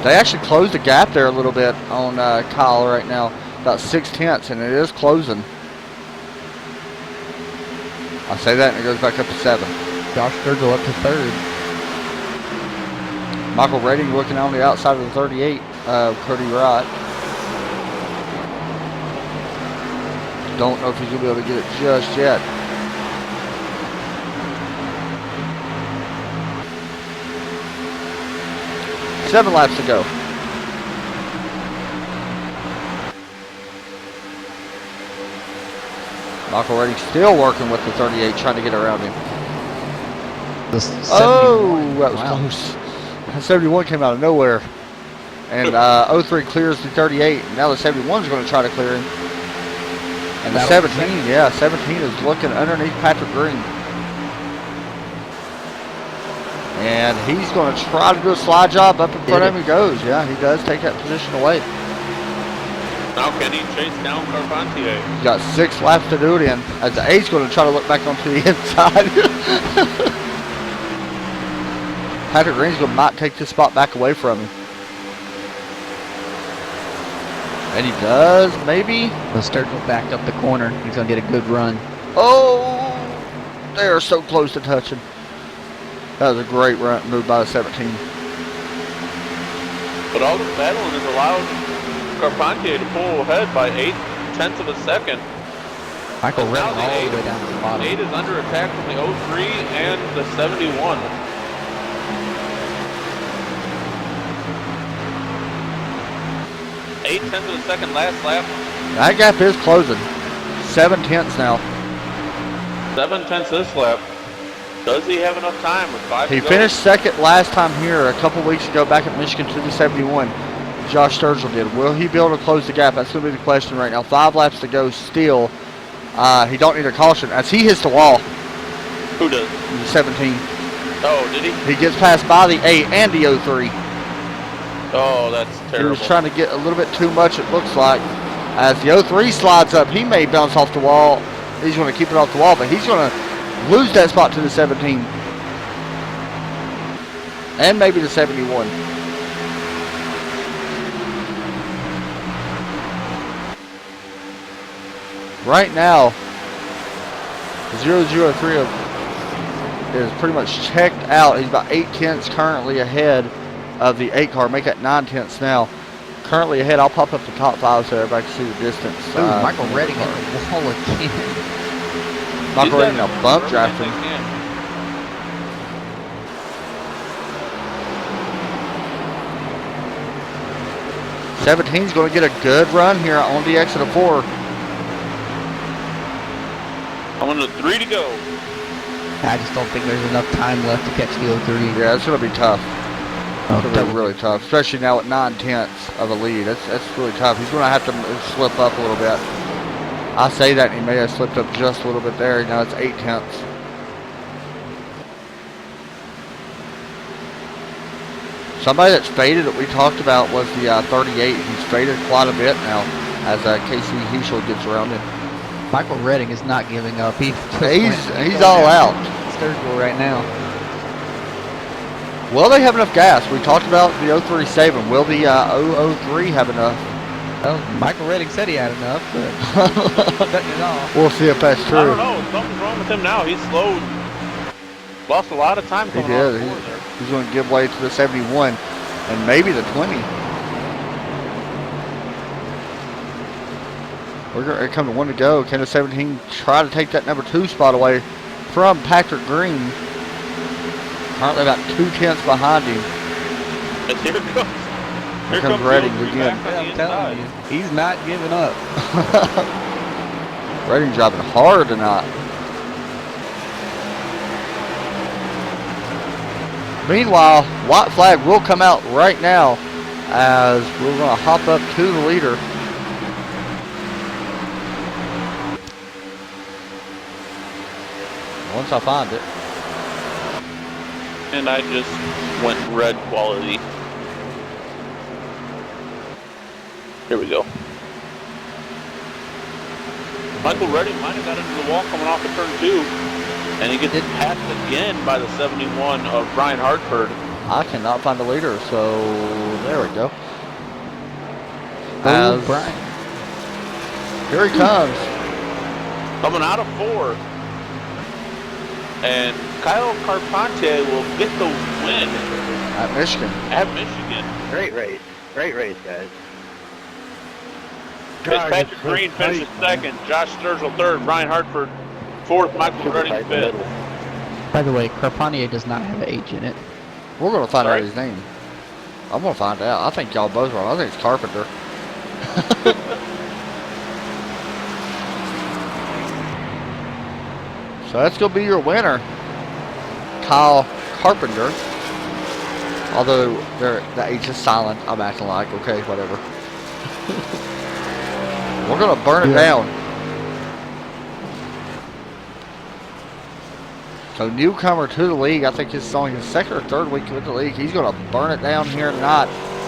They actually closed the gap there a little bit on Kyle right now, about 6/10, and it is closing. I say that and it goes back up to 7. Josh Sturgill up to 3rd. Michael Redding looking on the outside of the 38, Cody Wright. Don't know if he's going to be able to get it just yet. Seven laps to go. Michael Redding still working with the 38, trying to get around him. The Oh, 71. that was Wow. close. 71 came out of nowhere. And 03 clears the 38. Now the 71 is going to try to clear him. And the That'll 17, yeah, 17 is looking underneath Patrick Green. And he's going to try to do a slide job up in front of him. He goes. Yeah, he does take that position away. Now can he chase down Carpentier? He's got 6 laps to do it in. As the 8's going to try to look back onto the inside. Patrick Green's going to not take this spot back away from him. And he does, maybe. The Sturgill backed up the corner. He's going to get a good run. Oh, they are so close to touching. That was a great run, move by the 17. But all this battling has allowed Carpentier to pull ahead by 0.8 of a second. Michael Now Redding the all the 8 way down to the bottom. 8 is under attack from the 03 and the 71. .8 of a second last lap. That gap is closing. 7/10 now. 7/10 this lap. Does he have enough time with 5 He to go? finished second last time here a couple weeks ago back at Michigan to the 71. Josh Sturgill did. Will he be able to close the gap? That's going to be the question right now. 5 laps to go still. He don't need a caution as he hits the wall. Who does? The 17. Oh, did he? He gets passed by the 8 and the 03. Oh, that's He terrible. was trying to get a little bit too much, it looks like. As the 03 slides up, he may bounce off the wall. He's going to keep it off the wall, but he's going to lose that spot to the 17. And maybe the 71. Right now, 003 is pretty much checked out. He's about 8 tenths currently ahead of the 8 car. Make that 9 tenths now. Currently ahead. I'll pop up the top 5 so everybody can see the distance. Ooh, Michael Redding at the wall again. Michael Redding a bump drafting. 17's going to get a good run here on the exit of 4. I'm on the 3 to go. I just don't think there's enough time left to catch the 03. Yeah, it's going to be tough. Oh, It's going to be really tough, especially now at 9 tenths of a lead. That's really tough. He's going to have to slip up a little bit. I say that, and he may have slipped up just a little bit there. Now it's 8 tenths. Somebody that's faded that we talked about was the 38. He's faded quite a bit now as Casey Heschel gets around him. Michael Redding is not giving up. He's all out. Sturgill right now. Will they have enough gas? We talked about the 03 saving. Will the 003 have enough? Well, Michael Redding said he had enough, but cutting it off. We'll see if that's true. I don't know. Something's wrong with him now. He's slowed. Lost a lot of time He coming off did. the board there. He's going to give way to the 71 and maybe the 20. We're going to come to 1 to go. Can the 17 try to take that number 2 spot away from Patrick Green? Currently about 2 tenths behind him. And here it comes. Here comes Redding again. I'm telling you, he's not giving up. Redding driving hard tonight. Meanwhile, white flag will come out right now as we're going to hop up to the leader. Once I find it. And I just went red quality. Here we go. Michael Redding might have got into the wall coming off of turn 2. And he gets passed again by the 71 of Brian Hartford. I cannot find the leader, so there we go. Oh, Brian. Here he comes. Coming out of 4. And Kyle Carpentier will get the win At Michigan. at Michigan. Great race. Great race, guys. Patrick Green finishes 2nd. Josh Sturgill 3rd. Brian Hartford 4th. Michael Redding 5th. By the way, Carpentier does not have an H in it. We're going to find Sorry? out his name. I'm going to find out. I think y'all both wrong. I think it's Carpenter. So that's going to be your winner, Kyle Carpenter. Although the H is silent, I'm acting like, okay, whatever. We're going to burn it down. So newcomer to the league, I think this is only his 2nd or 3rd week with the league. He's going to burn it down here tonight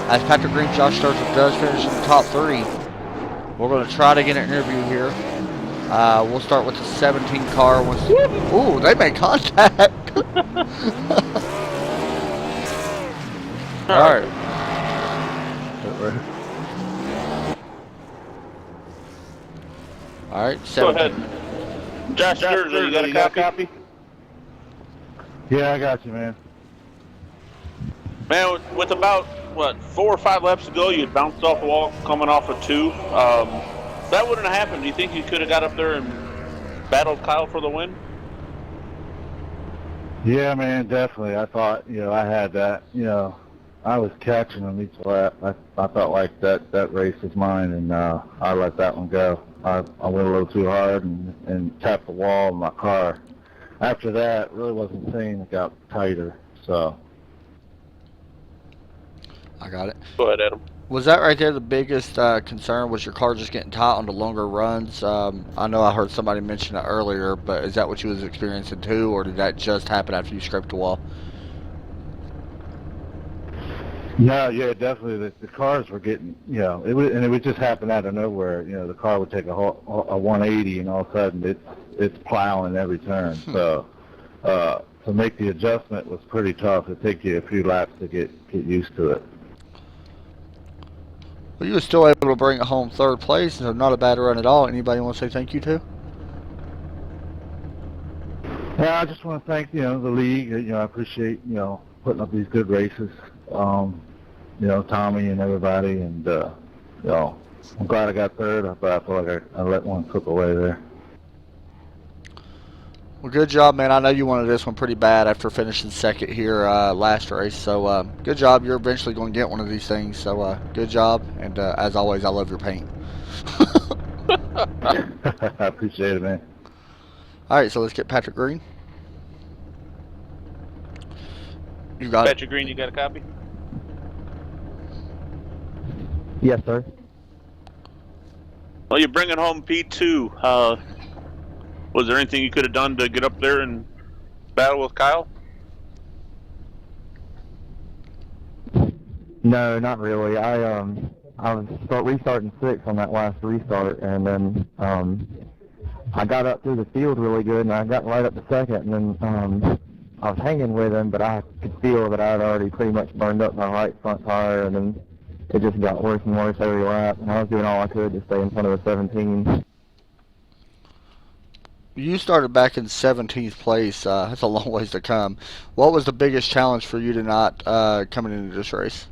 as Patrick Green, Josh Sturgill does finish in the top 3. We're going to try to get an interview here. We'll start with the 17 car. Ooh, they made contact. All right. All right, 17. Go ahead. Josh Sturgill, you got a copy? Yeah, I got you, man. Man, with about, 4 or 5 laps to go, you had bounced off the wall coming off of 2. That wouldn't have happened. Do you think you could have got up there and battled Kyle for the win? Yeah, man, definitely. I thought, I had that, I was catching him each lap. I felt like that race was mine, and I let that one go. I went a little too hard and tapped the wall in my car. after that, really wasn't seeing it got tighter. So. I got it. Go ahead, Adam. Was that right there the biggest concern? Was your car just getting tight on the longer runs? I know I heard somebody mention it earlier, but is that what you was experiencing too, or did that just happen after you scraped the wall? No, yeah, definitely. The cars were getting, it would just happen out of nowhere. The car would take a 180, and all of a sudden it's plowing every turn. So to make the adjustment was pretty tough. It'd take you a few laps to get used to it. Well, you were still able to bring it home third place, so not a bad run at all. Anybody want to say thank you to? Yeah, I just want to thank, the league. I appreciate, putting up these good races. Tommy and everybody, and, I'm glad I got third, but I feel like I let one slip away there. Well, good job, man. I know you wanted this one pretty bad after finishing second here last race, so good job. You're eventually going to get one of these things, so good job, and as always, I love your paint. I appreciate it, man. All right, so let's get Patrick Green. You got Patrick Green, you got a copy? Yes, sir. Well, you're bringing home P2. Was there anything you could have done to get up there and battle with Kyle? No, not really. I was restarting 6 on that last restart, and then I got up through the field really good, and I got right up to second, and then I was hanging with him, but I could feel that I had already pretty much burned up my right front tire, and then it just got worse and worse every lap, and I was doing all I could to stay in front of the 17. You started back in 17th place. That's a long ways to come. What was the biggest challenge for you tonight coming into this race?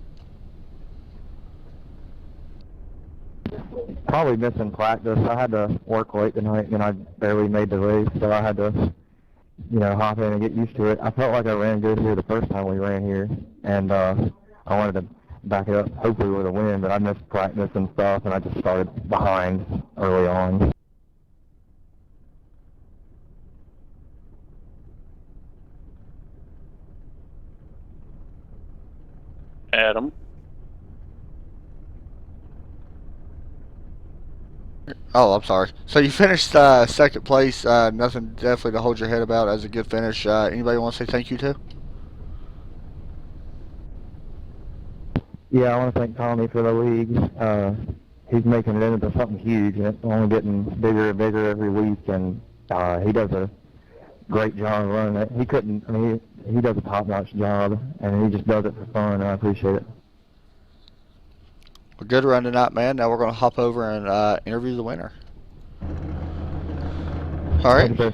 Probably missing practice. I had to work late tonight, and I barely made the race, so I had to, hop in and get used to it. I felt like I ran good here the first time we ran here, and I wanted to back it up, hopefully with a win, but I missed practice and stuff, and I just started behind early on. Adam. Oh, I'm sorry. So you finished second place. Nothing definitely to hold your head about as a good finish. Anybody want to say thank you to? Yeah, I want to thank Tommy for the league. He's making it into something huge, and it's only getting bigger and bigger every week, and he does a great job running it. He does a top-notch job, and he just does it for fun, and I appreciate it. Well, good run tonight, man. Now we're going to hop over and interview the winner. All right. Thank you, sir.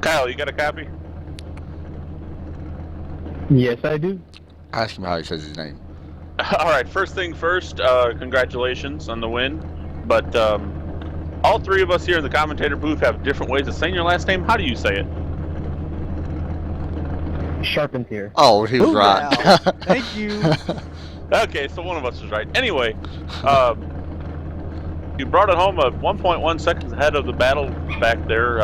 Kyle, you got a copy? Yes, I do. Ask him how he says his name. All right, first thing first, congratulations on the win. But all three of us here in the commentator booth have different ways of saying your last name. How do you say it? Charpentier. Oh, he was right. Thank you. Okay, so one of us is right. Anyway, you brought it home 1.1 seconds ahead of the battle back there.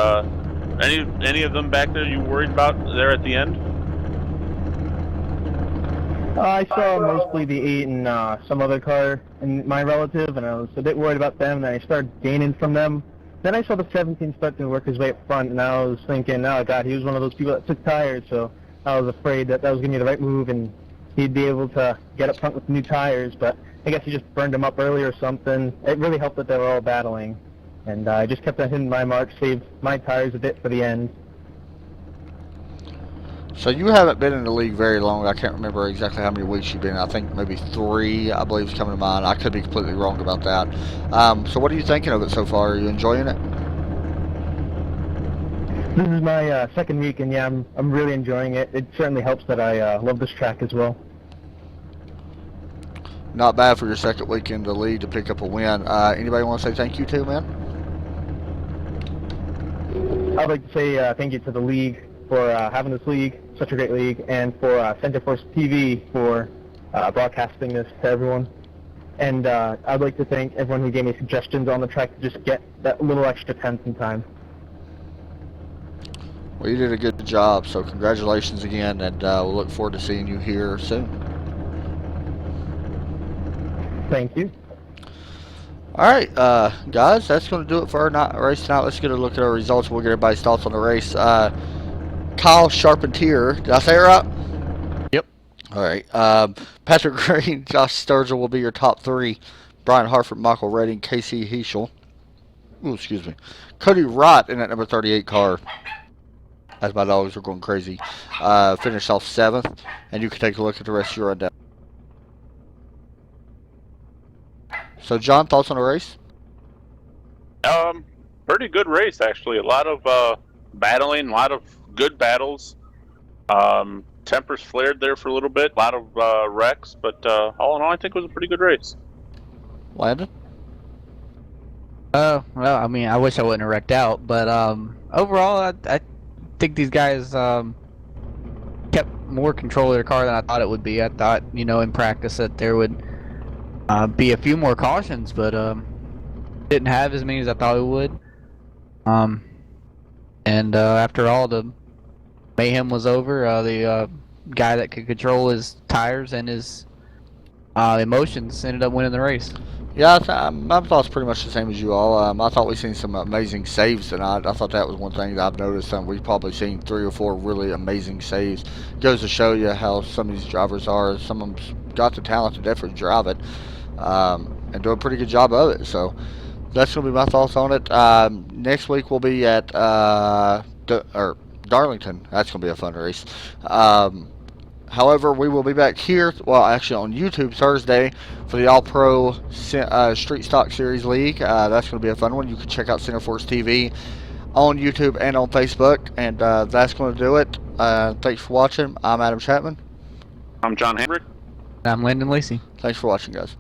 Any of them back there you worried about there at the end? I saw mostly the 8 and some other car and my relative, and I was a bit worried about them, and I started gaining from them. Then I saw the 17 start to work his way up front, and I was thinking, oh God, he was one of those people that took tires, so I was afraid that was going to be the right move, and he'd be able to get up front with new tires, but I guess he just burned them up early or something. It really helped that they were all battling, and I just kept on hitting my mark, saved my tires a bit for the end. So you haven't been in the league very long. I can't remember exactly how many weeks you've been. I think maybe 3, I believe, is coming to mind. I could be completely wrong about that. So what are you thinking of it so far? Are you enjoying it? This is my second week, and yeah, I'm really enjoying it. It certainly helps that I love this track as well. Not bad for your second week in the league to pick up a win. Anybody want to say thank you to, man? I'd like to say thank you to the league for having this league, such a great league, and for Centerforce TV for broadcasting this to everyone. And I'd like to thank everyone who gave me suggestions on the track to just get that little extra tenth in time. Well, you did a good job, so congratulations again, and we'll look forward to seeing you here soon. Thank you. All right, guys, that's going to do it for our race tonight. Let's get a look at our results. We'll get everybody's thoughts on the race. Kyle Charpentier, did I say it right? Yep. All right. Patrick Green, Josh Sturgill will be your top 3. Brian Harford, Michael Redding, Casey Heschel. Ooh, excuse me. Cody Wright in that number 38 car. As my dogs are going crazy. Finished off 7th, and you can take a look at the rest of your rundown. So, John, thoughts on the race? Pretty good race, actually. A lot of battling, a lot of good battles. Tempers flared there for a little bit. A lot of wrecks, but all in all, I think it was a pretty good race. Landon? Well, I mean, I wish I wouldn't have wrecked out, but overall, I think these guys kept more control of their car than I thought it would be. I thought, you know, in practice that there would be a few more cautions, but didn't have as many as I thought it would. And after all the mayhem was over, the guy that could control his tires and his emotions ended up winning the race. Yeah, my thoughts pretty much the same as you all. I thought we seen some amazing saves tonight. I thought that was one thing that I've noticed. We've probably seen 3 or 4 really amazing saves. Goes to show you how some of these drivers are. Some of them got the talent to definitely drive it and do a pretty good job of it. So that's going to be my thoughts on it. Next week we'll be at Darlington. That's going to be a fun race. However, we will be back here, well, actually on YouTube Thursday for the All-Pro Street Stock Series League. That's going to be a fun one. You can check out Center Force TV on YouTube and on Facebook, and that's going to do it. Thanks for watching. I'm Adam Chapman. I'm John Hendrick. I'm Landon Lacey. Thanks for watching, guys.